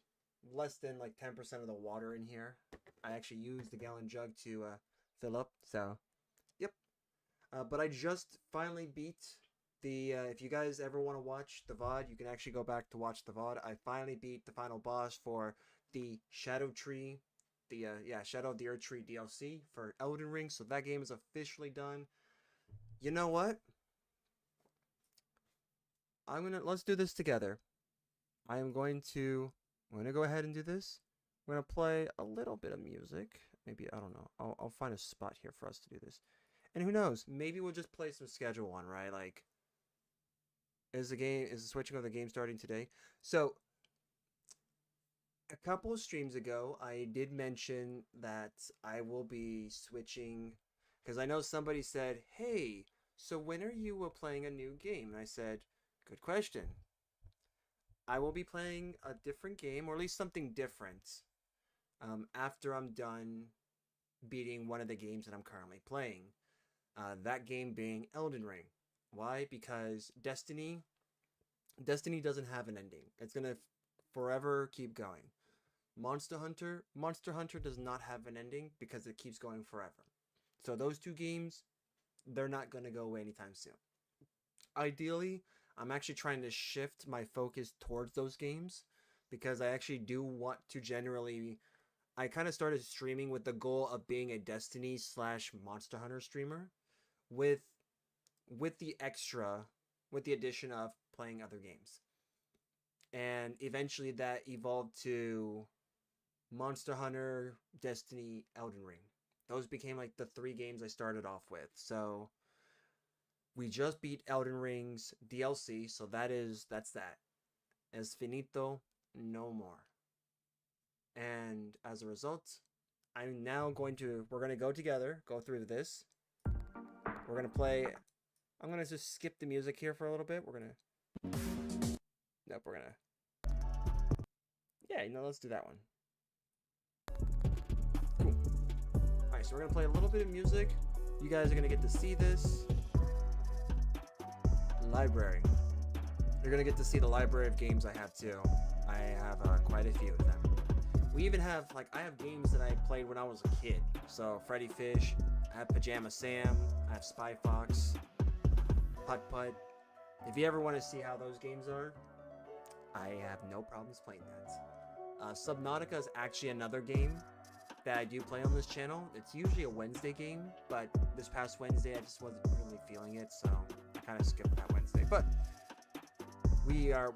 less than like 10% of the water in here. I actually used the gallon jug to fill up, so yep. But I just finally beat the, if you guys ever want to watch the VOD, you can actually go back to watch the VOD. I finally beat the final boss for the Shadow Tree, Shadow of the Erdtree DLC for Elden Ring. So that game is officially done. You know what? Let's do this together. I'm going to go ahead and do this. I'm going to play a little bit of music. Maybe, I don't know. I'll find a spot here for us to do this. And who knows? Maybe we'll just play some schedule one, right? Like, is the switching of the game starting today? So, a couple of streams ago, I did mention that I will be switching, because I know somebody said, hey, so when are you playing a new game? And I said, good question. I will be playing a different game, or at least something different, after I'm done beating one of the games that I'm currently playing. That game being Elden Ring. Why? Because Destiny doesn't have an ending. It's going to forever keep going. Monster Hunter does not have an ending because it keeps going forever. So those two games, they're not going to go away anytime soon. Ideally, I'm actually trying to shift my focus towards those games because I actually do want to generally... I kind of started streaming with the goal of being a Destiny / Monster Hunter streamer with the addition of playing other games. And eventually that evolved to Monster Hunter, Destiny, Elden Ring. Those became like the 3 games I started off with. So we just beat Elden Ring's DLC, so that's that. Es finito, no more. And as a result, we're going to go together, go through this. We're going to play, I'm going to just skip the music here for a little bit. Let's do that one. Cool. Alright, so we're going to play a little bit of music. You guys are going to get to see this. Library. You're going to get to see the library of games I have too. I have quite a few of them. We even have, I have games that I played when I was a kid. So, Freddy Fish, I have Pajama Sam, I have Spy Fox, Putt Putt. If you ever want to see how those games are, I have no problems playing that. Subnautica is actually another game that I do play on this channel. It's usually a Wednesday game, but this past Wednesday I just wasn't really feeling it, so I kind of skipped that Wednesday. But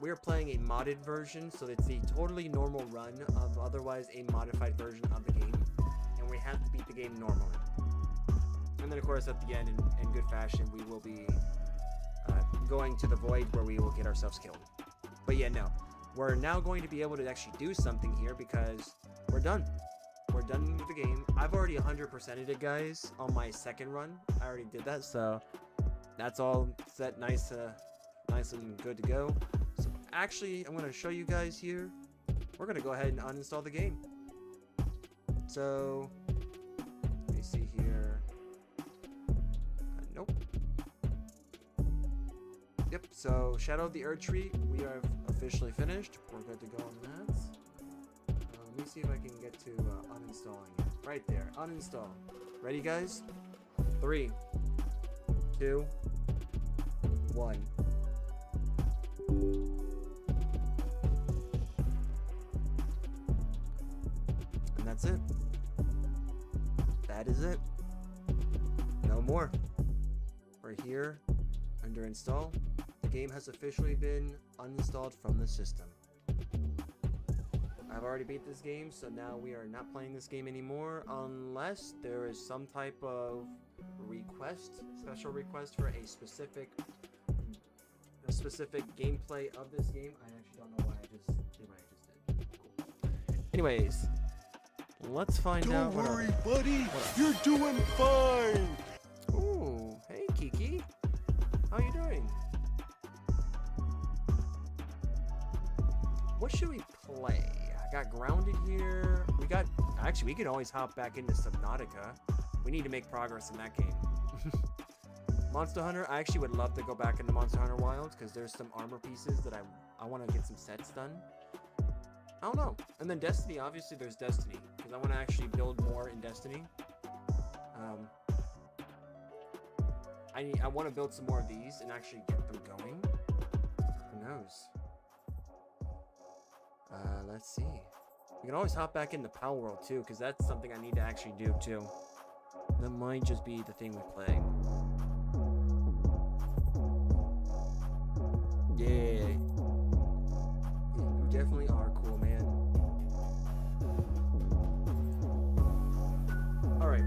we're playing a modded version, so it's a totally normal run of otherwise a modified version of the game, and we have to beat the game normally. And then of course at the end, in good fashion, we will be going to the void where we will get ourselves killed. But yeah, no. We're now going to be able to actually do something here because we're done. We're done with the game. I've already 100%ed it, guys, on my second run. I already did that, so that's all set nice and good to go. So actually, I'm going to show you guys here. We're going to go ahead and uninstall the game. So, let me see here. Nope. Yep, so Shadow of the Erdtree, we are officially finished. We're good to go on that. Let me see if I can get to uninstalling it. Right there, uninstall. Ready, guys? 3, 2, 1. And that's it. That is it. No more. We're here under install. The game has officially been uninstalled from the system. I've already beat this game, so now we are not playing this game anymore unless there is some type of request, special request for a specific gameplay of this game. I actually don't know why I just did what I just did. Cool. Anyways, let's find out. Don't worry, buddy. You're doing fine. Ooh, hey Kiki. How you doing? What should we play? I got Grounded here. We could always hop back into Subnautica. We need to make progress in that game. Monster Hunter, I actually would love to go back into Monster Hunter Wilds because there's some armor pieces that I want to get some sets done. I don't know. And then Destiny, obviously there's Destiny because I want to actually build more in Destiny. I want to build some more of these and actually get them going. Who knows? Let's see. We can always hop back into Power World too, because that's something I need to actually do too. That might just be the thing we play. Yeah. You definitely are cool, man. Alright.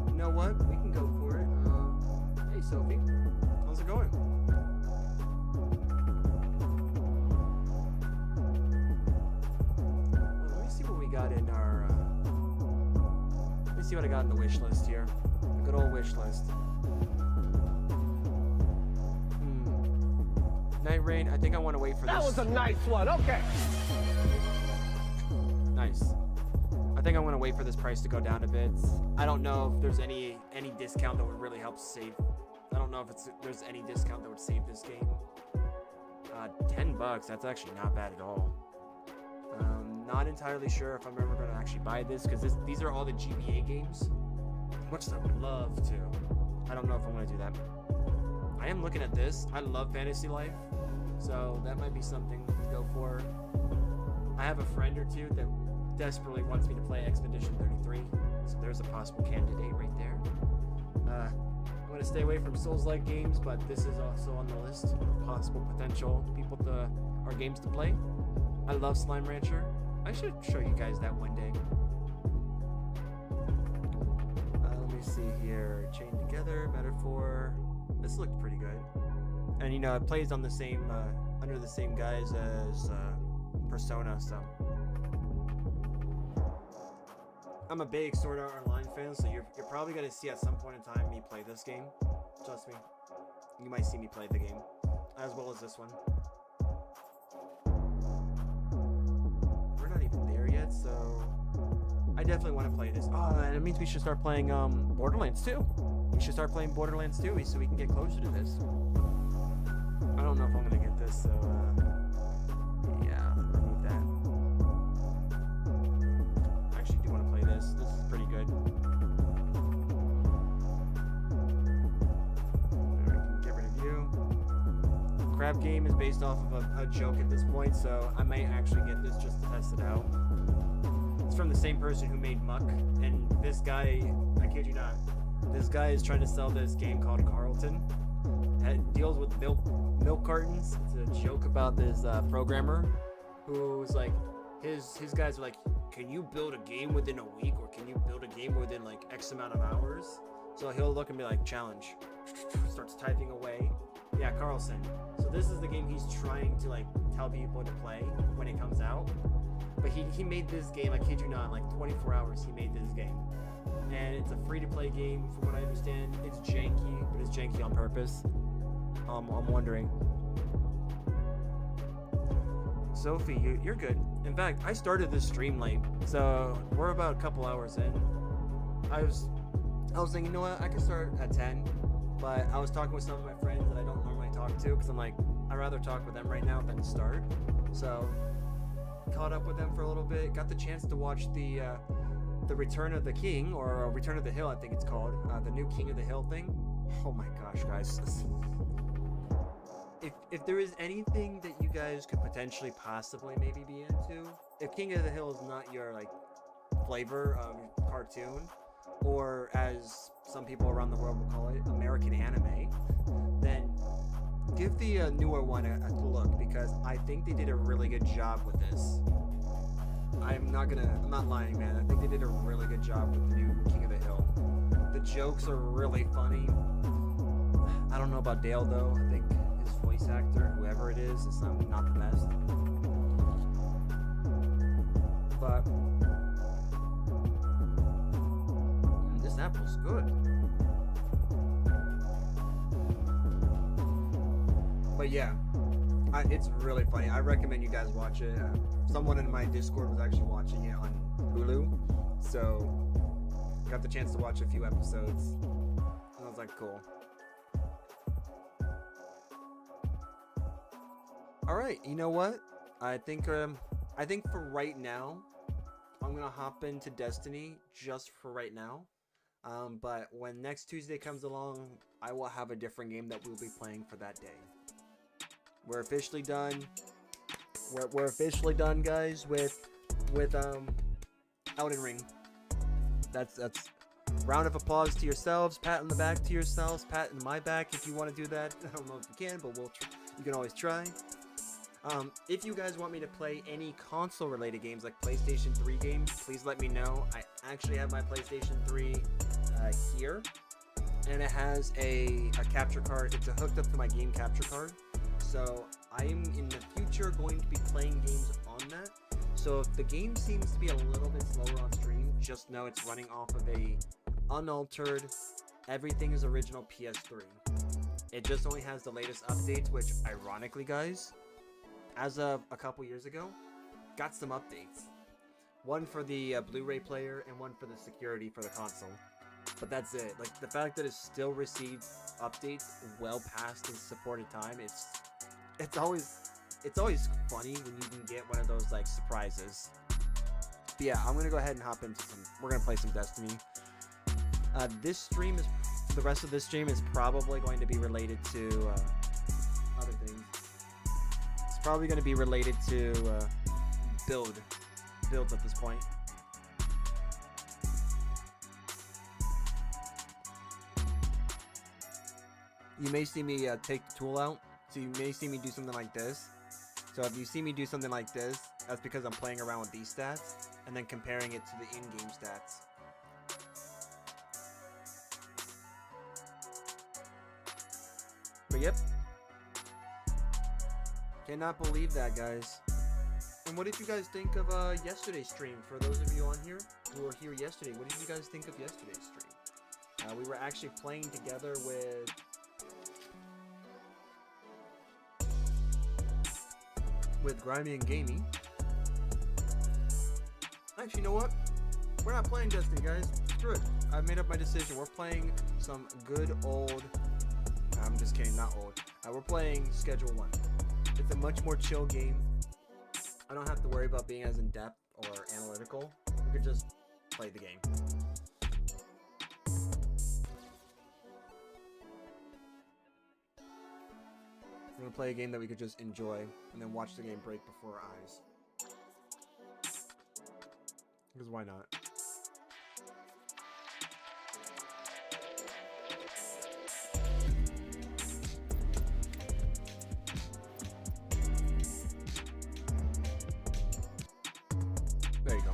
You know what? We can go for it. Hey, Sophie. How's it going? Got in our let me see what I got in the wish list here. A good old wish list. Night Rain, I think I want to wait for this. That was a nice one. Okay. Nice. I think I want to wait for this price to go down a bit. I don't know if there's any discount that would really help save. I don't know if there's any discount that would save this game. $10. That's actually not bad at all. Not entirely sure if I'm ever going to actually buy this because these are all the GBA games, which I would love to. I don't know if I'm going to do that. I am looking at this. I love Fantasy Life, so that might be something to go for. I have a friend or two that desperately wants me to play Expedition 33, so there's a possible candidate right there. I'm going to stay away from Souls-like games, but this is also on the list of possible potential games to play. I love Slime Rancher. I should show you guys that one day. Let me see here. Chained Together, Metaphor. This looked pretty good. And you know, it plays on the same, under the same guys as Persona, so. I'm a big Sword Art Online fan, so you're probably gonna see at some point in time me play this game. Trust me. You might see me play the game, as well as this one. So I definitely want to play this. Oh, and it means we should start playing Borderlands 2. We should start playing Borderlands 2 so we can get closer to this. I don't know if I'm gonna get this, so yeah, I need that. I actually do want to play this. This is pretty good. Alright, can get rid of you. Crab Game is based off of a joke at this point, so I might actually get this just to test it out. It's from the same person who made Muck, and this guy, I kid you not, this guy is trying to sell this game called Carlton. It deals with milk cartons. It's a joke about this programmer who's like, his guys are like, can you build a game within a week, or can you build a game within like X amount of hours? So he'll look and be like, challenge. Starts typing away. Yeah, Carlson. So this is the game he's trying to like tell people to play when it comes out. But he made this game, I kid you not, in like 24 hours he made this game. And it's a free-to-play game, from what I understand. It's janky, but it's janky on purpose. I'm wondering. Sophie, you're good. In fact, I started this stream late, so we're about a couple hours in. I was thinking, you know what, I could start at 10, but I was talking with some of my friends that I don't normally talk to, because I'm like, I'd rather talk with them right now than start. So caught up with them for a little bit, got the chance to watch the Return of the King, or Return of the Hill, I think it's called, the new King of the Hill thing. Oh my gosh, guys. If there is anything that you guys could potentially possibly maybe be into, if King of the Hill is not your like flavor of cartoon, or as some people around the world will call it, American anime, then give the newer one a look, because I think they did a really good job with this. I'm not lying, man. I think they did a really good job with the new King of the Hill. The jokes are really funny. I don't know about Dale though. I think his voice actor, whoever it is not the best. But this apple's good. But yeah, it's really funny. I recommend you guys watch it. Someone in my Discord was actually watching it on Hulu, so got the chance to watch a few episodes. And I was like, cool. All right, you know what? I think for right now, I'm gonna hop into Destiny just for right now. But when next Tuesday comes along, I will have a different game that we'll be playing for that day. We're officially done. We're officially done, guys, with Elden Ring. That's round of applause to yourselves, pat on the back to yourselves, pat in my back if you want to do that. I don't know if you can, but you can always try. If you guys want me to play any console-related games, like PlayStation 3 games, please let me know. I actually have my PlayStation 3 here, and it has a capture card. It's hooked up to my game capture card. So I'm in the future going to be playing games on that. So if the game seems to be a little bit slower on stream, just know it's running off of a unaltered, everything is original PS3. It just only has the latest updates, which ironically, guys, as of a couple years ago, got some updates. One for the Blu-ray player and one for the security for the console. But that's it. Like, the fact that it still receives updates well past its supported time, it's always funny when you can get one of those like surprises. But yeah, I'm gonna go ahead and hop into we're gonna play some Destiny. The rest of this stream is probably going to be related to other things. It's probably going to be related to builds at this point. You may see me take the tool out, so you may see me do something like this. So if you see me do something like this, that's because I'm playing around with these stats and then comparing it to the in-game stats. But yep. Cannot believe that, guys. And what did you guys think of yesterday's stream? For those of you on here who were here yesterday, what did you guys think of yesterday's stream? We were actually playing together with Grimy and Gamey. Actually, you know what? We're not playing Destiny, guys. Screw it. I've made up my decision. We're playing some good old... I'm just kidding, not old. We're playing Schedule 1. It's a much more chill game. I don't have to worry about being as in-depth or analytical. We could just play the game. We're gonna play a game that we could just enjoy and then watch the game break before our eyes. Because why not? There you go.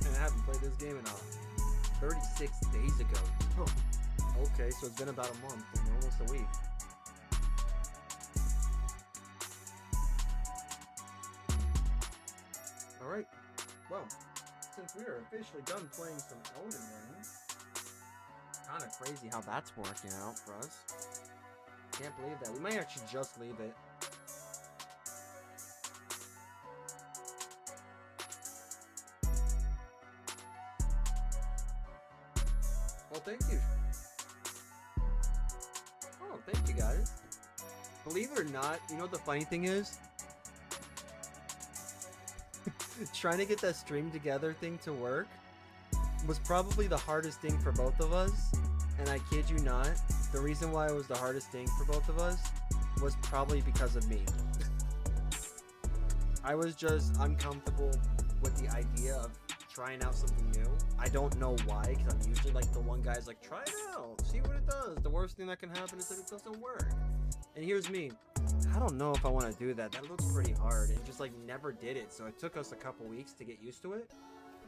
And I haven't played this game in 36 days ago. Oh. Okay, so it's been about a month, almost a week. Alright, well, since we are officially done playing some Elden Ring, kind of crazy how that's working out for us. Can't believe that. We might actually just leave it. Well, thank you. Oh, thank you guys. Believe it or not, you know what the funny thing is? Trying to get that stream together thing to work was probably the hardest thing for both of us. And I kid you not, the reason why it was the hardest thing for both of us was probably because of me. I was just uncomfortable with the idea of trying out something new. I don't know why, because I'm usually like the one guy's like, try it out, see what it does. The worst thing that can happen is that it doesn't work. And here's me. I don't know if I want to do that. That looks pretty hard, and just like never did it. So it took us a couple weeks to get used to it,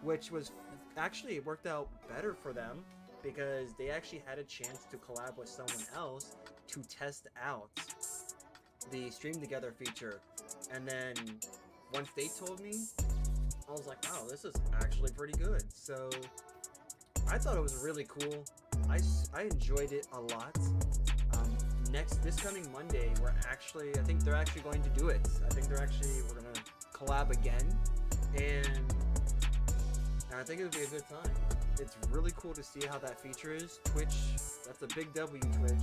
which was actually, it worked out better for them because they actually had a chance to collab with someone else to test out the stream together feature. And then once they told me, I was like, wow, this is actually pretty good. So I thought it was really cool. I enjoyed it a lot. This coming Monday, I think they're actually going to do it. I think we're gonna collab again, and I think it'll be a good time. It's really cool to see how that feature is. Twitch, that's a big W, Twitch.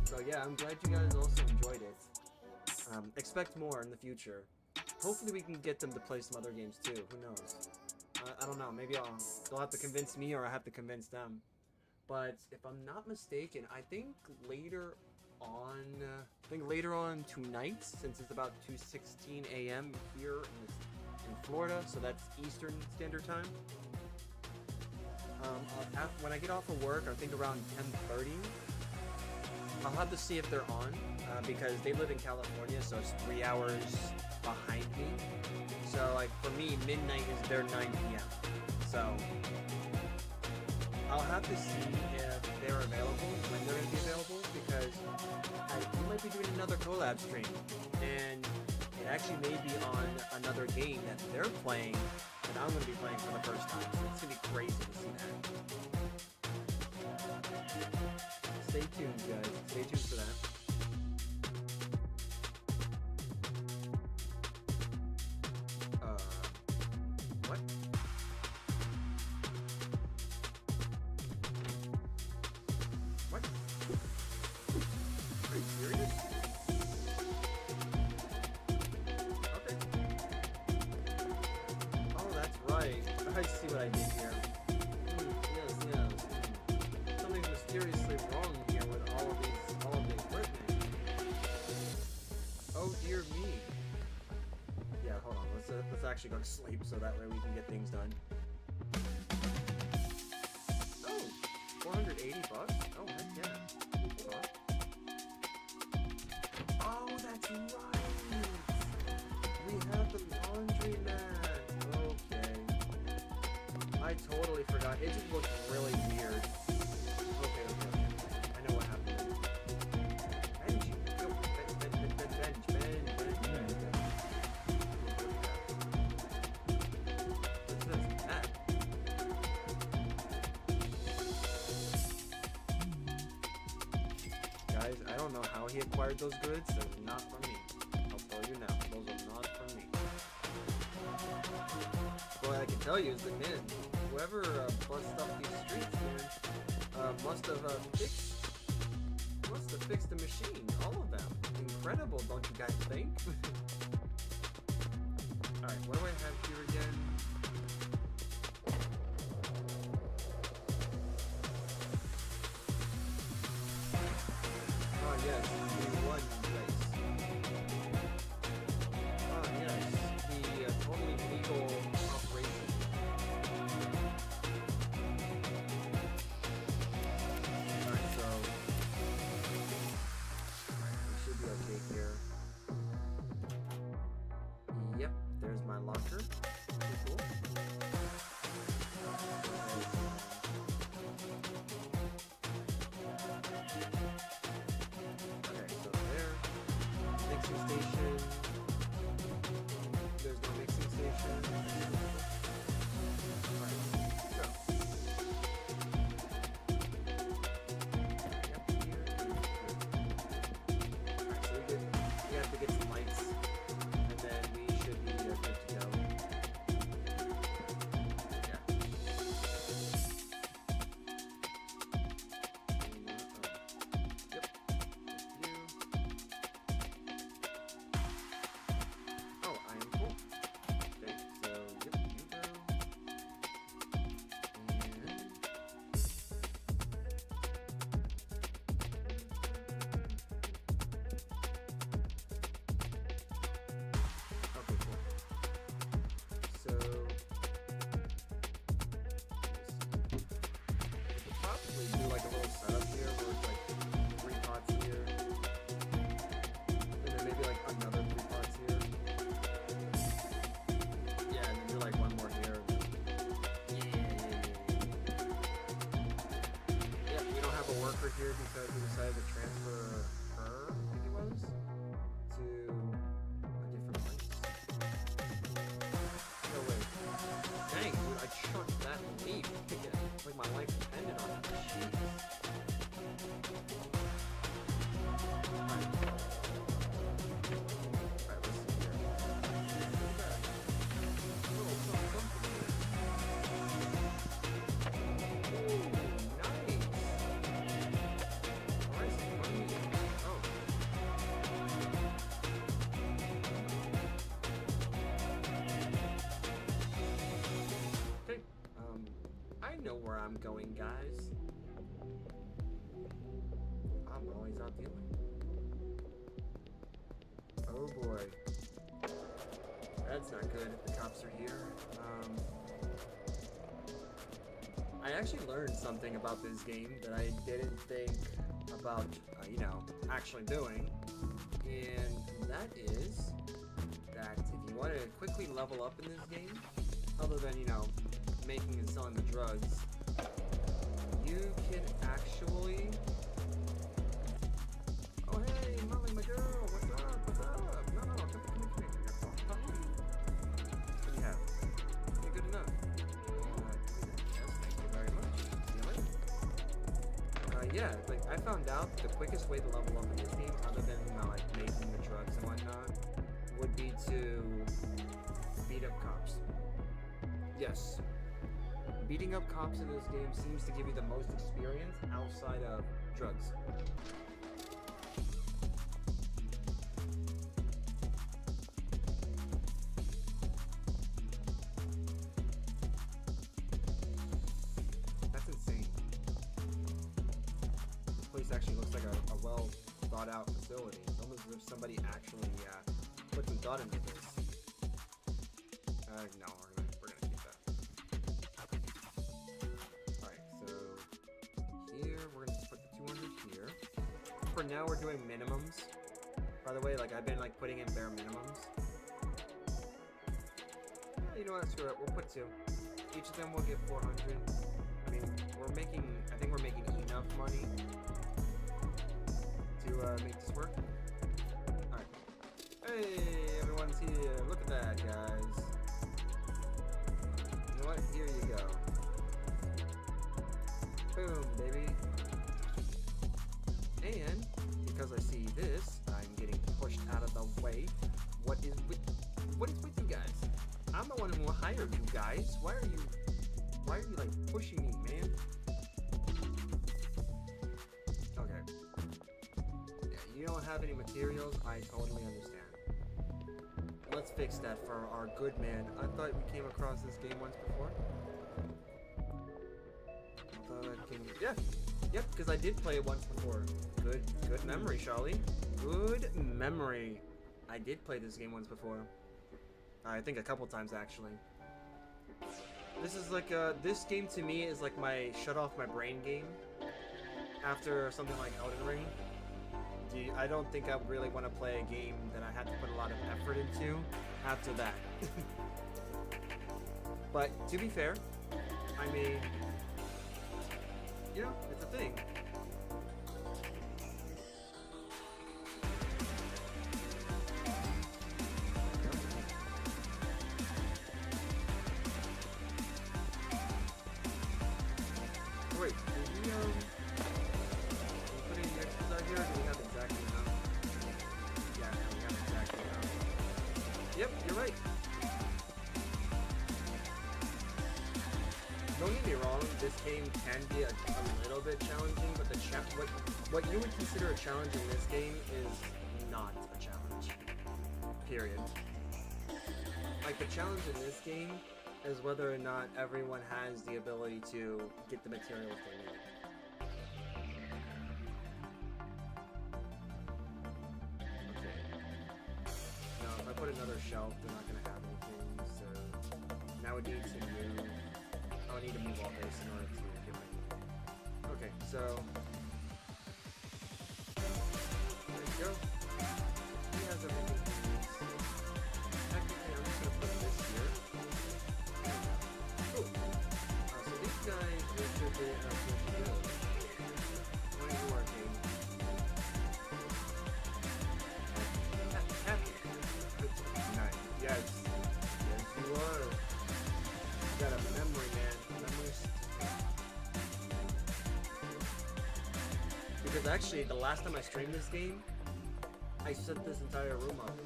So yeah, I'm glad you guys also enjoyed it. Expect more in the future. Hopefully we can get them to play some other games too. Who knows? I don't know. Maybe they'll have to convince me, or I have to convince them. But if I'm not mistaken, I think later on tonight, since it's about 2:16 a.m. here in Florida, so that's Eastern Standard Time. When I get off of work, I think around 10:30, I'll have to see if they're on, because they live in California, so it's 3 hours behind me. So like for me, midnight is their 9 p.m. So I'll have to see if they're available, when they're going to be available, because we might be doing another collab stream, and it actually may be on another game that they're playing that I'm going to be playing for the first time, so it's going to be crazy to see that. Stay tuned, guys. Stay tuned for that. What? What? Are you serious? Okay. Oh, that's right. I see what I did here. Yes. Something's mysteriously wrong here with all of the equipment. Oh dear me. Yeah, hold on. Let's actually go to sleep so that way we can get things done. Oh, 480 bucks? Oh, heck yeah. Hold on. Oh, that's right. We have the laundry mat. Okay. I totally forgot. It just looked really weird. Okay. I know what happened. Benji. Go. Bench. What's that? Guys, I don't know how he acquired those goods. Those are not from me. I'll tell you now. Those are not from me. What I can tell you is that, man, whoever bust up these streets, man, must have fixed the machine. All of them. Incredible, don't you guys think? Alright, what do I have here again? Oh yes, the one place. Oh yes, the totally legal operation. Alright, so we should be okay here. Yep, there's my locker. Pretty cool. Okay, so there. Mixing station. There's no mixing station. Alright, so. Yep, here. Alright, so we have to get some lights, and then we should be good to go. Yeah. Yep. You. where I'm going, guys. I'm always out dealing. Oh boy. That's not good if the cops are here. I actually learned something about this game that I didn't think about, you know, actually doing. And that is that if you want to quickly level up in this game, other than, you know, making and selling the drugs, you can actually... Oh hey, Molly, my girl, what's up, what's up? No, come here. What do you have? Okay, good enough. Yes, thank you very much. See you later. Yeah, like, I found out the quickest way to level up in this game, other than, you know, like, making the drugs and whatnot, would be to beat up cops. Yes. Beating up cops in this game seems to give you the most experience outside of drugs. That's insane. This place actually looks like a well thought out facility. It's almost as if somebody actually put some thought into this. No, we're gonna keep that. Alright, so here, we're gonna just put the 200 here. For now, we're doing minimums. By the way, like, I've been, like, putting in bare minimums. You know what, screw it, we'll put 2. Each of them will get 400. I mean, I think we're making enough money to, make this work. Alright. Hey, everyone's here. Look at that, guys. You know what? Here you go. Boom, baby. And because I see this, I'm getting pushed out of the way. What is with you guys? I'm the one who hired you guys. Why are you like pushing me, man? Okay. Yeah, you don't have any materials. I totally understand. Let's fix that for our good man. I thought we came across this game once before. Yeah. Yep, because I did play it once before. Good memory, Charlie. Good memory. I did play this game once before. I think a couple times, actually. This is like, this game to me is like my shut off my brain game. After something like Elden Ring. I don't think I really want to play a game that I had to put a lot of effort into after that. But, to be fair, I mean, you know, it's a thing. Wait, did we, put any extras out here, or do we have exactly enough? Yeah, no, we have exactly enough. Yep, you're right. Don't get me wrong, this game can be a little bit challenging, but what you would consider a challenge in this game is not a challenge. Period. Like, the challenge in this game is whether or not everyone has the ability to get the materials they need. Okay. Now, if I put another shelf, they're not going to have anything, so now it needs to move. I need to move all this in order to get my... Okay, so... There you go. He has everything he needs. Technically, I'm just going to put this here. Cool. So these guys should be good. When are you working? Happy. Nice. Yes. Yes, you are. You got a memory, man. Because actually, the last time I streamed this game, I set this entire room up.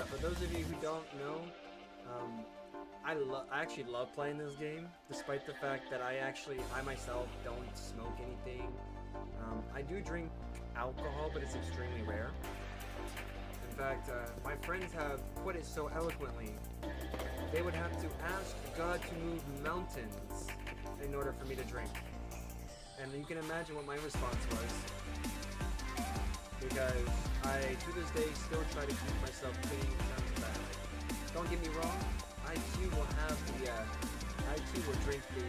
For those of you who don't know, I actually love playing this game, despite the fact that I myself don't smoke anything. I do drink alcohol, but it's extremely rare. In fact, my friends have put it so eloquently. They would have to ask God to move mountains in order for me to drink. And you can imagine what my response was. Because I, to this day, still try to keep myself clean in terms of that. Don't get me wrong, I too will have the, I too will drink the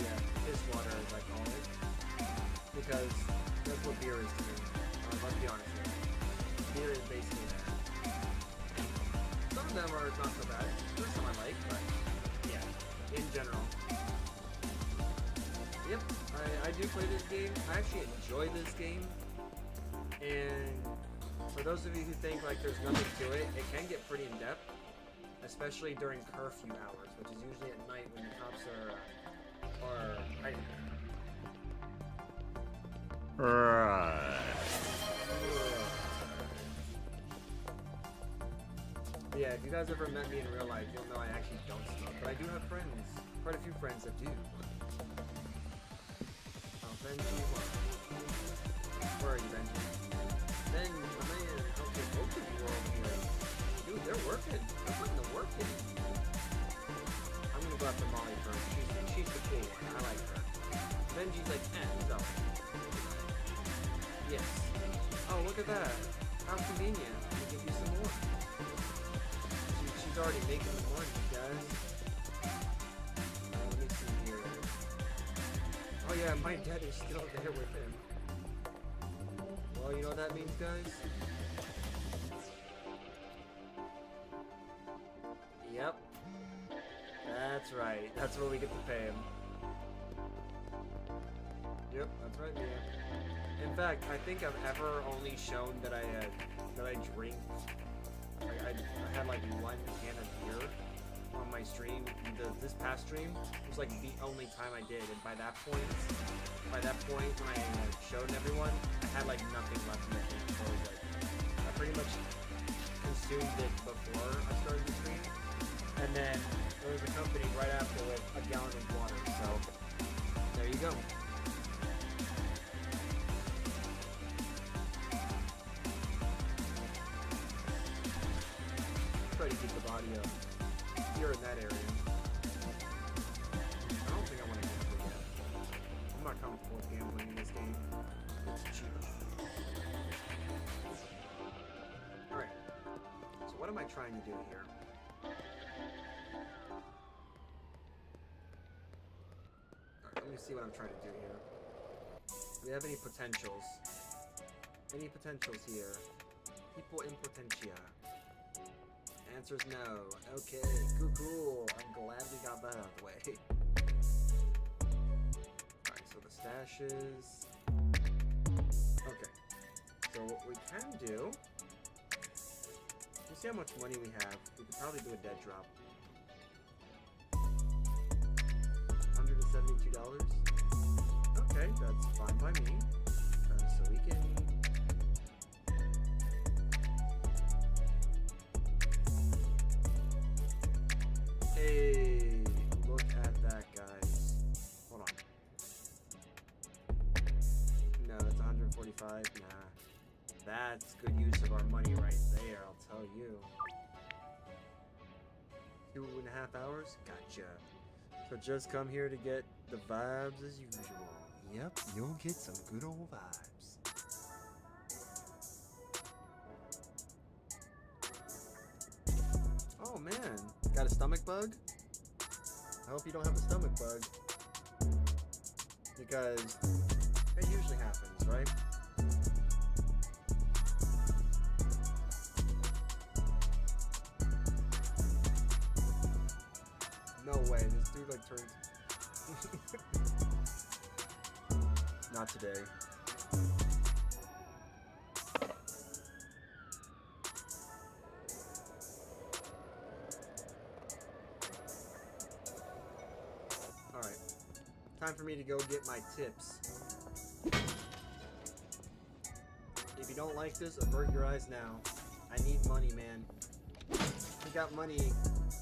piss water, as I call it. Because that's what beer is to me. Let's be honest here. Beer is basically that. Some of them are not so bad. There's some I like, but yeah, in general. Yep, I do play this game. I actually enjoy this game. And for those of you who think like there's nothing to it, it can get pretty in depth, especially during curfew hours, which is usually at night when the cops are hiding. Right. Yeah, if you guys ever met me in real life, you'll know I actually don't smoke, but I do have friends, quite a few friends that do. Oh, Benji, where are you, Benji? Ben, my man, okay, both of you are over here. Dude, they're working. They're putting the work in. I'm gonna go after Molly first. She's the cool one. I like her. Benji's like, he's alright. Yes. Oh, look at that. How convenient. Let me give you some more. She's already making the money, guys. Let me see here. Oh yeah, my dad is still there with him. Well, you know what that means, guys? Yep. That's right. That's what we get to pay him. Yep, that's right, Mia. In fact, I think I've ever only shown that I drink. I had like one can of beer on my stream. This past stream was like the only time I did, and by that point when I showed everyone, I had like nothing left in the can. So I pretty much consumed it before I started the stream, and then there was a company right after with a gallon of water. So there you go. Try to keep the body up here in that area. I don't think I want to gamble yet. I'm not comfortable with gambling in this game. It's cheap. Alright. So what am I trying to do here? Alright, let me see what I'm trying to do here. Do we have any potentials? Any potentials here? People in potentia. Answer's no. Okay, cool. I'm glad we got that out of the way. Alright, so the stashes. Okay. So what we can do, let's see how much money we have. We could probably do a dead drop. $172. Okay, that's fine by me. So we can... Hey, look at that, guys. Hold on. No, that's 145. Nah. That's good use of our money right there, I'll tell you. 2.5 hours? Gotcha. So just come here to get the vibes as usual. Yep, you'll get some good old vibes. Oh man, got a stomach bug? I hope you don't have a stomach bug. Because it usually happens, right? No way, this dude like turns... Not today. Alright. Time for me to go get my tips. If you don't like this, avert your eyes now. I need money, man. We got money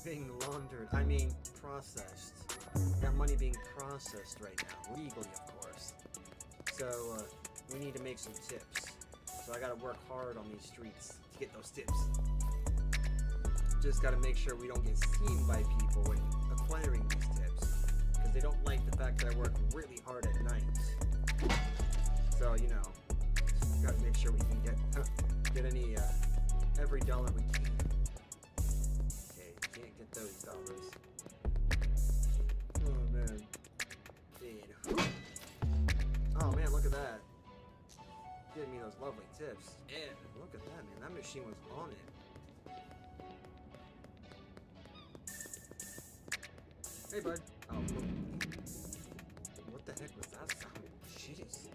being laundered. I mean, processed. We got money being processed right now. Legally, of course. So, we need to make some tips. So I gotta work hard on these streets to get those tips. Just gotta make sure we don't get seen by people when acquiring these tips. Because because they don't like the fact that I work really hard at night. So, you know, gotta make sure we can get any, every dollar we can. Okay, can't get those dollars. Oh, man. Dude. Oh, man, look at that. Giving me those lovely tips. Yeah, look at that, man. That machine was on it. Hey, bud. Oh, what the heck was that sound? Jeez.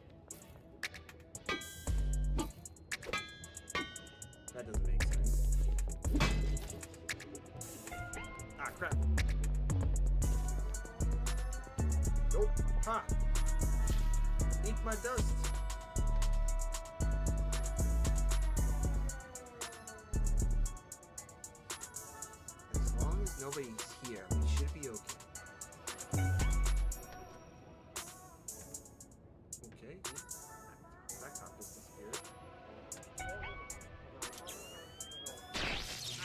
That doesn't make sense. Ah, crap. Nope. Ha! Eat my dust. As long as nobody's here, we should be okay. Okay, that cop just disappeared.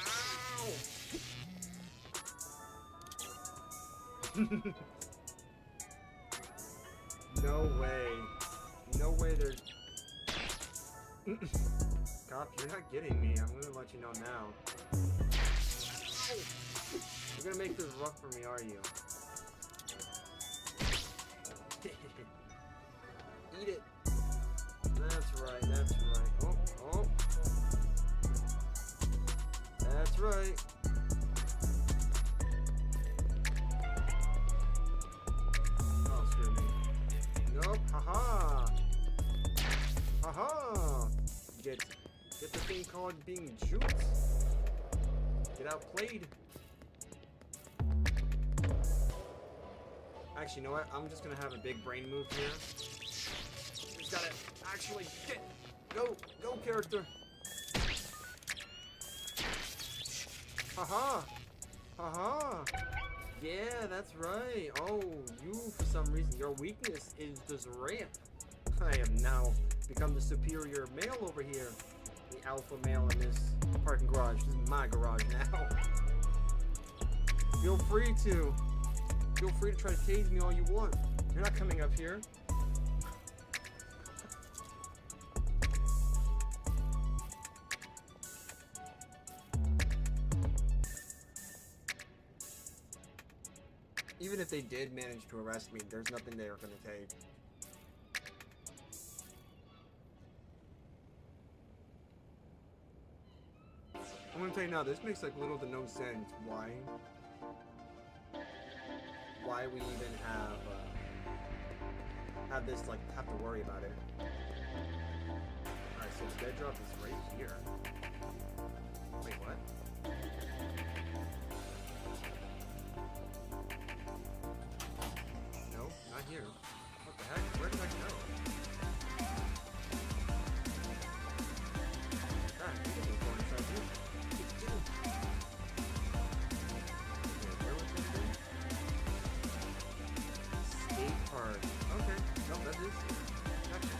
Ow! No way. No way there's... Cop, you're not getting me. I'm gonna let you know now. You're gonna make this rough for me, are you? Eat it. That's right, that's right. Oh, oh. That's right. Oh, screw me. Nope, haha. Haha. Get the thing called being juked. Get outplayed. Actually, you know what? I'm just gonna have a big brain move here. Just gotta actually get. Go, character. Haha. Haha. Yeah, that's right. Oh, you, for some reason, your weakness is this ramp. I have now become the superior male over here. The alpha male in this parking garage. This is my garage now. Feel free to try to tase me all you want. You're not coming up here. Even if they did manage to arrest me, there's nothing they are going to take. I'm going to tell you now, this makes like little to no sense. Why we even have this, like, have to worry about it. Alright, so the dead drop is right here. Wait, what? No, not here. What the heck? Where did I go? Ah, he doesn't go inside here. Where was this thing? Skate park. Okay. No, that is here. Gotcha.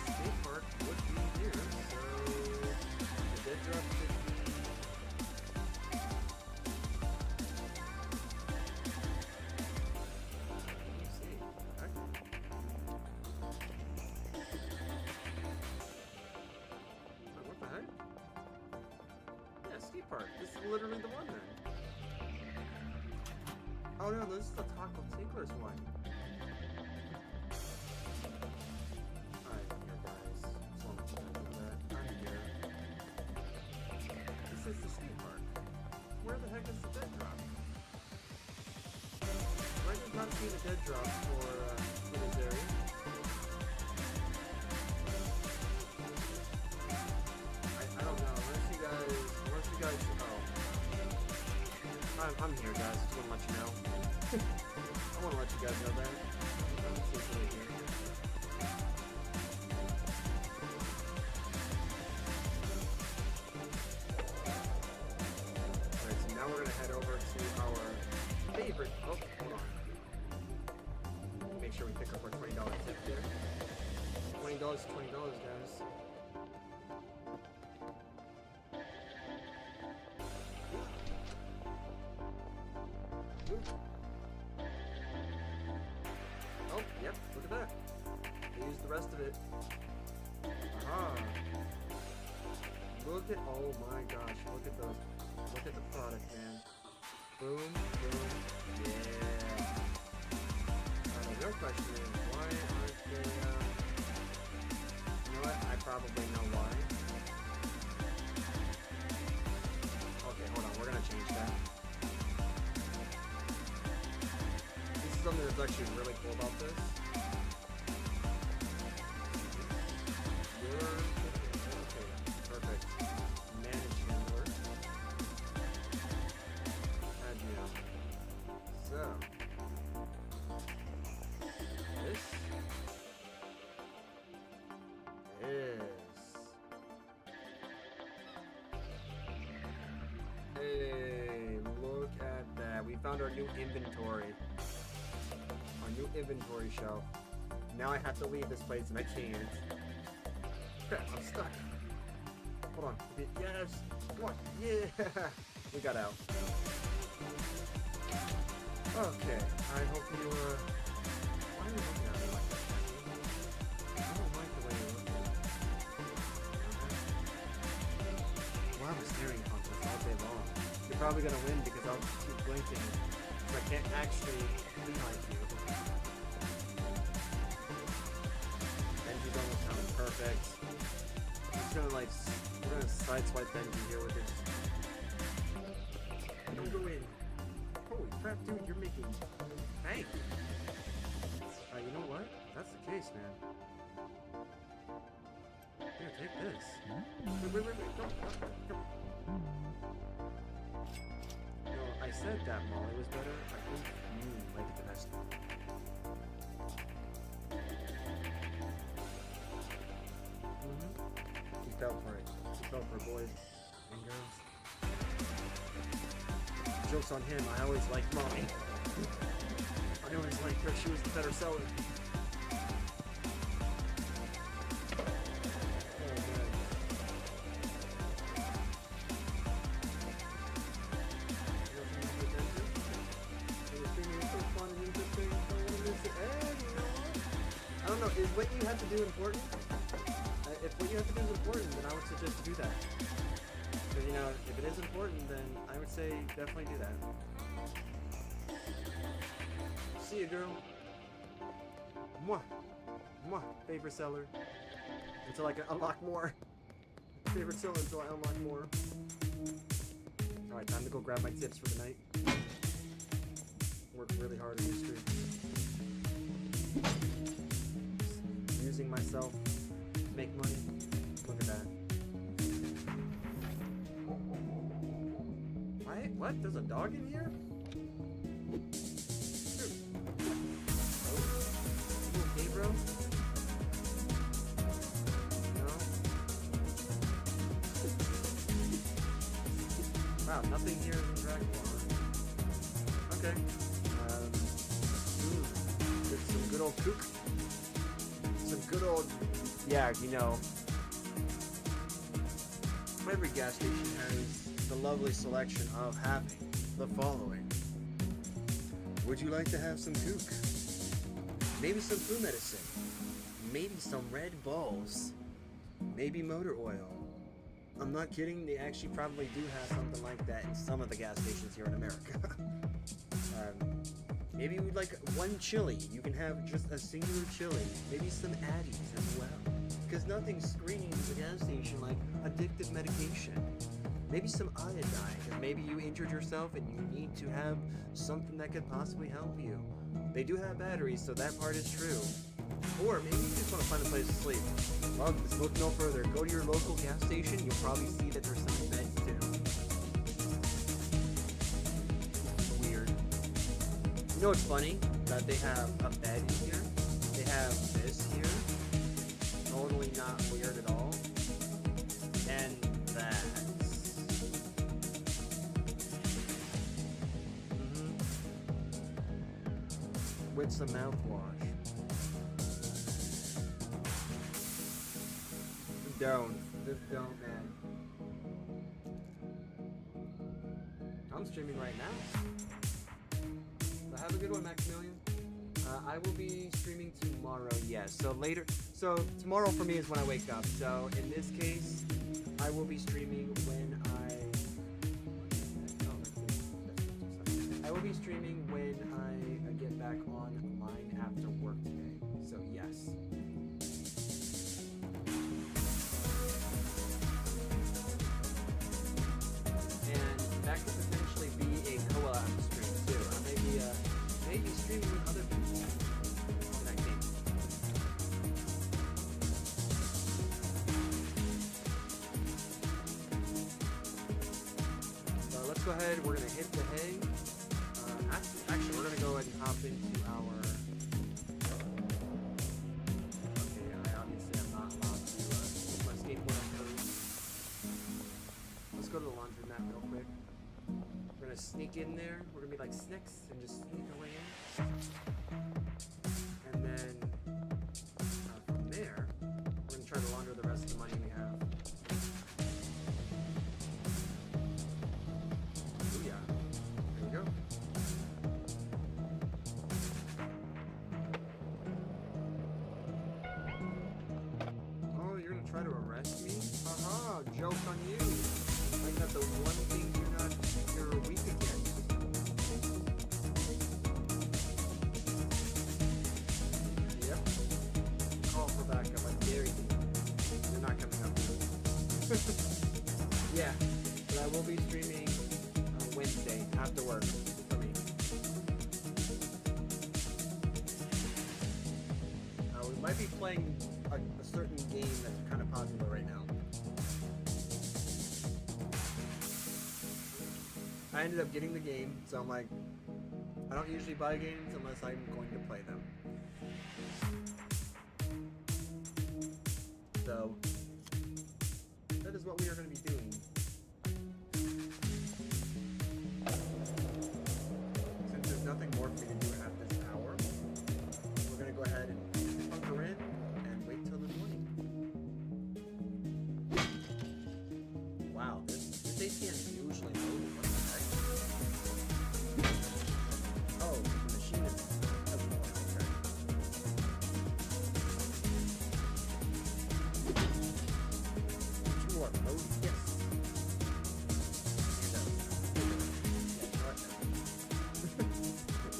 Skate park would be here, so the dead drop should be. Let me see. Okay. What the heck? Yeah, skate park. This is literally the one then. Oh no, this is the Taco Tinkler's one. Alright, here guys. As long as you guys know that. I'm here. This is the skate park. Where the heck is the dead drop? I did not see the dead drop for this area. I don't know. Unless you guys I'm here guys, just wanna let you know. I wanna let you guys know that. I'm secretly here. Alright, so now we're gonna head over to our favorite. Oh, hold on. Make sure we pick up our $20 tip there. $20 is $20, guys. Oh, yep, look at that. They used the rest of it. Aha. Look at, oh my gosh, look at those. Look at the product, man. Boom, boom, yeah. The real question is, why aren't they, you know what, I probably know why. Okay, hold on, we're gonna change that. This is something that's actually really cool about this. Okay, perfect. Manage handler. And so this is, hey, look at that. We found our new inventory. Our new inventory shelf. Now I have to leave this place and I can't. Crap, I'm stuck. Hold on. Yes! Come on! Yeah! We got out. Okay. I hope you, why are you looking at me like that? I don't like the way you're looking at me. Well, I'm a staring contest all day long. You're probably gonna win because I'll keep blinking. So I can't actually be like you. Benji's almost sounding perfect. We're gonna sideswipe Benji here with this. Don't go in. Holy crap, dude, you're making bank. You know what? That's the case, man. Here, take this. Wait, don't. No, I said that Molly was better. I think you like it the best. He fell for it. He fell for boys and girls. Joke's on him. I always liked Molly. I always liked her. She was the better seller. Oh, man. I don't know. Is what you have to do important? If what you have to do is important, then I would suggest to do that. Because, you know, if it is important, then I would say definitely do that. See you, girl. Mwah. Mwah. Favorite seller. Until I can unlock more. Favorite seller until I unlock more. Alright, time to go grab my tips for the night. Work really hard in this street. Using myself. Make money. Look at that. What? There's a dog in here? Dude. Oh. You okay, bro? No? Wow, nothing here is in Dragon Ball. Okay. Some good old kook. Some good old... Yeah, you know, every gas station has the lovely selection of having the following. Would you like to have some kook? Maybe some flu medicine. Maybe some Red Bulls. Maybe motor oil. I'm not kidding, they actually probably do have something like that in some of the gas stations here in America. Maybe you'd like one chili. You can have just a singular chili. Maybe some Addies as well. Because nothing screams a gas station like addictive medication. Maybe some iodine. Because maybe you injured yourself and you need to have something that could possibly help you. They do have batteries, so that part is true. Or maybe you just want to find a place to sleep. Well, just look no further. Go to your local gas station. You'll probably see that there's some beds too. You know what's funny? That they have a bed in here. They have this here. Totally not weird at all. And that. With some mouthwash. Don't. Just don't, man. I'm streaming right now. have a good one, Maximilian. I will be streaming tomorrow, yes. So later, so tomorrow for me is when I wake up. So in this case, I will be streaming when I will be streaming when I get back online after work today. So yes. And that could potentially be a co-op stream too. I may be streaming with other people in that game. So let's go ahead. We're gonna hit the hay. Actually, we're gonna go ahead and hop into our. Okay, I obviously am not allowed to use my skateboard on code. Let's go to the laundromat real quick. We're gonna sneak in there. We're gonna be like snakes and just sneak our way in. And then from there, we're gonna try to launder the rest of the money we have. Oh yeah, there we go. Oh, you're gonna try to arrest me? Haha, joke on you. Like that the one thing you're weak against. Yep. Call for backup. I dare you. You're not coming up. Yeah, but I will be streaming Wednesday after work for me. We might be playing a certain game that's kind of popular right now. I ended up getting the game, so I'm like, I don't usually buy games unless I'm going to play them. So, that is what we are going to be doing. Since there's nothing more for me to do at this hour, we're going to go ahead and bunker in and wait till the morning. Wow, this ATM is usually loaded. What the heck? Oh, the machine is okay. You are loaded, yes.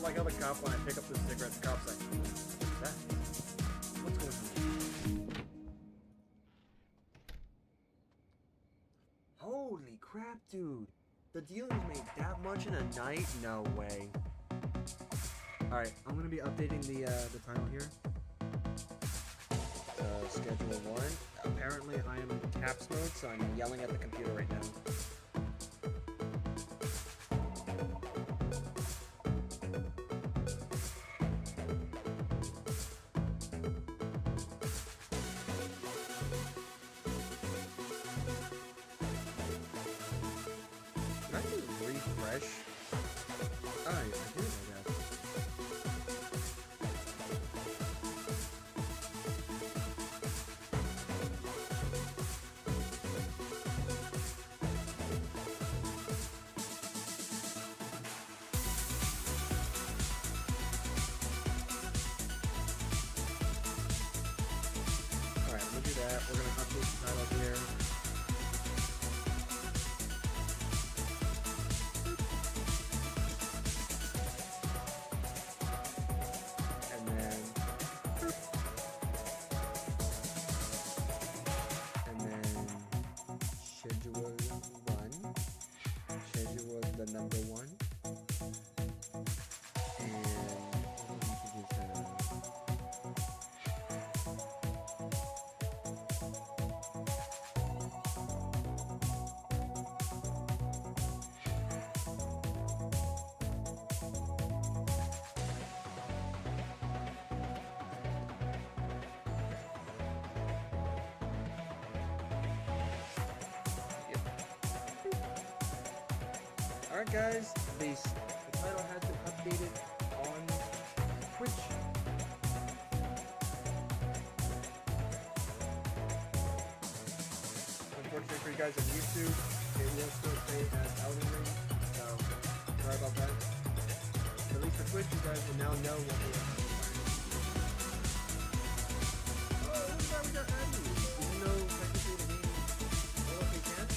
Like how the cop, when I pick up the cigarette, the cop's like, what's that? What's going on? Holy crap, dude. The dealers made that much in a night? No way. Alright, I'm gonna be updating the title here. Schedule 1. Apparently I am in caps mode, so I'm yelling at the computer right now. Can I just refresh? Oh, yeah, I did, I guess. Alright, we'll do that. We're gonna update the title here. And then schedule 1, schedule the number 1, and what do we think Alright guys, the title has been updated on Twitch. Unfortunately for you guys on YouTube, it will still stay as Elden Ring, so sorry about that. At least for Switch, you guys will now know what we are. Oh, look at that, we got Abby. Even though technically the game will if we can.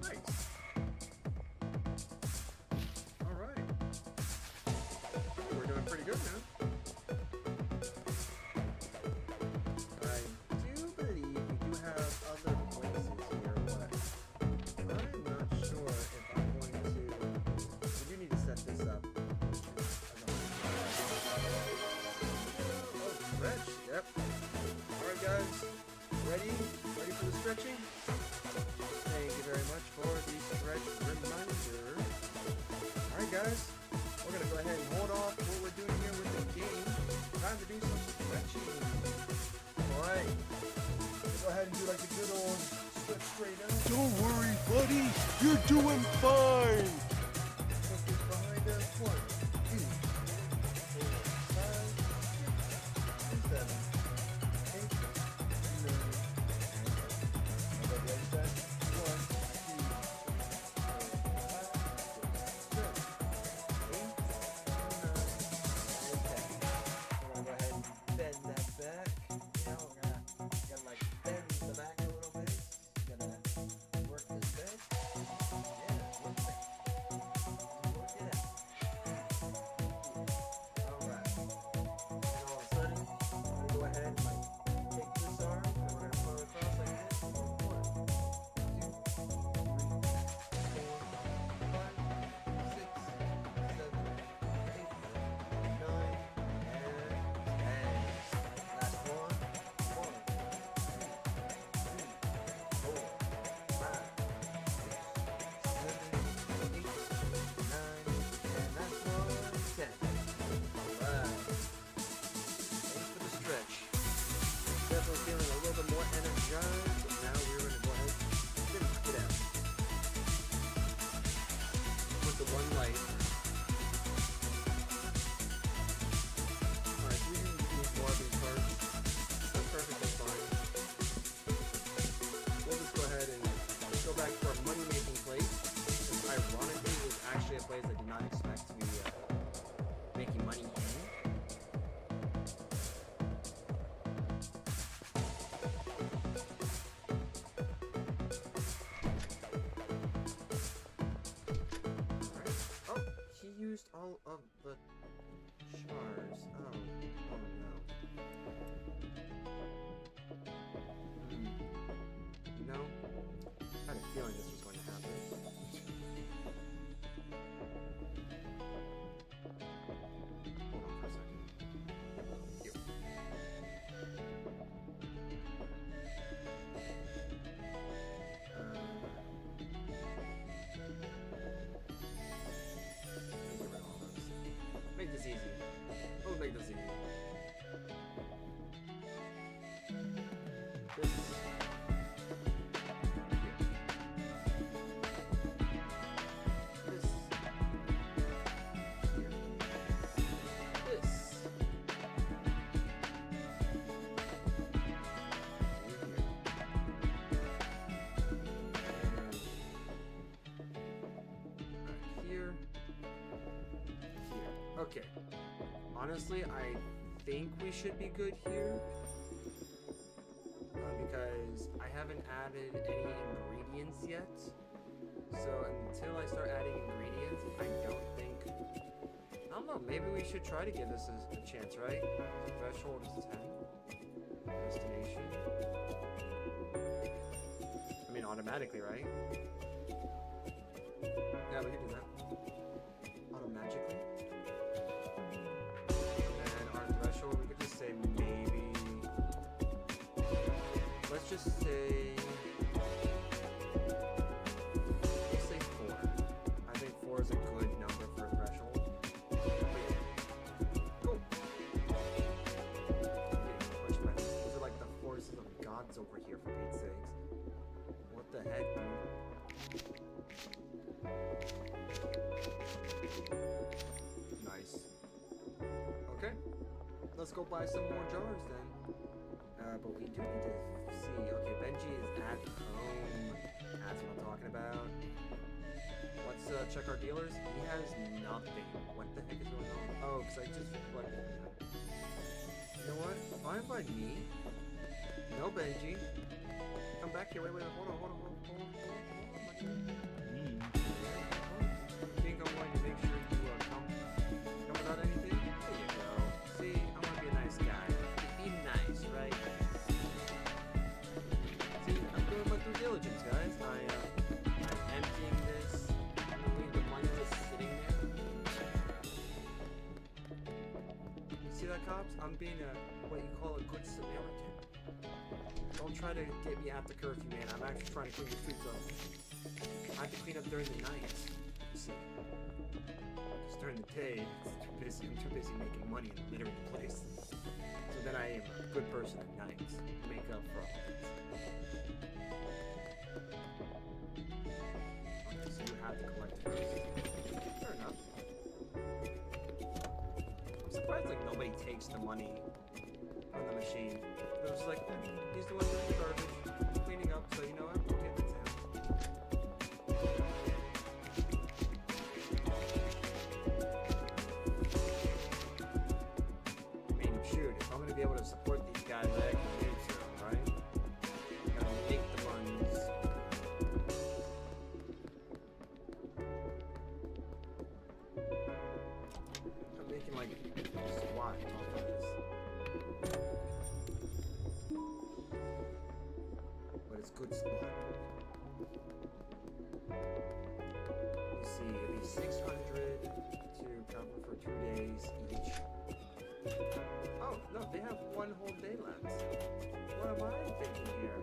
Nice. Alright. We're doing pretty good now. I do believe we do have other places here, but I'm not sure if I'm going to. We do need to set this up. Oh, stretch. Yep. Alright, guys. Ready? Ready for the stretching? Thank you very much for the stretch reminder. Alright, guys. We're going to go ahead and hold off what we're doing here with the game. Time to do some stretching. Alright. Go ahead and do like the good old stretch straight up. Don't worry, buddy. You're doing fine. Focus behind us. 1, 2, 3, 4, 5, 6, 7, 8, 9, and the right side. 1, 2, 3, 4, 5, 6, 7, 8, 9, and 10. We're gonna go ahead and bend that back. Now we're gonna like bend the back a little bit. Gonna work this bend. Yeah, work it. Work it out. Alright. And all of a sudden, I'm gonna go ahead and like take this arm and we're gonna pull it across like this. 1, 2, 3, 4, 5, 6, 7, 8, 9, and 10. Last one. 1, 2, 3, 4, 5, 6, 7, 8, 9, and last one. 10. Alright. Thanks for the stretch. Definitely feeling a little bit more energized. But now we're gonna go ahead and finish it out. With the one light. Alright, we can use more of these cards. That's perfectly fine. We'll just go ahead and go back to our money-making place. Because ironically, it was actually a place I did not expect to be making money in. Alright. Oh, he used all of the chars. Oh no. You know, I had a feeling this was going to happen. Hold on for a second. Yep. Get rid of all those. Make this easy. Oh, make this easy. This. Here. This. Here. This. Here. Here. Okay. Honestly, I think we should be good here. Because I haven't added any ingredients yet. So until I start adding ingredients, I don't think... I don't know, maybe we should try to give this a chance, right? Threshold is 10. Destination. I mean, automatically, right? Yeah, we can do that. Automagically. And our threshold, we could just say maybe... Let's just say... Let's say 4. I think 4 is a good number for a threshold. But yeah. Go! I'm getting pushed by this. Those are like the forces of gods over here, for Pete's sakes. What the heck, dude? Nice. Okay. Let's go buy some more jars then. But we do need to see. Okay, Benji is at home. That's what I'm talking about. Let's check our dealers. He has nothing. What the heck is going on? Oh, because I just reflected. You know what? Fine by me. No, Benji. Come back here. Wait, hold on. I think I'm going to make sure you come without anything. There you go. See, I'm going to be a nice guy. Be nice, right? See, I'm doing my due diligence, guys. I'm emptying this. I'm going to leave the money just sitting there. You see that, cops? I'm being what you call a good Samaritan. Don't try to get me after curfew, man. I'm actually trying to clean the streets up. I have to clean up during the night. You see, because during the day, it's too busy. I'm too busy making money and littering the place. So then I am a good person at night to make up for all of it. Okay, so you have to collect first. Fair enough. I'm surprised like nobody takes the money on the machine. It was like, he's the one doing the garbage, cleaning up, so you know what? Okay, that's him. I mean, shoot, if I'm gonna be able to support these guys, I actually need to, right? I gotta make the funds. I'm making like squat off of this. But it's good spot. You see, it'd be 600 to cover for 2 days each. Oh, no, they have 1 whole day left. What am I thinking here?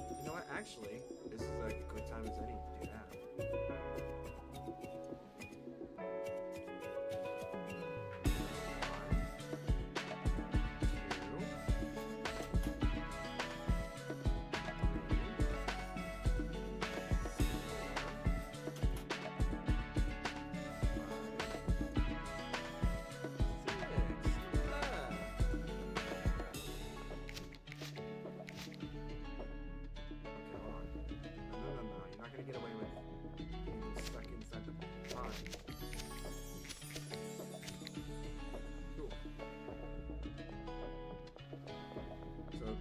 You know what, actually, this is a good time as any to do that.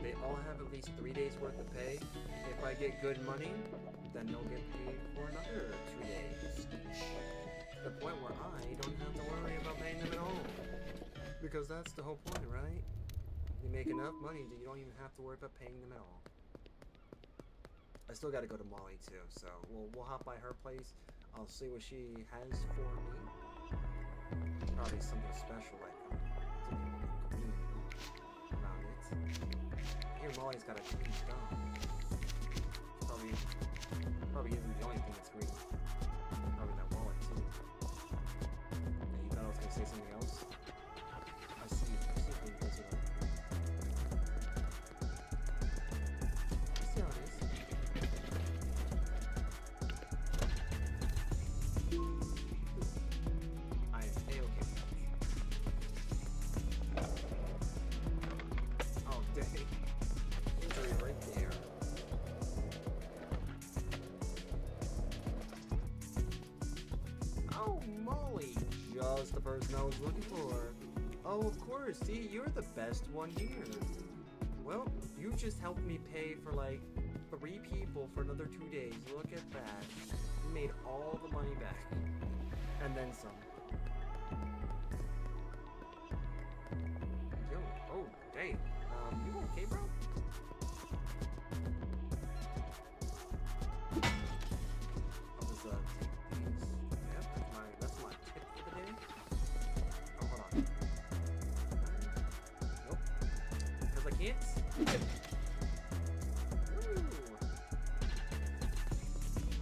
They all have at least 3 days worth of pay. If I get good money, then they'll get paid for another 2 days each. To the point where I don't have to worry about paying them at all. Because that's the whole point, right? You make enough money that you don't even have to worry about paying them at all. I still gotta go to Molly too, so we'll hop by her place. I'll see what she has for me. Probably something special like something green around it. Here Molly's got a green stone. Probably isn't the only thing that's green. Probably that wallet too. Yeah, you thought I was gonna say something else? I see how you guys are. I see how it is. I am A-okay. Oh, dang. Injury right there. Oh, Molly! Just the person I was looking for. Oh, of course. See, you're the best one here. Well, you just helped me pay for like 3 people for another 2 days. Look at that. You made all the money back. And then some. Yo, oh, dang. You okay, bro? I'll just take these. Yep, that's my tip for the day. Oh, hold on. Nope. Because I can't. Woo.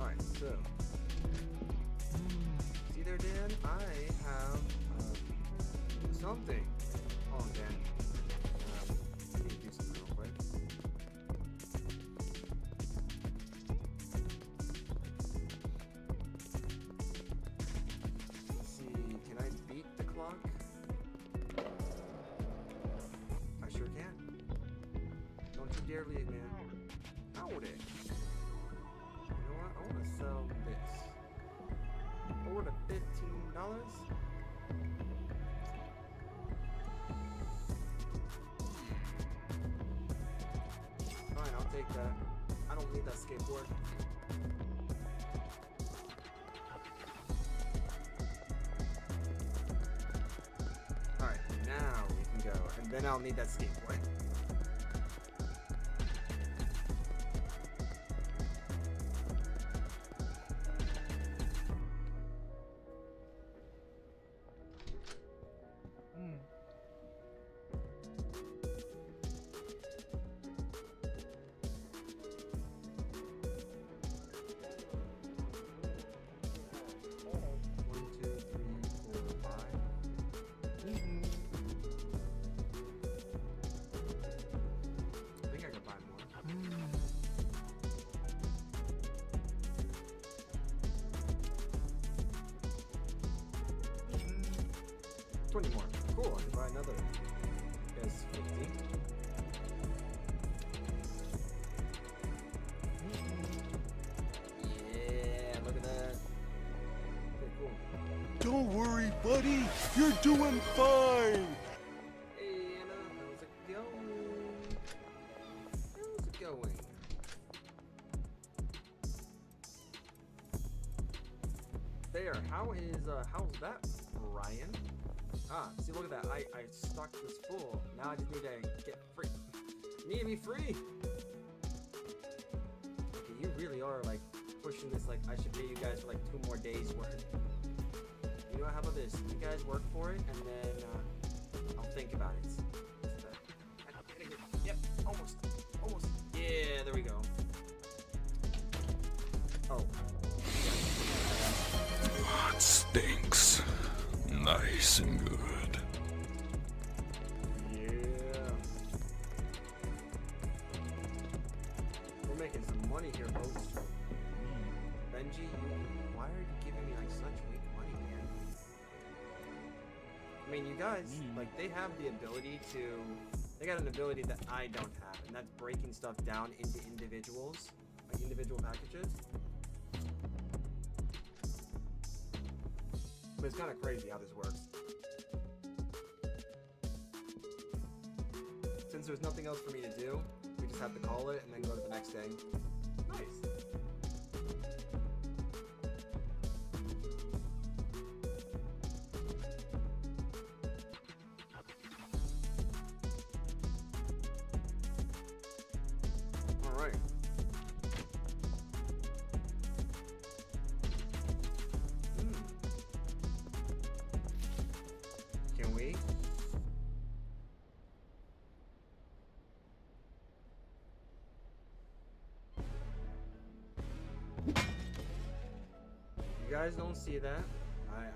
Alright, so. See there, Dan? I have something. Oh, Dan. I need to do something real quick. Let's see, can I beat the clock? I sure can. barely, man. Howdy. You know what? I want to sell this. Over to $15. Fine, I'll take that. I don't need that skateboard. Alright, now we can go. And then I'll need that skateboard. More. Cool, I can buy another. Guess 50. Yeah, look at that. Okay, cool. Don't worry, buddy. You're doing fine. Hey, Anna, how's it going? How's it going? There, how's that, Brian? Ah, see, look at that. I stocked this full. Now I just need to get free. Need to be free. Okay, you really are like pushing this. Like I should pay you guys for like 2 more days worth. You know what? How about this? You guys work for it, and then I'll think about it. Yep, almost. Yeah, there we go. Oh. It stinks. Nice and good. Yeah. We're making some money here, folks. Benji, why are you giving me like such weak money, man? I mean, you guys, like, they have the ability to... They got an ability that I don't have, and that's breaking stuff down into individuals, like individual packages. But it's kind of crazy how this works. Since there's nothing else for me to do, we just have to call it and then go to the next day. Nice. Alright. Can we? You guys don't see that.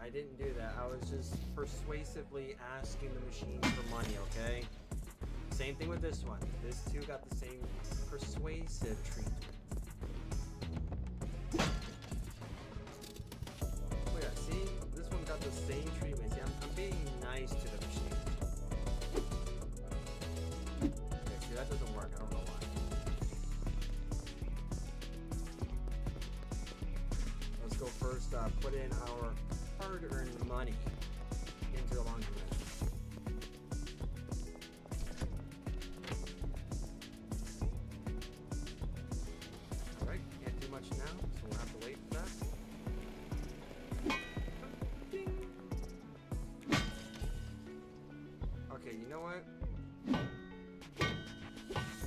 I didn't do that. I was just persuasively asking the machine for money, okay? Same thing with this one. This too got the same persuasive treatment. Oh yeah, see? This one got the same treatment. See, I'm being nice to the machine. Okay, see, that doesn't work. I don't know why. Let's go first, put in our hard-earned money into the laundromat. Alright, can't do much now, so we'll have to wait for that. Ding. Okay, you know what?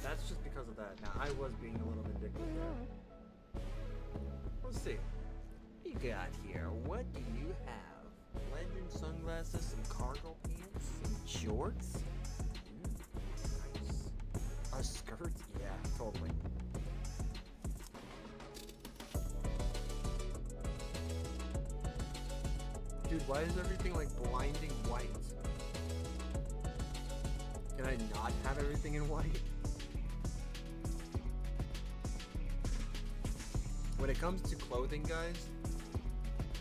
That's just because of that. Now, I was being a little vindictive there. Let's see. What you got here? What do you have? Legend sunglasses, some cargo pants, some shorts? Nice. A skirt? Yeah, totally. Dude, why is everything like blinding white? Can I not have everything in white? When it comes to clothing, guys,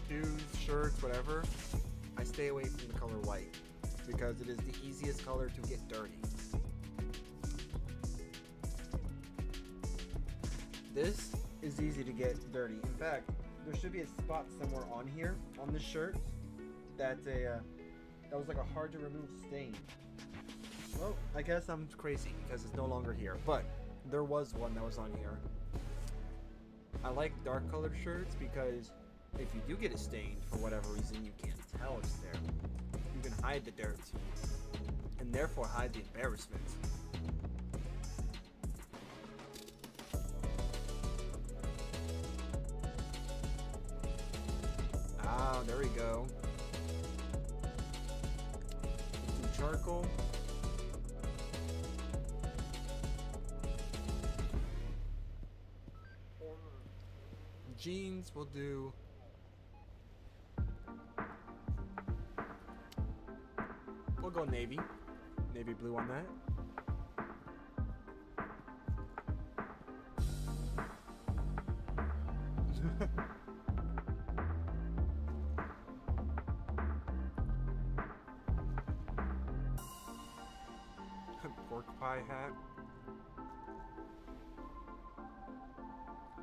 shoes, shirts, whatever, I stay away from the color white because it is the easiest color to get dirty. this is easy to get dirty. In fact, there should be a spot somewhere on here, on this shirt, that's that was like a hard to remove stain. Well, I guess I'm crazy because it's no longer here, but there was one that was on here. I like dark colored shirts because if you do get it stained for whatever reason, you can't tell it's there. You can hide the dirt and therefore hide the embarrassment. Ah, there we go. Some charcoal. Jeans will do. We'll go navy. Navy blue on that. Pork pie hat.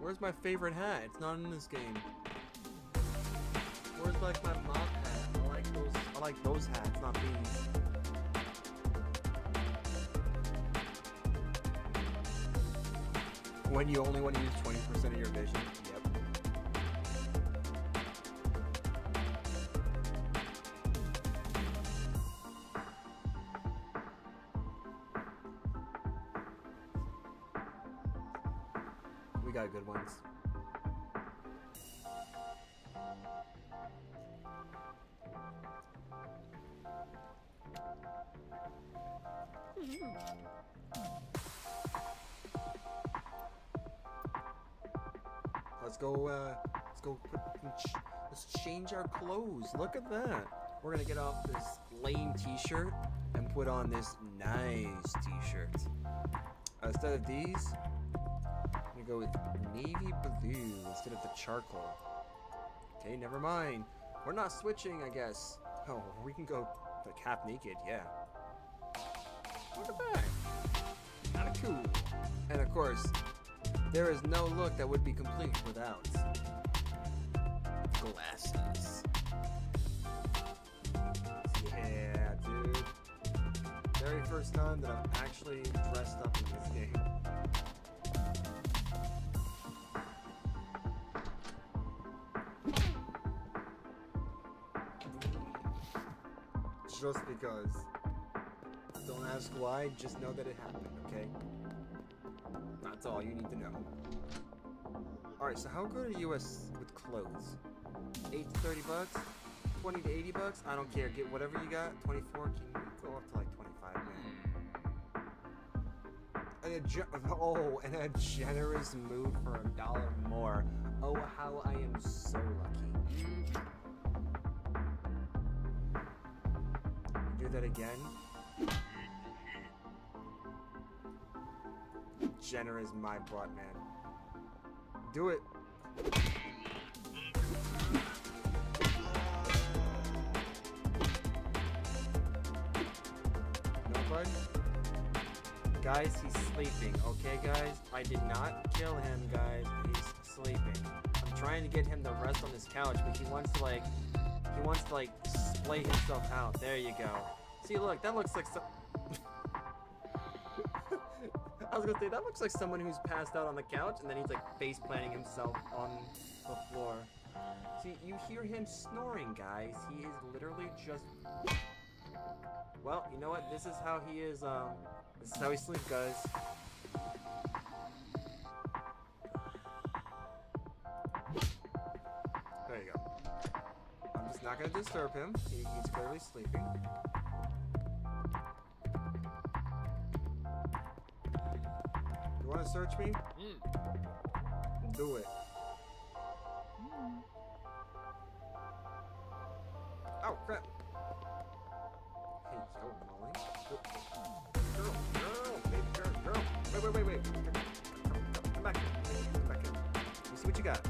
Where's my favorite hat? It's not in this game. Where's like my mop hat? I like those hats, not these. When you only want to use 20% of your vision. Yep. We got good ones. Let's change our clothes. Look at that. We're gonna get off this lame t-shirt and put on this nice t-shirt. Instead of these, I'm gonna go with navy blue instead of the charcoal. Okay, never mind. We're not switching, I guess. Oh, we can go like half naked, yeah. Look at that. Kinda cool. And of course, there is no look that would be complete without glasses. Yeah, dude. Very first time that I'm actually dressed up in this game. Just because. Don't ask why, just know that it happened, okay? That's all you need to know. Alright, so how good are you with clothes? 8 to 30 bucks? 20 to 80 bucks? I don't care. Get whatever you got. 24, can you go up to like 25, man? And a generous move for $1 more. Oh, how I am so lucky. Do that again. Generous my butt, man. Do it. Nobody? Guys, he's sleeping. Okay, guys? I did not kill him, guys. He's sleeping. I'm trying to get him to rest on this couch, but he wants to splay himself out. There you go. See, look, that looks like some... I was gonna say, that looks like someone who's passed out on the couch, and then he's like face planting himself on the floor. See, you hear him snoring, guys. He is literally just... Well, you know what? This is how he is, this is how he sleeps, guys. There you go. I'm just not gonna disturb him. He's clearly sleeping. You wanna search me? Do it. Oh, crap. Hey, yo, Molly. Girl, baby girl. Wait. Come back. Come back here. Let me see what you got.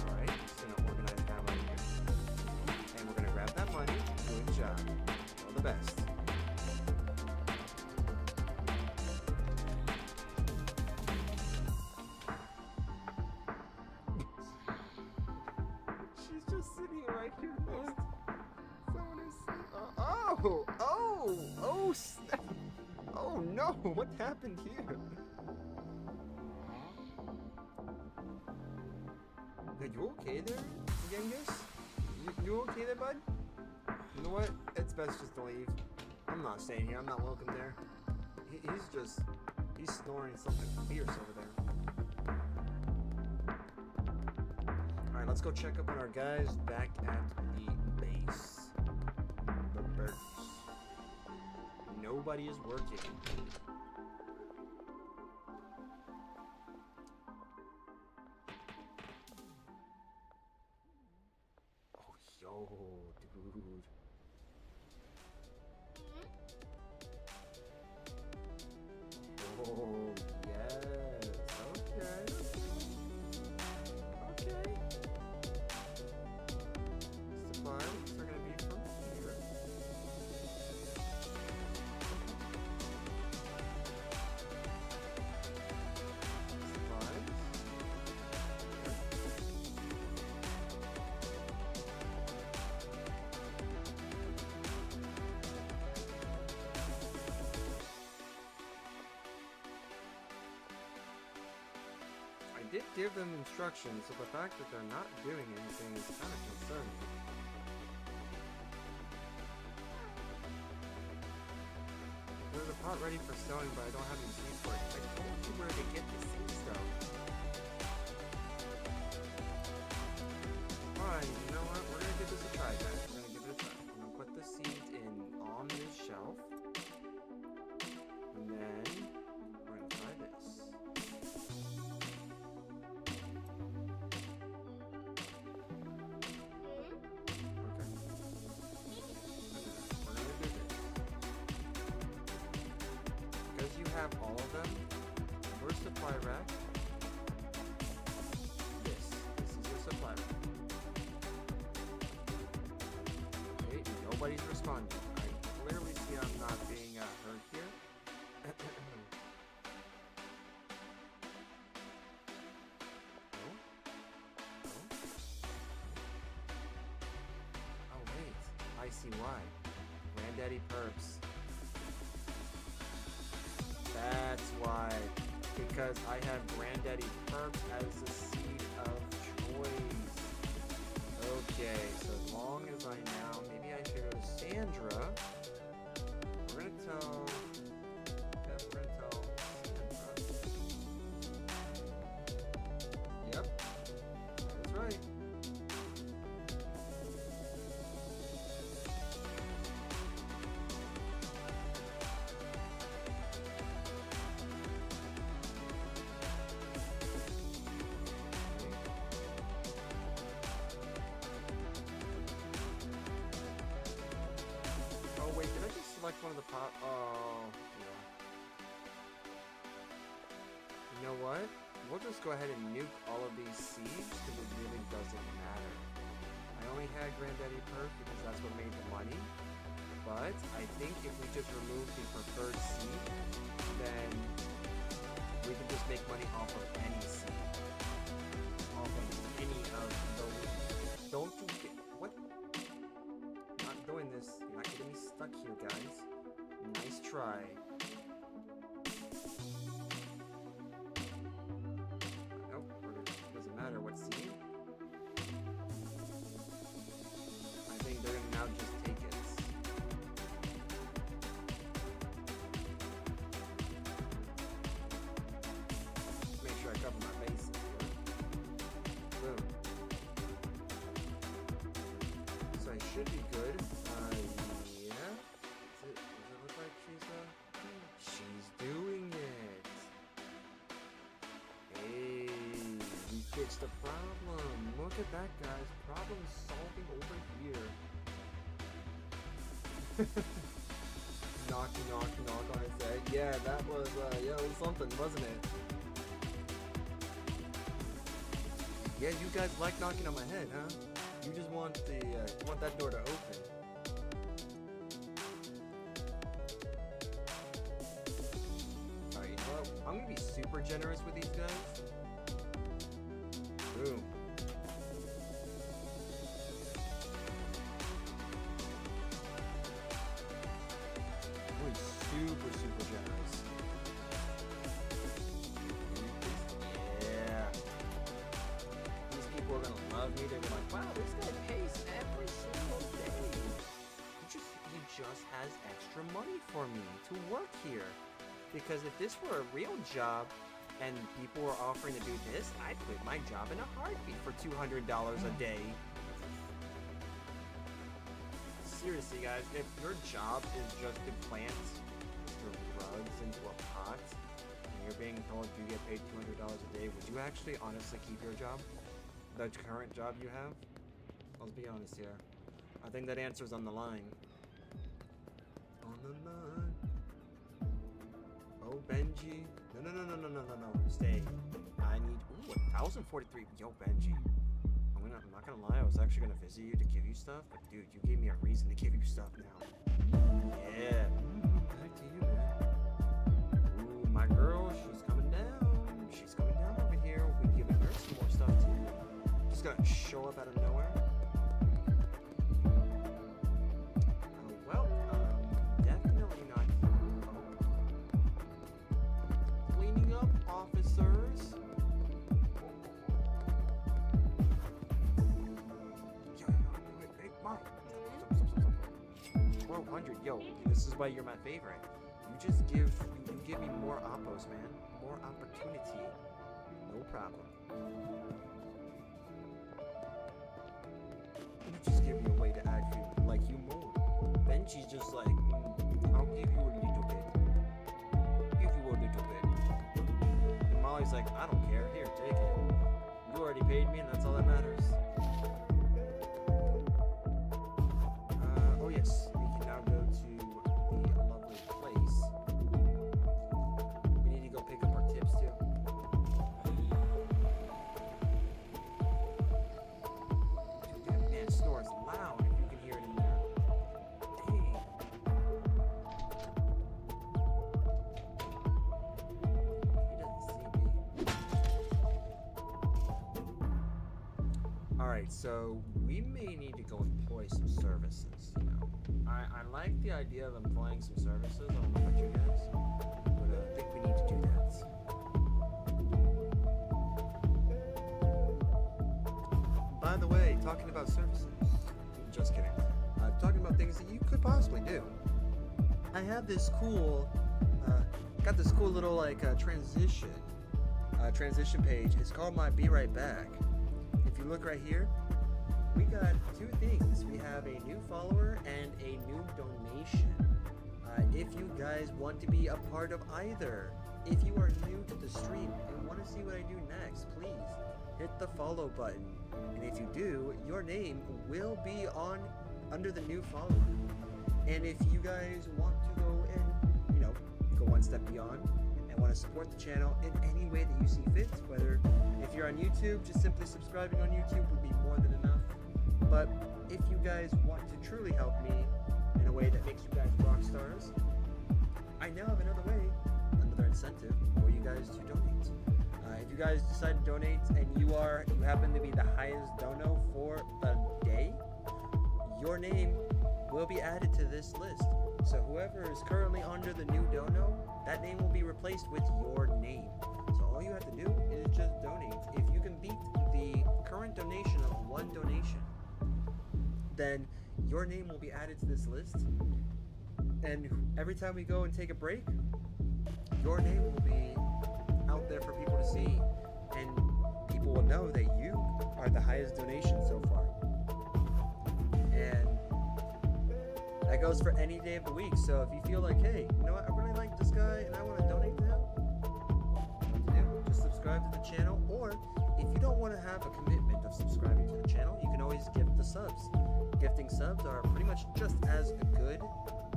Alright, just gonna organize that right here. And we're gonna grab that money. Good job. All the best. Oh, snap. Oh no, what happened here? Are you okay there, Genghis? You okay there, bud? You know what? It's best just to leave. I'm not staying here. I'm not welcome there. He's snoring something fierce over there. Alright, let's go check up on our guys back at the base. The birds. Nobody is working. Oh, yo, dude. Oh, yes. Okay. Okay. Supplies are gonna be from here. Supplies. I did give them instructions, so the fact that they're not doing anything is kind of concerning. There's a pot ready for sewing, but I don't have any seeds for it. I told you where to get the seeds, though. Fine, you know what? We're gonna give this a try, guys. We're gonna give it a try. I'm gonna put the seeds in on this shelf. And then we're gonna try this. Okay. We're gonna do this. Because you have all of them, your supply rack. This is your supply rack. Okay, nobody's responding. I clearly see I'm not being heard here. No? No? Oh wait, I see why. Granddaddy Perps. That's why. Because I have Granddaddy Perps as the seed of choice. Okay, so as long as I now, maybe I should go to Sandra. We're gonna tell. Yeah, we're gonna tell Sandra. Yep, that's right. Oh wait, did I just select one of the pot? Oh, yeah. You know what? We'll just go ahead and nuke all of these seeds because it really doesn't matter. I only had Granddaddy Perp because that's what made the money. But I think if we just remove the preferred seed, then we can just make money off of any seed. Off of any of those. Don't you get what? I'm not doing this. You're not getting me stuck here, guys. Nice try. Nope, doesn't matter what seed. I think they're gonna now just take it. Make sure I cover my bases here. Boom. So I should be good. Yeah. Does it look like she's doing it. Hey, we fixed the problem. Look at that, guys. Problem solving over here. Knock, knock, knock on his head. Yeah, that was, it was something, wasn't it? Yeah, you guys like knocking on my head, huh? You just want that door to open. Alright, you know what? I'm gonna be super generous with these guys. Boom. just has extra money for me to work here. Because if this were a real job and people were offering to do this, I'd quit my job in a heartbeat for $200 a day. Seriously, guys, if your job is just to plant your rugs into a pot and you're being told you get paid $200 a day, would you actually honestly keep your job? The current job you have? Let's be honest here. I think that answer's on the line. On the line. Oh, Benji. No. Stay. I need... Ooh, 1,043. Yo, Benji. I'm not gonna lie, I was actually gonna visit you to give you stuff, but dude, you gave me a reason to give you stuff now. Yeah. Back to you, man. Ooh, my girl, she's coming down. She's coming down over here. We'll be giving her some more stuff too. Just gonna show up out of nowhere. Definitely not. Cleaning up, officers. 1200, yo, this is why you're my favorite. You give me more oppos, man. More opportunity. No problem. You just give me a way to actually like you more. Benji's just like, I'll give you a little bit. Give you a little bit. And Molly's like, I don't care. Here, take it. You already paid me and that's all that matters. Oh yes. Now go to the lovely place. We need to go pick up our tips too. Dude, man, snores loud if you can hear it in there. Dang. He doesn't see me. Alright, so we may need to go employ some services, you know. I like the idea of employing some services. I don't know about you guys, but I think we need to do that. By the way, talking about services, just kidding. Talking about things that you could possibly do. I have this cool, got this cool little like transition page. It's called my Be Right Back. If you look right here, we got two things. We have a new follower and a new donation. If you guys want to be a part of either, if you are new to the stream and want to see what I do next, please hit the follow button. And if you do, your name will be under the new follower. And if you guys want to go and, go one step beyond and want to support the channel in any way that you see fit, whether if you're on YouTube, just simply subscribing on YouTube would be more than enough. But if you guys want to truly help me in a way that makes you guys rock stars, I now have another incentive for you guys to donate. If you guys decide to donate and you happen to be the highest dono for the day, your name will be added to this list. So whoever is currently under the new dono, that name will be replaced with your name. So all you have to do is just donate. If you can beat the current donation of one donation, then your name will be added to this list, and every time we go and take a break, your name will be out there for people to see, and people will know that you are the highest donation so far. And that goes for any day of the week. So if you feel like, hey, you know what, I really like this guy and I want to donate to him, what to do? Just subscribe to the channel, or if you don't want to have a commitment of subscribing to the channel, you can always gift the subs. Gifting subs are pretty much just as good,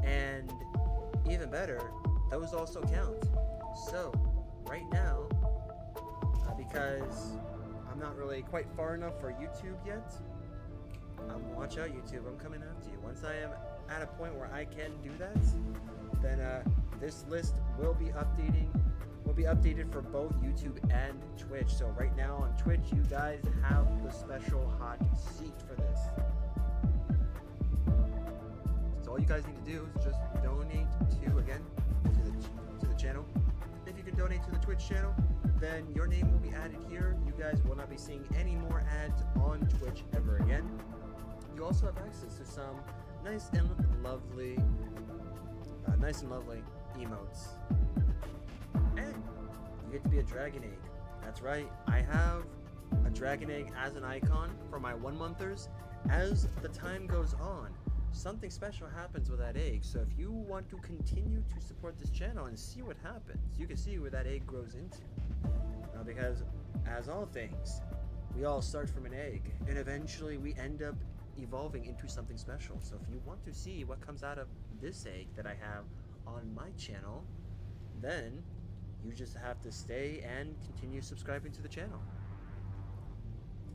and even better, those also count. So right now, because I'm not really quite far enough for YouTube yet, watch out YouTube, I'm coming after you. Once I am at a point where I can do that, then this list will be updated for both YouTube and Twitch. So right now on Twitch, you guys have the special hot seat for this. So all you guys need to do is just donate to the channel. If you can donate to the Twitch channel, then your name will be added here. You guys will not be seeing any more ads on Twitch ever again. You also have access to some nice and lovely, emotes. And you get to be a dragon egg. That's right. I have a dragon egg as an icon for my 1-monthers. As the time goes on, something special happens with that egg. So if you want to continue to support this channel and see what happens, you can see where that egg grows into. Because as all things, we all start from an egg, and eventually we end up evolving into something special. So if you want to see what comes out of this egg that I have on my channel, then you just have to stay and continue subscribing to the channel.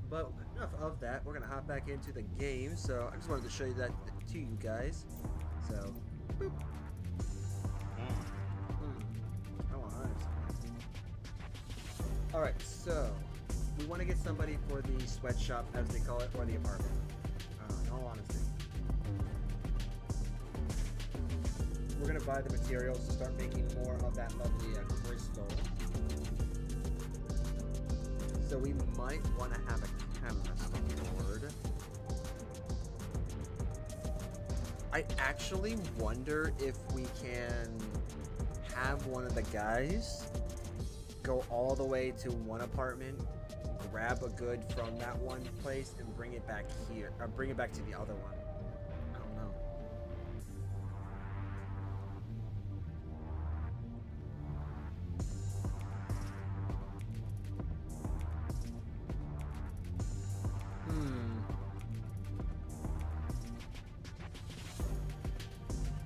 But enough of that, we're gonna hop back into the game. So I just wanted to show you that to you guys. So, boop. I want honest. All right, so we want to get somebody for the sweatshop, as they call it, or the apartment. In all honesty, we're gonna buy the materials to start making more of that lovely crystal. So we might want to have a chemist on board. I actually wonder if we can have one of the guys go all the way to one apartment, grab a good from that one place, and bring it back here, or bring it back to the other one. I don't know.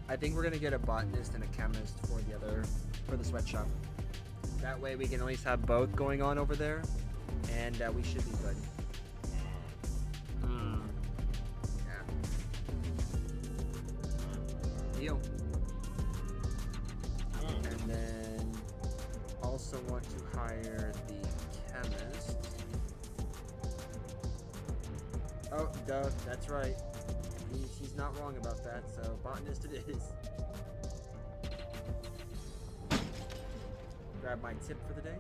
I think we're gonna get a botanist and a chemist for the sweatshop. That way we can at least have both going on over there, and we should be good. Yeah. Deal. And then also want to hire the chemist. Oh, duh, that's right. He's not wrong about that, so botanist it is. Grab my tip for the day.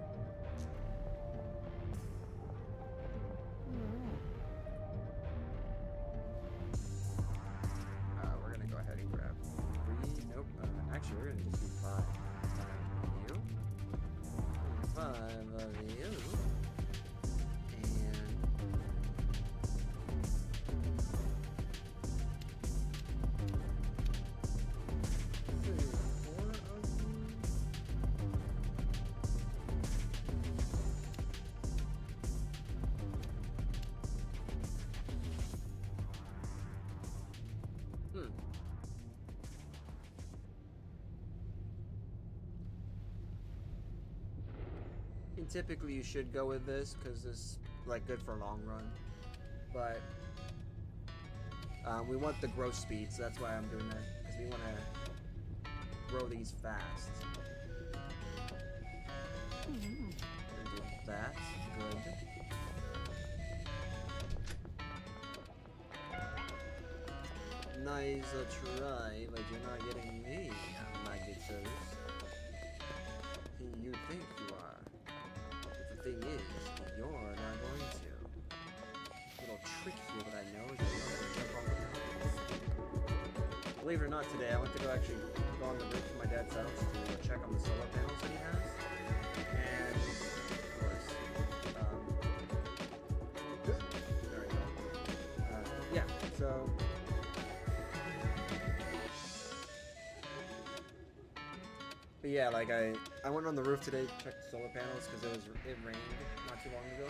We're gonna go ahead and grab 3. Nope. Actually, we're gonna just do 5. 5 of you. And typically you should go with this because it's like good for long run, but we want the growth speed, so that's why I'm doing that, because we want to grow these fast. Do that. Good. Nice try, but you're not getting me, my good sirs. You think you are. But the thing is, you're not going to. Little trick here that I know is that you're going to jump on the panels. Believe it or not, today I went to go actually go on the roof of my dad's house to check on the solar panels that he has. And, of course, there we go. Yeah, so... But yeah, like I went on the roof today to check the solar panels because it rained not too long ago,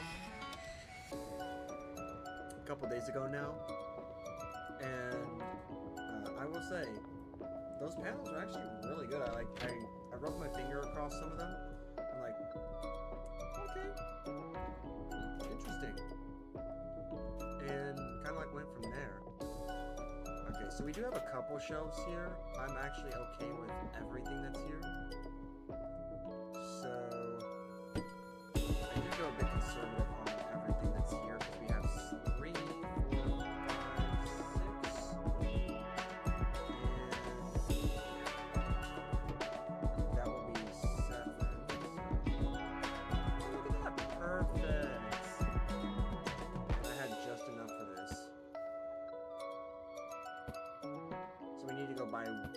a couple days ago now, and I will say those panels are actually really good. I rubbed my finger across some of them. I'm like, okay, interesting, and kind of like went from there. Okay, so we do have a couple shelves here. I'm actually okay with everything that's here. So I do go a bit conservative on everything that's here because we have 3, 4, 5, 6, and that will be 7. Look at that, perfect. And I had just enough for this. to go buy more.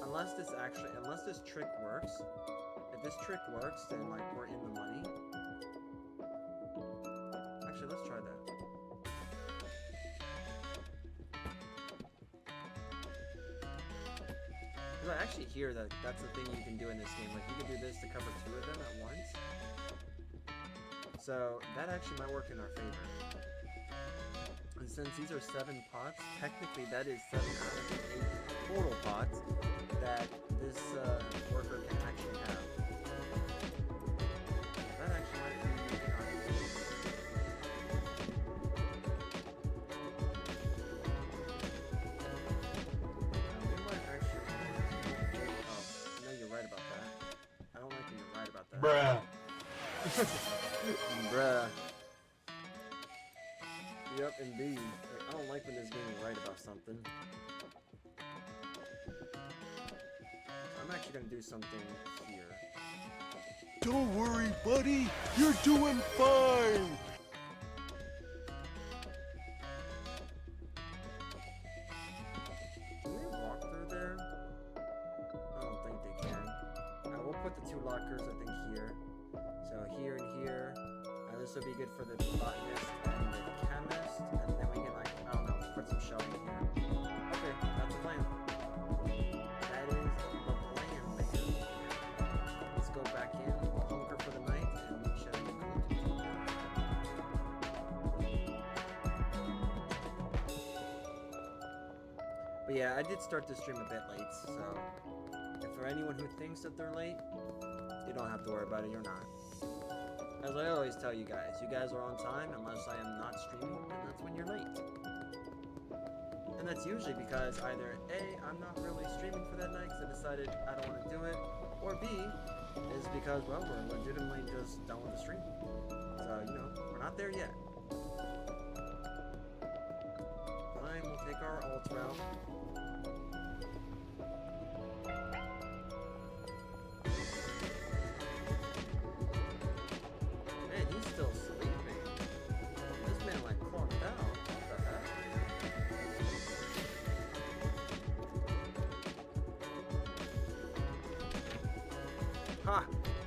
Unless this trick works. If this trick works, then like we're in the money. Actually, let's try that. Because I actually hear that that's the thing you can do in this game. Like you can do this to cover 2 of them at once. So that actually might work in our favor. And since these are 7 pots, technically that is 7 out of the 8 total pots that this worker can actually have. That actually might be in our favor. We might actually... Oh, no, you're right about that. I don't like when you're right about that. Bruh. Bruh. Yep, indeed. I don't like when this game is right about something. I'm actually gonna do something here. Don't worry, buddy. You're doing fine. Can they walk through there? I don't think they can. We'll put the 2 lockers, I think, here. So here and here. This will be good for the botanist and the chemist. And then we can, like, I don't know, put some shelving here. Okay, that's the plan. That is the plan, man. Let's go back in, hunker for the night, and we shall be good. But yeah, I did start this stream a bit late, so if for anyone who thinks that they're late, you don't have to worry about it, you're not. As I always tell you guys are on time unless I am not streaming, and that's when you're late. And that's usually because either A, I'm not really streaming for that night because I decided I don't want to do it, or B, is because, well, we're legitimately just done with the stream. So, you know, we're not there yet. Fine, we'll take our alt route. Still sleeping. This man like clocked out. What the heck? Ha!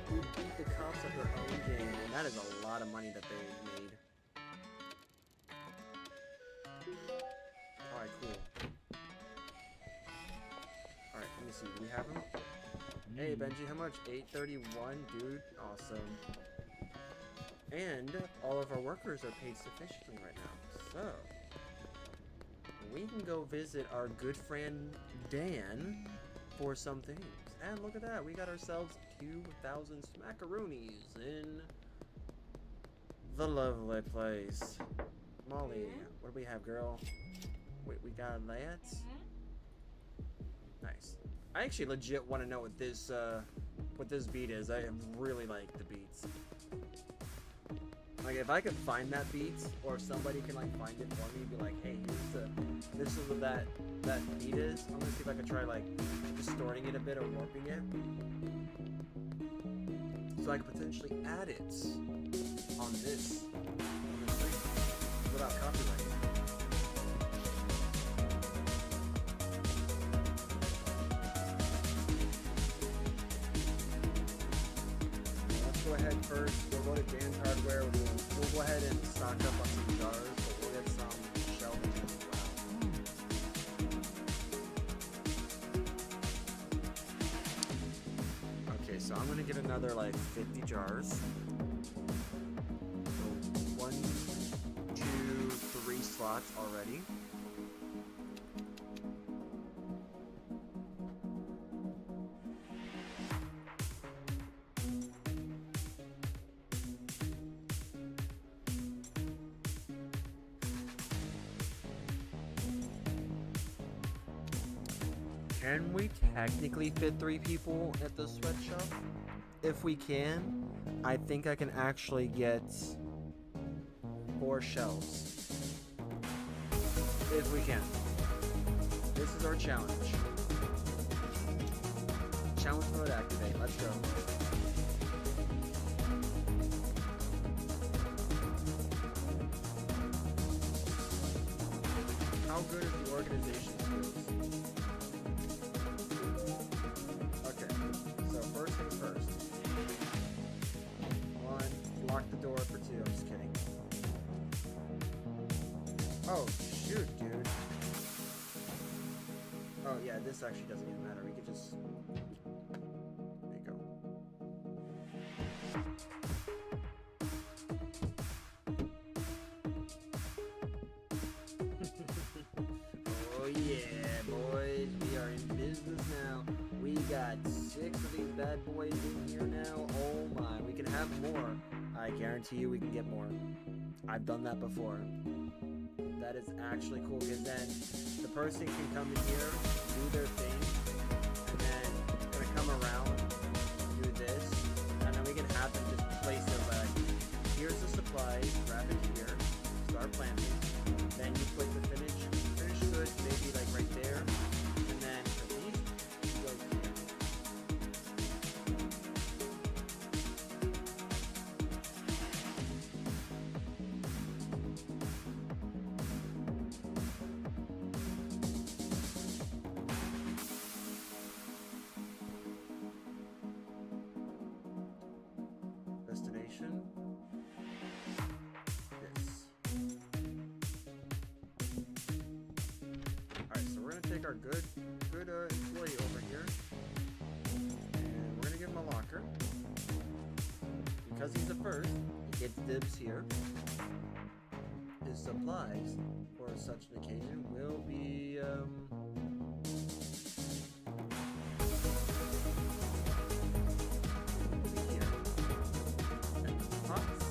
We beat the cops at their own game, and that is a lot of money that they made. Alright, cool. Alright, let me see. Do we have him? Hey Benji, how much? 831, dude. Awesome. And all of our workers are paid sufficiently right now. So, we can go visit our good friend Dan for some things. And look at that, we got ourselves 2,000 smackaroonies in the lovely place. Molly, what do we have, girl? Wait, we got that? Nice. I actually legit want to know what this beat is. I really like the beats. Like, if I could find that beat, or somebody can, like, find it for me, be like, hey, this is what that beat is. I'm gonna see if I can try, like, distorting it a bit or warping it. So I could potentially add it on this stream without copyright. Go ahead first. We'll go to Dan's Hardware. We'll go ahead and stock up on some jars, but we'll get some shelving as well. Okay, so I'm gonna get another like 50 jars. So 1, 2, 3 slots already. Can we technically fit 3 people at the sweatshop? If we can, I think I can actually get 4 shelves. If we can. This is our challenge. Challenge mode activate. Let's go. How good is the organization skills? Okay, so first things first. 1, lock the door for 2. I'm just kidding. Oh, shoot, dude. Oh, yeah, this actually doesn't even matter. We could just... There you go. Oh, yeah, boys. We are in business now. We got 6 of these bad boys in here now. Oh, my. We can have more. I guarantee you we can get more. I've done that before. That is actually cool, because then the person can come in here, do their thing, and then gonna come around, do this, and then we can have them just place their leg. Here's the supplies, grab it here, start planting, then you put the finished goods, maybe like right there, and then for these, you go here. Destination. This. Alright, so we're gonna take our good employee over here, and we're gonna give him a locker. Because he's the first, he gets dibs here. His supplies for such an occasion will be here. And pots.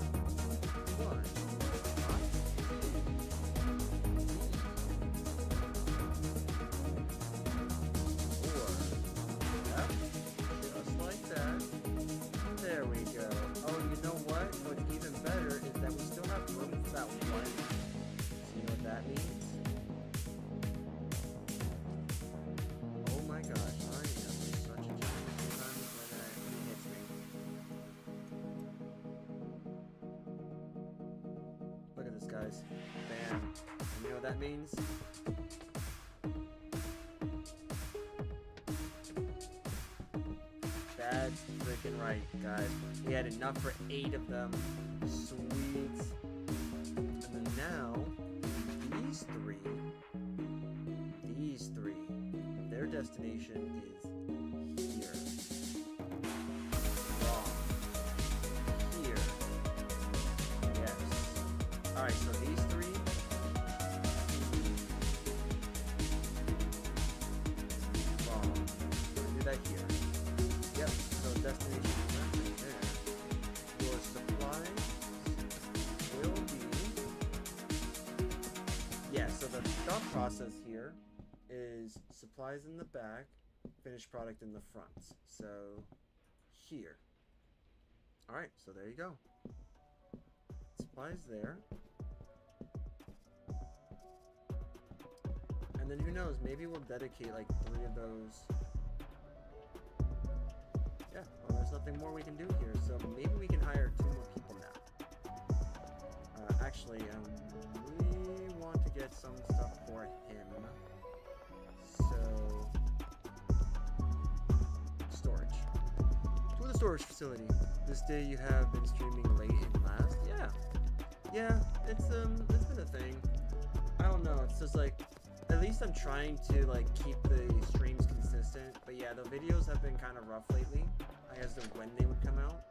1. Pots. 2. 4. Yep. Just like that. There we go. Oh, you know what? What's even better is that we still have room for that one. So you know what that means? Oh my gosh, I am just such a genius sometimes when it hits me. Look at this, guys. Bam. And you know what that means? That's freaking right, guys. We had enough for 8 of them. Sweet. And then now, these three, their destination is here. Wrong. Here. Yes. Alright, so these 3. Wrong. We're gonna do that here. Yep, so destination is right there. Your supplies will be... Yeah, so the thought process here is supplies in the back, finished product in the front. So, here. Alright, so there you go. Supplies there. And then who knows, maybe we'll dedicate like 3 of those... Yeah, well, there's nothing more we can do here, so maybe we can hire 2 more people now. Actually, we want to get some stuff for him. So, storage. To the storage facility. This day you have been streaming late and last. Yeah, it's been a thing. I don't know. It's just like, at least I'm trying to like keep the streams consistent. But yeah, the videos have been kind of rough lately as to when they would come out.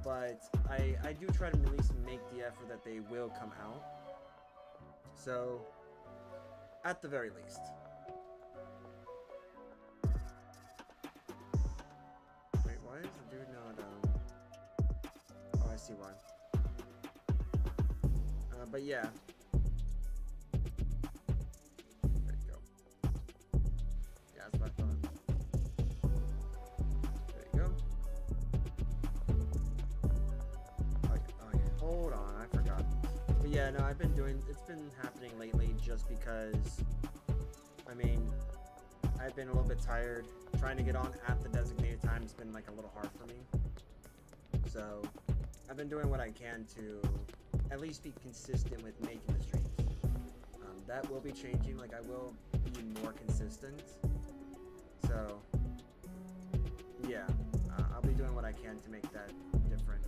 But I do try to at least make the effort that they will come out. So, at the very least. Wait, why is the dude not, oh, I see why. But yeah. There you go. Yeah, that's what I thought. There you go. Oh, yeah. Hold on, I forgot. But yeah, no, it's been happening lately just because, I mean, I've been a little bit tired. Trying to get on at the designated time has been like a little hard for me. So, I've been doing what I can to at least be consistent with making the streams. that will be changing. Like, I will be more consistent. So, yeah, I'll be doing what I can to make that different.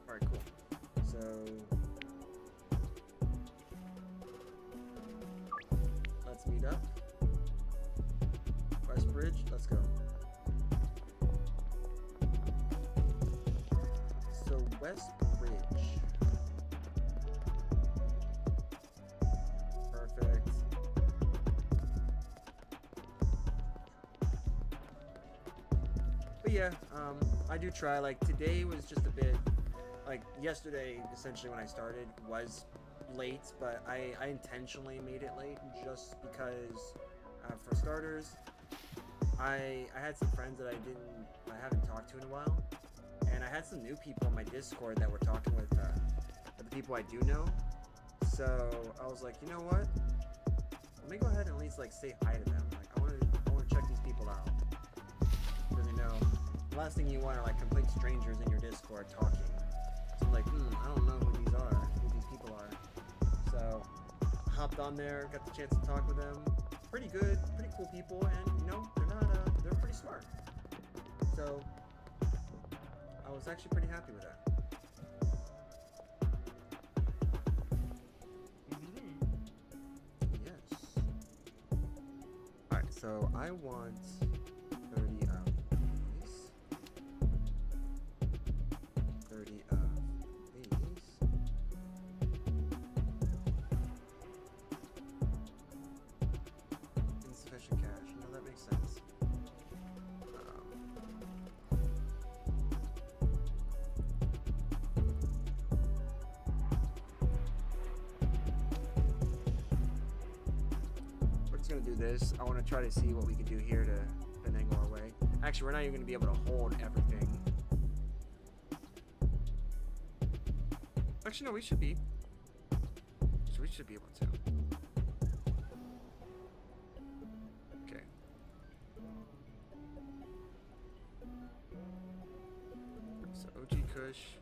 Alright, cool. So, let's meet up. West Bridge, let's go. So, West Bridge. Perfect. But yeah, I do try. Like, today was just a bit, like, yesterday, essentially, when I started, was late, but I intentionally made it late just because, for starters, I had some friends that I haven't talked to in a while, and I had some new people in my Discord that were talking with the people I do know. So I was like, you know what? Let me go ahead and at least like say hi to them. Like, I want to check these people out, because you know, the last thing you want are like complete strangers in your Discord talking. So I'm like, I don't know who these people are. So I hopped on there, got the chance to talk with them. Pretty good, pretty cool people, and you know, they're pretty smart. So I was actually pretty happy with that. Yes. Alright, so I want 30 of these. 30 of these. Insufficient cash. You know, that makes sense. We're just gonna do this. I want to try to see what we can do here to finagle our way. Actually, we're not even gonna be able to hold everything. Actually, no, we should be. So we should be able to. Okay. So OG Kush.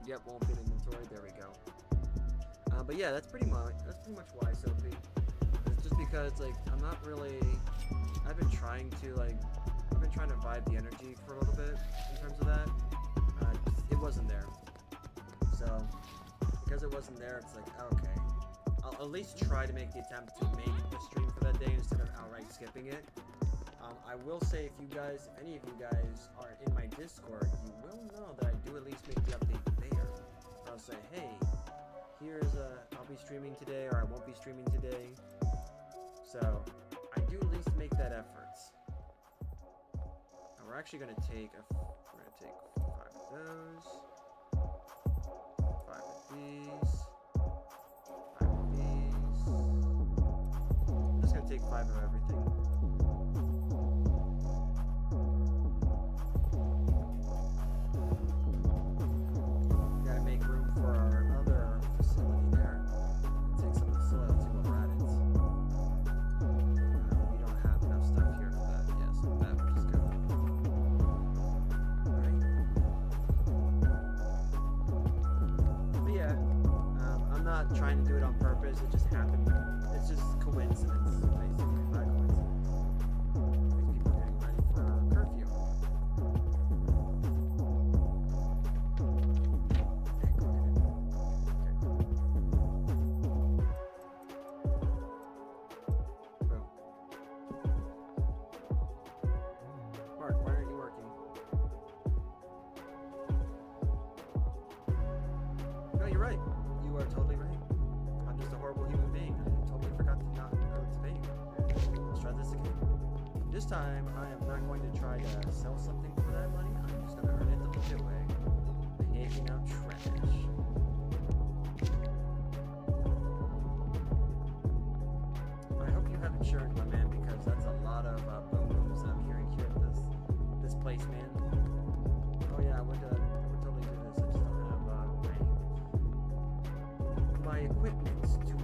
Yep, won't fit inventory. There we go. But yeah, that's pretty much why, Sophie. It's just because like I'm not really. I've been trying to vibe the energy for a little bit in terms of that. It wasn't there. So because it wasn't there, it's like okay. I'll at least try to make the attempt to make the stream for that day instead of outright skipping it. I will say, if any of you guys are in my Discord, you will know that I do at least make the update there. I'll say, hey, I'll be streaming today, or I won't be streaming today. So I do at least make that effort. And we're actually gonna take 5 of those, 5 of these, 5 of these. I'm just gonna take 5 of everything. Trying to do it on purpose, it just happened. It's just coincidence, basically, by coincidence. These people are getting ready for curfew. Boom. Mark, why aren't you working? No, you're right. You are totally right. I'm just a horrible human being. I totally forgot to not pay you. Let's try this again. This time, I am not going to try to sell something for that money. I'm just going to earn it the legit way. Taking out trash. I hope you have insurance, my man, because that's a lot of boom booms I'm hearing here at this place, man. Oh yeah, I would totally do this. I just don't have my equipment to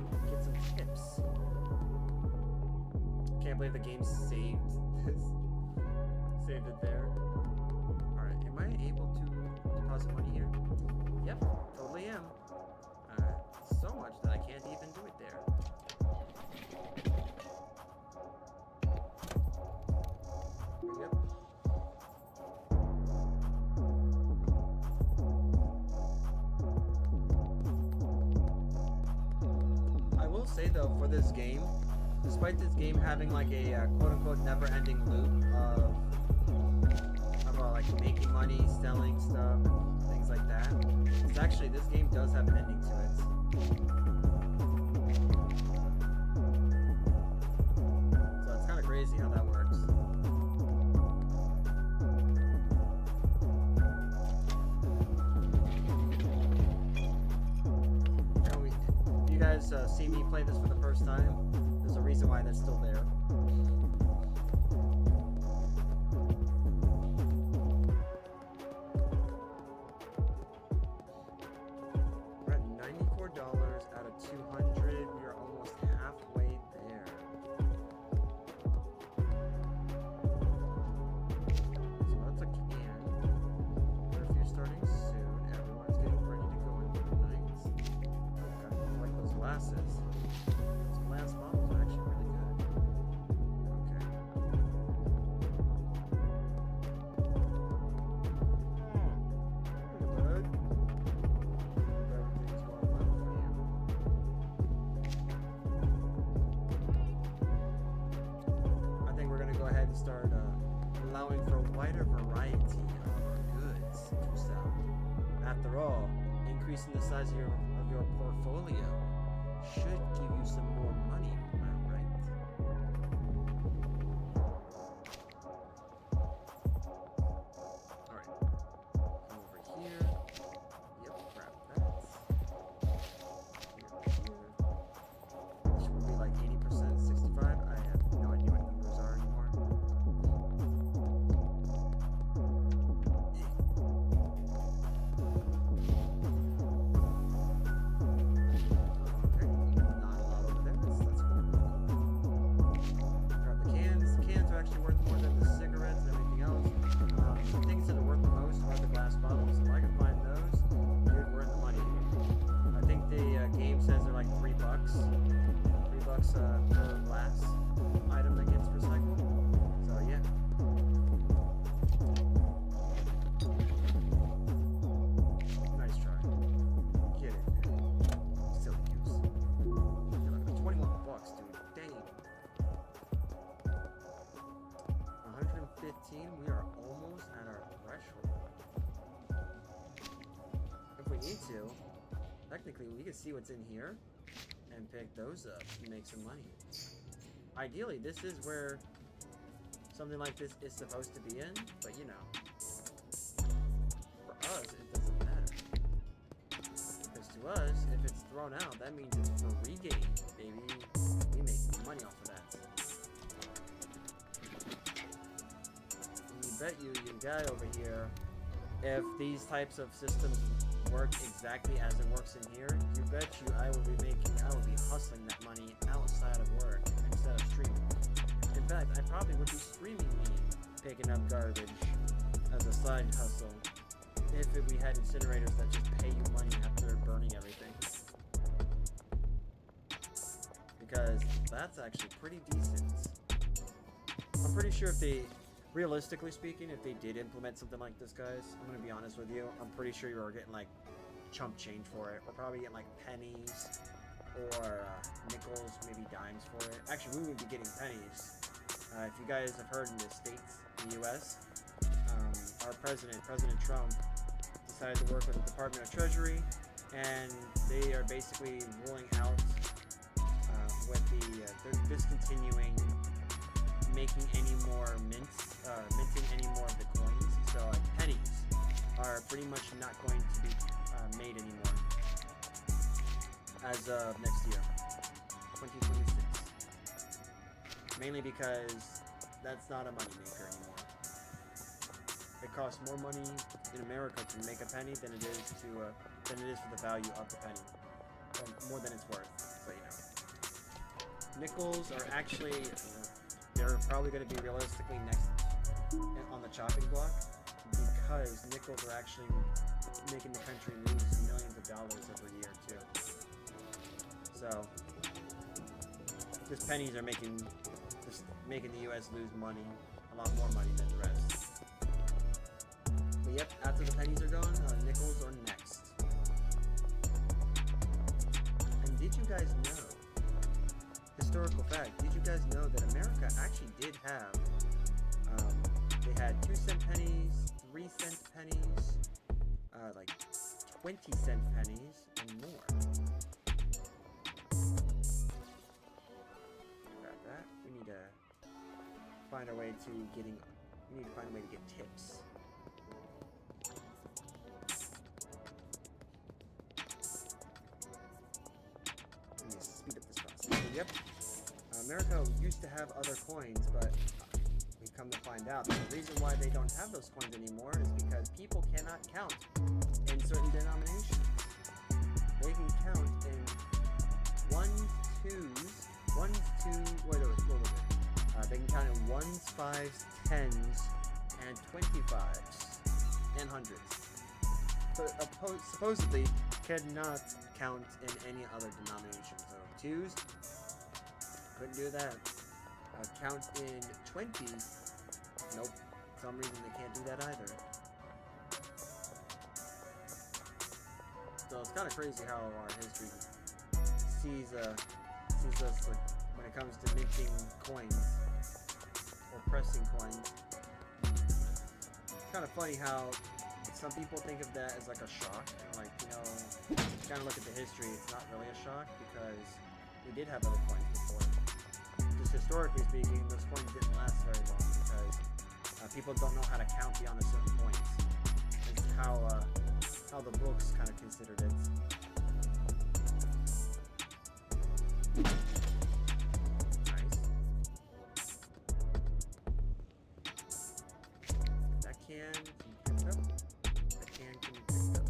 Can't believe the game saved this. Saved it there. Alright, am I able to deposit money here? Yep, totally am. So much that I can't even do it there. Yep. I will say though, for this game, despite this game having like a quote-unquote never-ending loop of like making money, selling stuff, and things like that, it's actually, this game does have an ending to it. So it's kind of crazy how that works. If you guys see me play this for the first time, there's a reason why that's still there. We're at $94 out of 200. We are almost halfway there. So that's a can. Curfew starting soon. Everyone's getting ready to go in for the night. Oh god, I like those glasses. Those glass bottles are actually really good. Okay. Hey, bud. Everything's going well for you. I think we're gonna go ahead and start allowing for a wider variety of our goods to sell. After all, increasing the size of your portfolio should give you some more money, am I right? Alright. Come over here. Yep, grab that. Here. This would be like 80%, 65. I have no idea what numbers are anymore. Okay, not a lot over there. That's cool. Grab the cans. The cans are actually worth more than the cigarettes and everything else. The things that are worth the most are the glass bottles. If I can find those, dude, we're in the money. I think the game says they're like $3. $3 per glass item that gets recycled. So yeah. Nice try. Get it. Silly goose. Yeah, look at the $21, dude. Dang. 115. We are almost at our threshold. If we need to, technically we can see what's in here and pick those up and make some money. Ideally, this is where something like this is supposed to be in, but you know, for us, it doesn't matter. Because to us, if it's thrown out, that means it's for regain, baby. We make money off of that. And you bet you guy over here, if these types of systems work exactly as it works in here, you bet you I will be hustling that money outside of work instead of streaming. In fact, I probably would be streaming me picking up garbage as a side hustle if we had incinerators that just pay you money after burning everything. Because that's actually pretty decent. I'm pretty sure if they, realistically speaking, if they did implement something like this, guys, I'm gonna be honest with you, I'm pretty sure you are getting like chump change for it. We're probably getting like pennies or nickels, maybe dimes for it. Actually, we would be getting pennies. If you guys have heard in the States, the US, our President Trump, decided to work with the Department of Treasury, and they are basically ruling out with they're discontinuing making any more minting any more of the coins. So like pennies are pretty much not going to be made anymore as of next year, 2026. Mainly because that's not a money maker anymore. It costs more money in America to make a penny than it is for the value of the penny, or more than it's worth. So you know, nickels are actually they're probably going to be realistically next on the chopping block because nickels are actually making the country lose millions of dollars every year too. So just pennies are making the U.S. lose money, a lot more money than the rest. But yep, after the pennies are gone, nickels are next. And did you guys know? Historical fact, did you guys know that America actually did have, they had 2-cent pennies, 3-cent pennies, like 20-cent pennies, and more. Got that. We need to find a way to get tips. We need to speed up this process. So, yep. America used to have other coins, but we've come to find out that the reason why they don't have those coins anymore is because people cannot count in certain denominations. They can count in they can count in 1s, 5s, 10s, and 25s, and 100s. But supposedly cannot count in any other denomination. So 2s, couldn't do that. Count in 20s, nope. For some reason they can't do that either. So it's kind of crazy how our history sees us like when it comes to minting coins or pressing coins. It's kind of funny how some people think of that as like a shock, and like, you know, kind of look at the history, it's not really a shock because we did have other coins before. Just historically speaking, those coins didn't last very long because people don't know how to count beyond a certain point. It's how the books kind of considered it. Nice. That can be picked up. That can be picked up.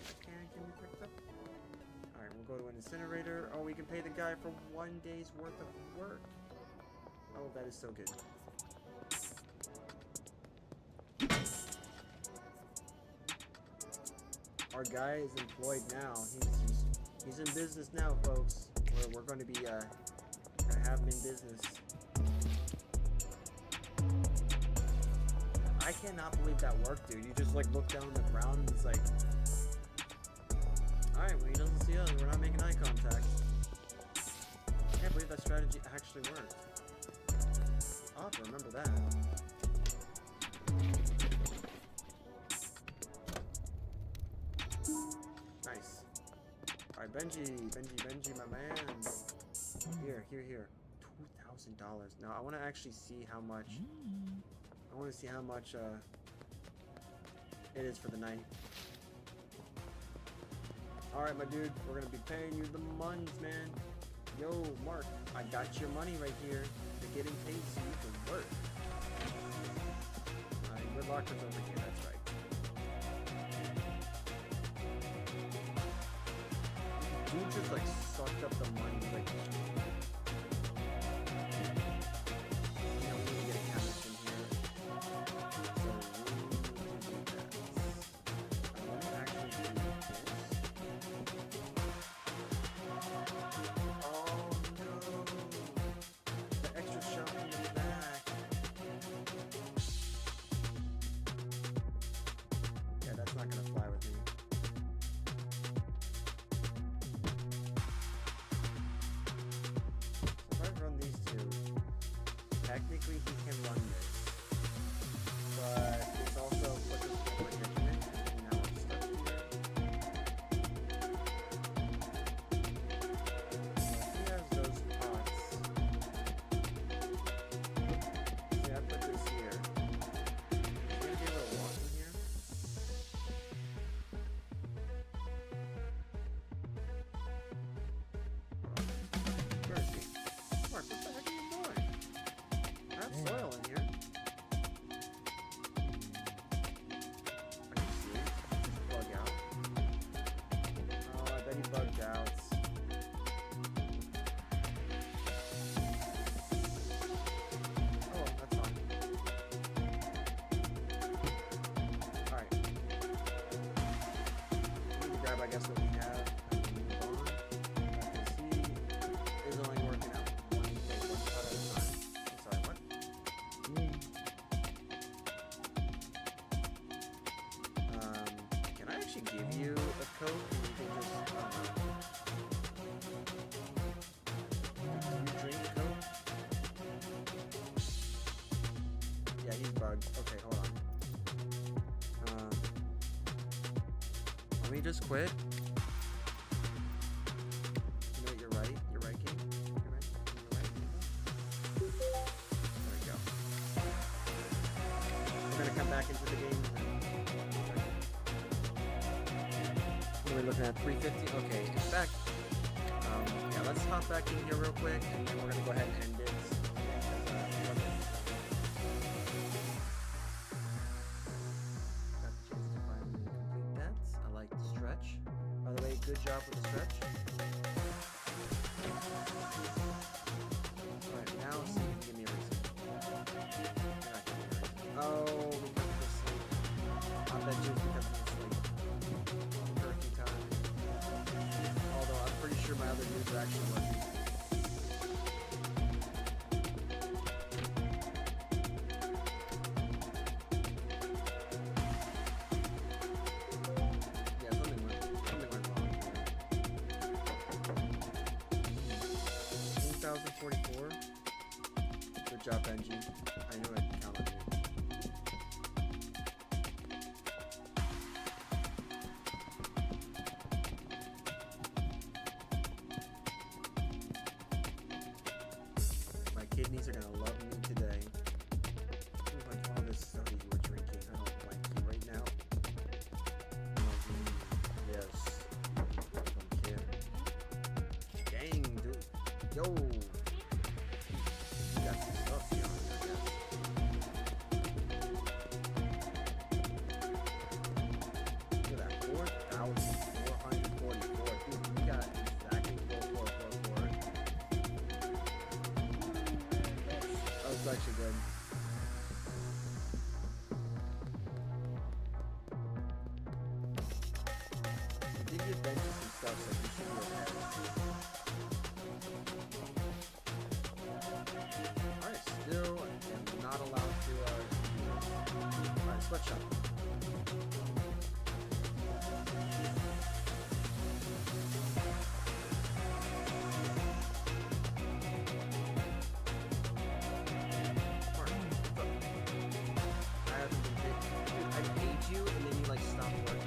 That can be picked up. Alright, we'll go to an incinerator. Oh, we can pay the guy for 1 day's worth of work. Oh, that is so good. Our guy is employed now. He's in business now, folks. We're going to be gonna have him in business. I cannot believe that worked, dude. You just like look down on the ground and it's like, all right, well, he doesn't see us. We're not making eye contact. I can't believe that strategy actually worked. I'll have to remember that. Nice. Alright, Benji, my man. Here. $2,000. Now, I want to actually see how much... I want to see how much, it is for the night. Alright, my dude. We're going to be paying you the muns, man. Yo, Mark. I got your money right here. You're getting paid so you can work. Alright, your locker's over here. That's right. Dude just like sucked up the money like you know, we need to get a chemist in here. So we need to do that. I want to actually do this. Oh no! The extra shot in the back. Yeah, that's not gonna fly with me. guess what we have as we move on. As you can see, is only working out one cut at a time. I'm sorry, what? Can I actually give you a code? You can just, can you drink the code? Yeah, he's bugged. Okay, hold on. Let me just quit. You know, you're right. You're right, King. You're right. You're right. There we go. We're gonna come back into the game. What are we looking at? 350. Okay, it's back. Yeah, let's hop back in here real quick, and then we're gonna go ahead and end it. Good job with the stretch. Alright, now see if you can give me a reason. You're not giving me a reason. Oh, because of the sleep. I bet you it's because of the sleep. Turkey time. Although I'm pretty sure my other dudes are actually working. Yeah, something went wrong. 1044. Good job, Benji. I knew I'd count on you. My kidneys are gonna love me today. Seems like all this soda you were drinking, I don't like you right now. Yes. Don't care. Dang, dude. Yo! You got some stuff here on your desk. Look at that, 4,444. Dude, you got exactly 4444. That was actually good. Did you bench some stuff so you should be okay? Alright, still am not allowed to, alright, sweatshop. Alright, what's up? I haven't been paid. Dude, I paid you and then you, like, stopped working.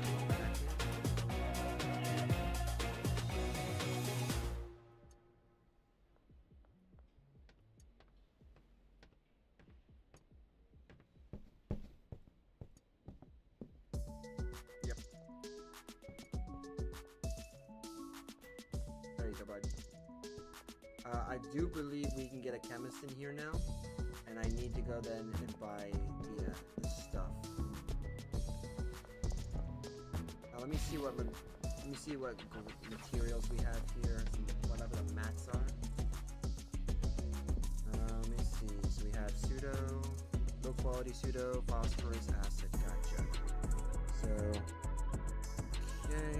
Yep. There you go, bud. I do believe we can get a chemist in here now, and I need to go then and buy the stuff. Let me see what materials we have here, whatever the mats are. Let me see. So we have pseudo, low quality pseudo, phosphorus acid. Gotcha. So, okay.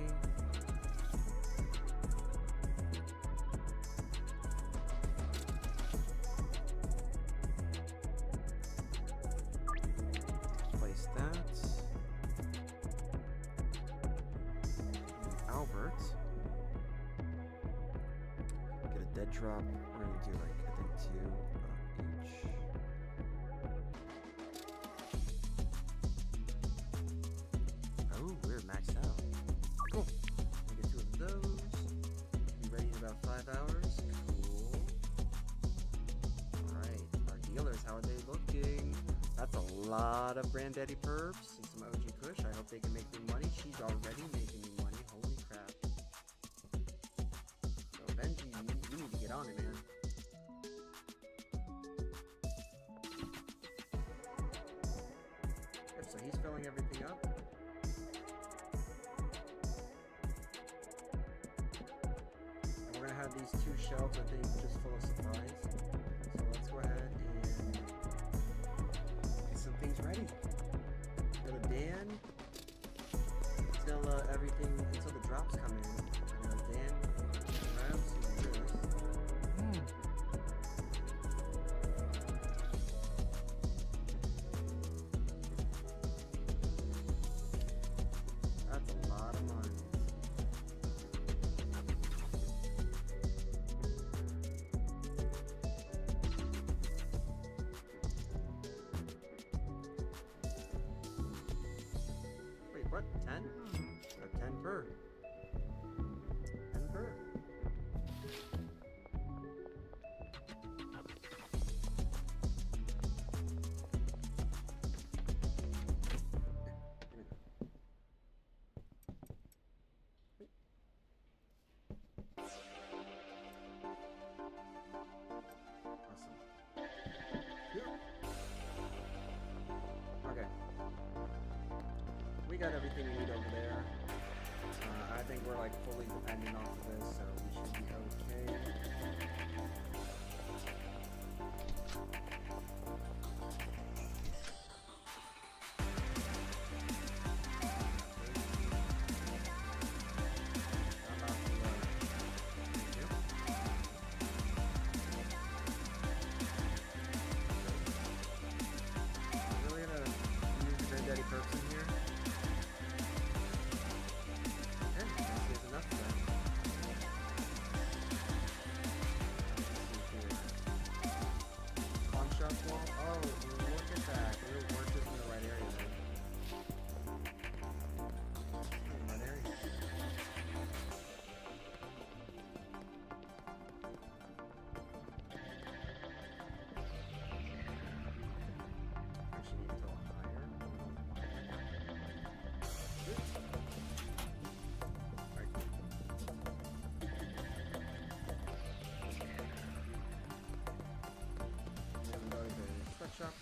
Place that. Albert. Get a dead drop. We're gonna do like, I think 2 each. Oh, we're maxed out. Cool. We get 2 of those. Be ready in about 5 hours. Cool. Alright, our dealers, how are they looking? That's a lot of Granddaddy Perps and some OG Kush. I hope they can make me money. She's already making me money. Holy crap. So Benji, you need to get on it, man. Yep, so he's filling everything up. And we're gonna have these 2 shelves, I think, just full of supplies. So let's go ahead and get some things ready. Go to Dan until everything, until the drops come. got everything we need over there. I think we're like fully dependent off of this, so we should be okay. Shop.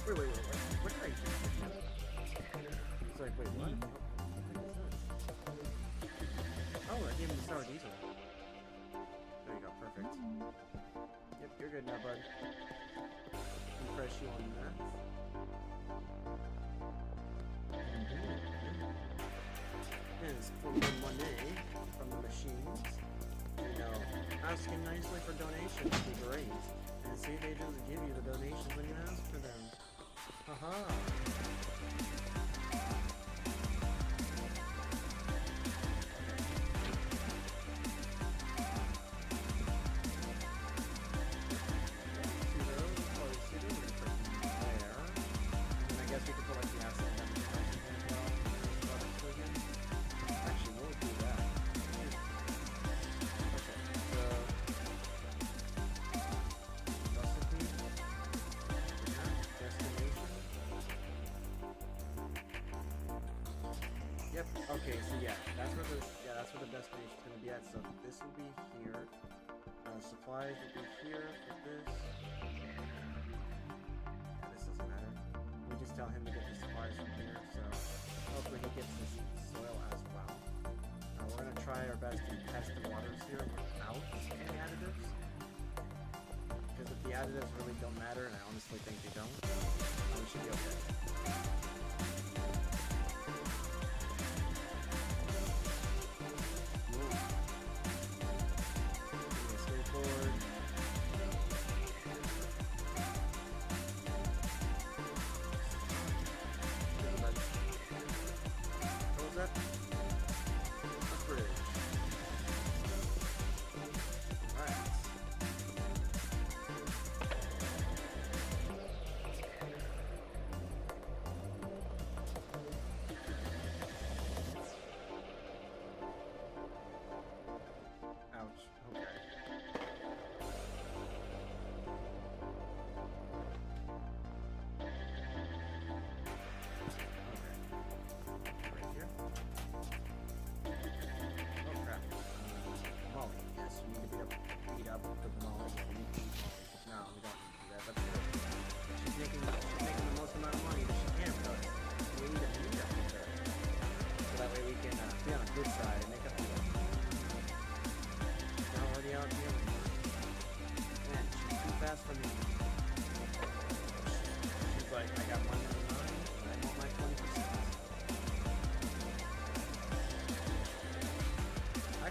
Wait. What did I do? It's like, wait, what? Oh, I gave him the sour diesel. There you go, perfect. Yep, you're good now, bud. Refresh you on that. And it's for money from the machines. You know, asking nicely for donations would be great. And see, they just give you the donations when you ask for them. Haha. Okay, so that's where the destination's gonna be at. So this will be here. Supplies will be here for this. Yeah, this doesn't matter. We just tell him to get the supplies from here. So hopefully he gets this soil as well. We're gonna try our best to test the waters here without any additives. Because if the additives really don't matter, and I honestly think they don't, we should be okay.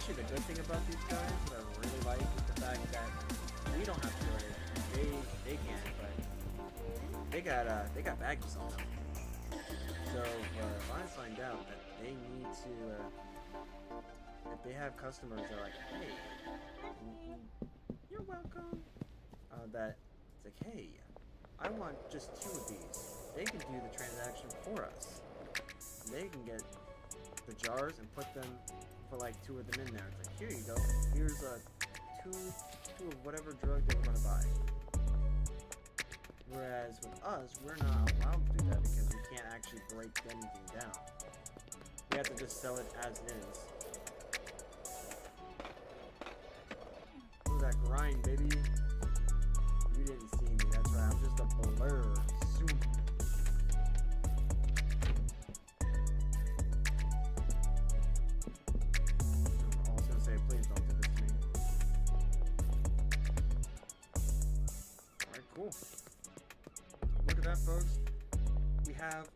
The good thing about these guys that I really like is the fact that we don't have to do it. They can, but they got baggies on them. So if I find out that they need to, if they have customers that are like, hey, you're welcome. That it's like, hey, I want just 2 of these. They can do the transaction for us. They can get the jars and put them for like 2 of them in there. It's like, here you go. Here's two of whatever drug they were gonna buy. Whereas with us, we're not allowed to do that because we can't actually break anything down. We have to just sell it as is. Look at that grind, baby. You didn't see me, that's right. I'm just a blur. Zoom. I was gonna say, please don't do this to me. Alright, cool. Look at that, folks. We have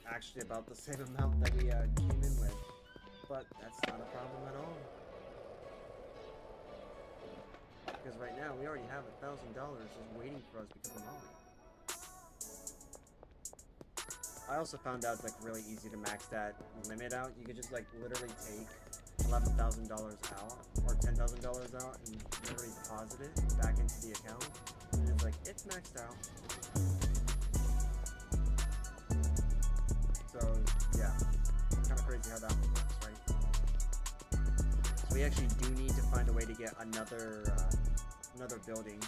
actually about the same amount that we came in with, but that's not a problem at all. Because right now we already have $1,000 just waiting for us because of Molly. I also found out it's like really easy to max that limit out. You could just like literally take $11,000 out or $10,000 out and literally deposit it back into the account, and it's like it's maxed out. So yeah, kind of crazy how that one works, right? So we actually do need to find a way to get another building.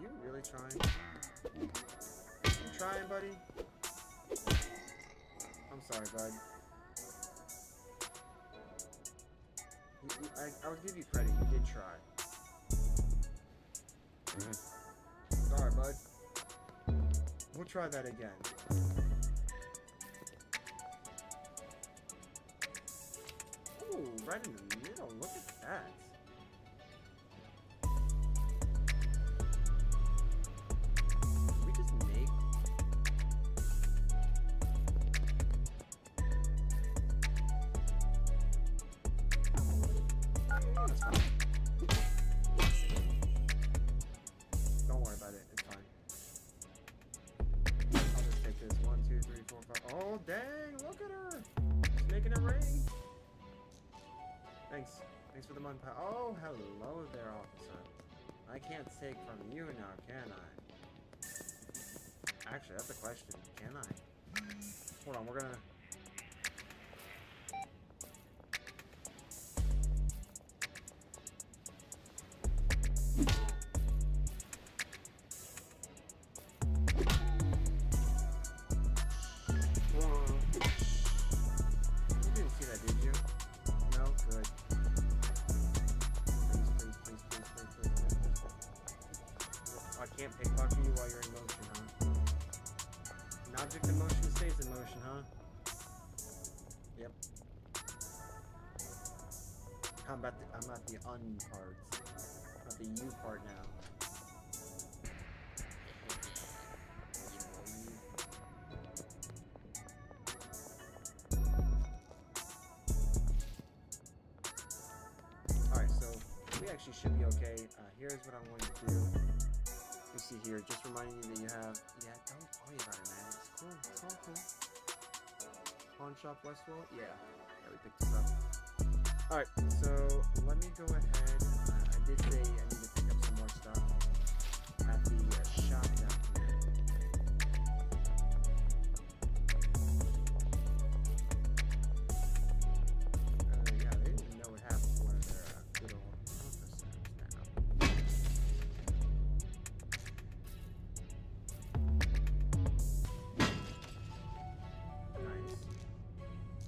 You really trying? You trying, buddy? I'm sorry, bud. I would give you credit. You did try. Sorry, bud. We'll try that again. Ooh, right in the middle. Look at that. Did we just make? That's fine. Don't worry about it. It's fine. I'll just take this. 1, 2, 3, 4, 5. Oh, dang! Look at her! She's making it rain. Thanks. Thanks for the mud pie. Oh, hello there, officer. I can't take from you now, can I? Actually, that's a question. Can I? Hold on, we're gonna... You didn't see that, did you? No? Good. Please. I can't pickpocket you while you're in motion, huh? An object in motion stays in motion, huh? Yep. I'm at the un part. Not the you part now. Alright, so we actually should be okay. Here's what I'm going to do. You see here, just reminding you that you have... Yeah, don't worry about it, man. It's cool. It's all cool. Pawn Shop Westwall? Yeah. Yeah, we picked this up. Alright, so let me go ahead. I did say I need to pick up some more stuff at the shop down here. Yeah, they didn't know what happened to one of their good old officers now. Nice.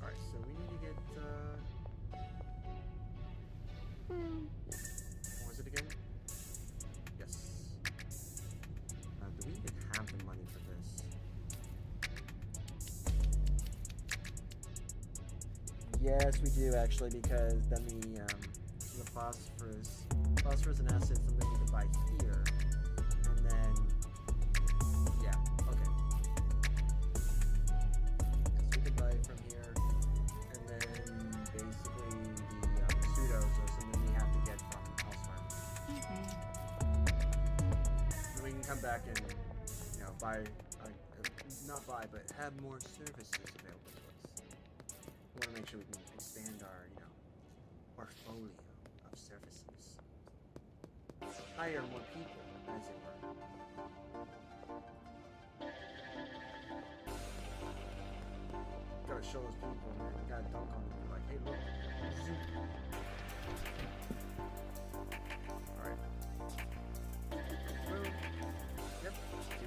Alright, so we need to get, what was it again? Yes. Do we even have the money for this? Yes, we do actually, because then the phosphorus and acid is something we can buy here, and then yeah, okay. So we can buy it from here, and then basically the pseudos are something we have to get from elsewhere. And we can come back and buy, not buy, but have more services available to us. We want to make sure we can expand our portfolio of services. hire more people, as it were. Gotta show those people, man. You gotta dunk on them. Like, hey, look. Alright. Boom. Yep. So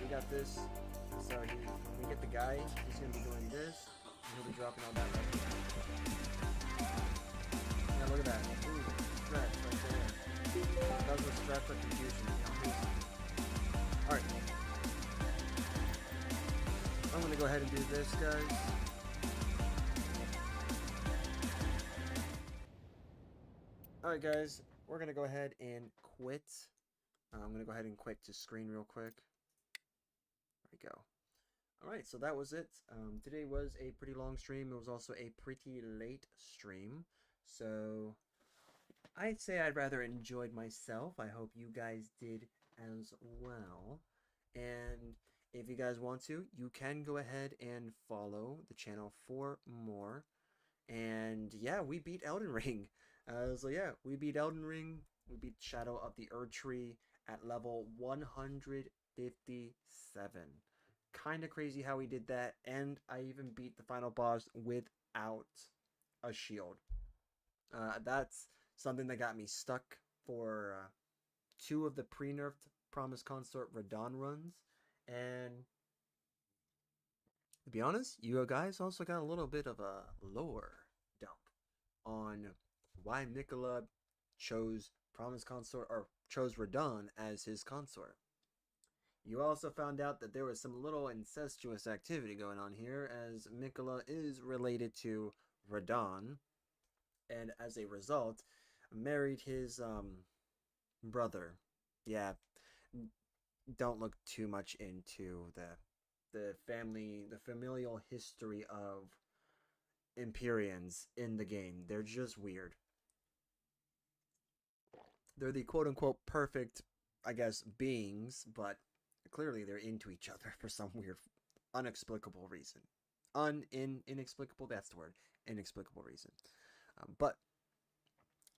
we got this. So when we get the guy, he's gonna be doing this. And he'll be dropping all that right there. Yeah, look at that. Ooh, stretch right there. That was a stretch of confusion. Alright. I'm gonna go ahead and do this, guys. Alright guys, we're going to go ahead and quit. I'm going to go ahead and quit to screen real quick. There we go. Alright, so that was it. Today was a pretty long stream. It was also a pretty late stream. So, I'd say I'd rather enjoyed myself. I hope you guys did as well. And if you guys want to, you can go ahead and follow the channel for more. And yeah, we beat Elden Ring. So yeah, we beat Elden Ring, we beat Shadow of the Erdtree at level 157. Kinda crazy how we did that, and I even beat the final boss without a shield. That's something that got me stuck for 2 of the pre-nerfed Promised Consort Radahn runs, and to be honest, you guys also got a little bit of a lore dump on why Miquella chose Promised Consort, or chose Radahn as his consort. You also found out that there was some little incestuous activity going on here, as Miquella is related to Radahn, and as a result, married his brother. Yeah, don't look too much into the familial history of Empyreans in the game. They're just weird. They're the quote-unquote perfect, I guess, beings, but clearly they're into each other for some weird, unexplicable reason. Inexplicable, that's the word. Inexplicable reason. But,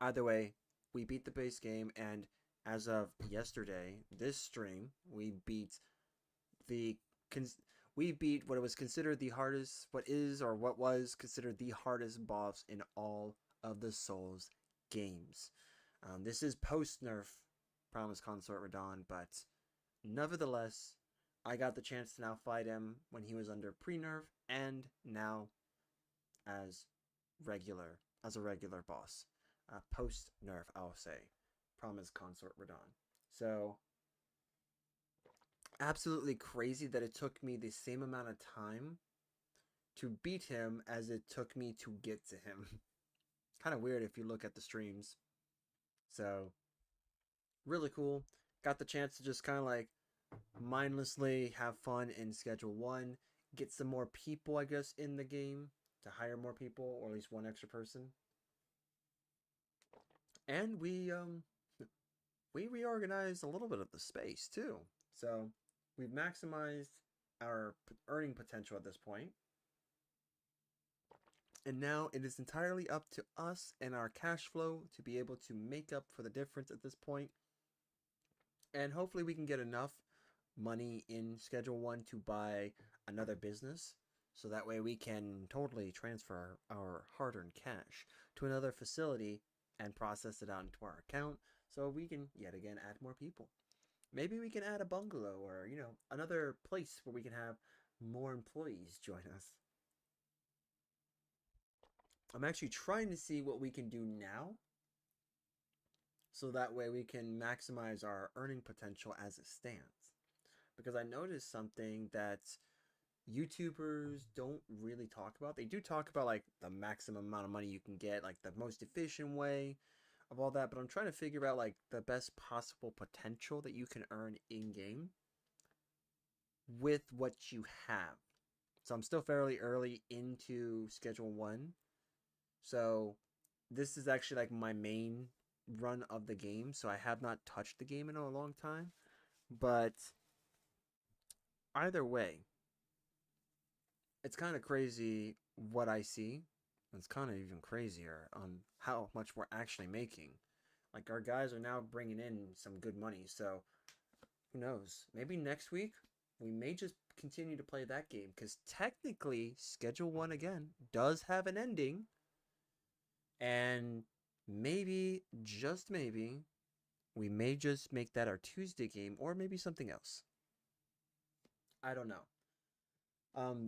either way, we beat the base game, and as of yesterday, this stream, we beat what was considered the hardest, what was considered the hardest boss in all of the Souls games. This is post-nerf Promised Consort Radahn, but nevertheless, I got the chance to now fight him when he was under pre-nerf, and now as a regular boss. Post-nerf, I'll say. Promised Consort Radahn. So, absolutely crazy that it took me the same amount of time to beat him as it took me to get to him. Kind of weird if you look at the streams. So, really cool. Got the chance to just kind of like mindlessly have fun in Schedule 1. Get some more people, I guess, in the game. To hire more people, or at least one extra person. And we reorganized a little bit of the space, too. So, we've maximized our earning potential at this point. And now it is entirely up to us and our cash flow to be able to make up for the difference at this point. And hopefully we can get enough money in Schedule 1 to buy another business. So that way we can totally transfer our hard-earned cash to another facility and process it out into our account. So we can, yet again, add more people. Maybe we can add a bungalow or, another place where we can have more employees join us. I'm actually trying to see what we can do now, so that way we can maximize our earning potential as it stands. Because I noticed something that YouTubers don't really talk about. They do talk about like the maximum amount of money you can get, like the most efficient way of all that, but I'm trying to figure out like the best possible potential that you can earn in-game with what you have. So I'm still fairly early into Schedule 1. So this is actually like my main run of the game, so I have not touched the game in a long time. But either way, it's kind of crazy what I see. It's kind of even crazier on how much we're actually making. Like, our guys are now bringing in some good money, so who knows? Maybe next week we may just continue to play that game, because technically Schedule 1 again does have an ending, and maybe, just maybe, we may just make that our Tuesday game, or maybe something else. I don't know.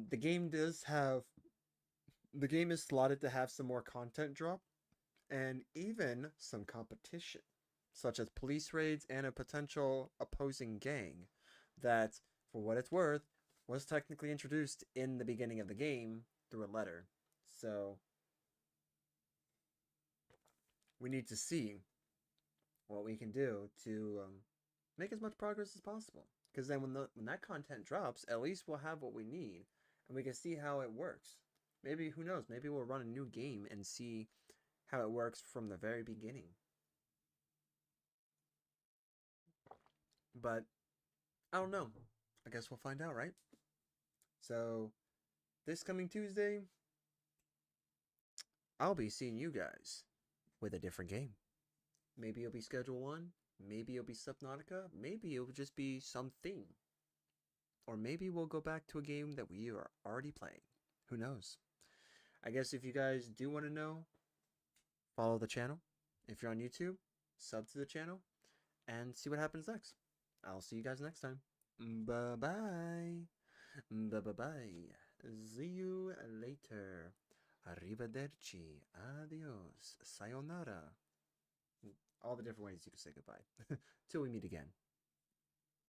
The game is slotted to have some more content drop, and even some competition, such as police raids and a potential opposing gang that, for what it's worth, was technically introduced in the beginning of the game through a letter. So we need to see what we can do to make as much progress as possible. Because then when that content drops, at least we'll have what we need, and we can see how it works. Maybe, who knows, maybe we'll run a new game and see how it works from the very beginning. But I don't know. I guess we'll find out, right? So this coming Tuesday, I'll be seeing you guys with a different game. Maybe it'll be Schedule 1, maybe it'll be Subnautica, maybe it'll just be something. Or maybe we'll go back to a game that we are already playing. Who knows? I guess if you guys do want to know, follow the channel. If you're on YouTube, sub to the channel and see what happens next. I'll see you guys next time. Bye-bye. Bye-bye-bye. See you later. Arrivederci. Adios. Sayonara. All the different ways you can say goodbye. Till we meet again.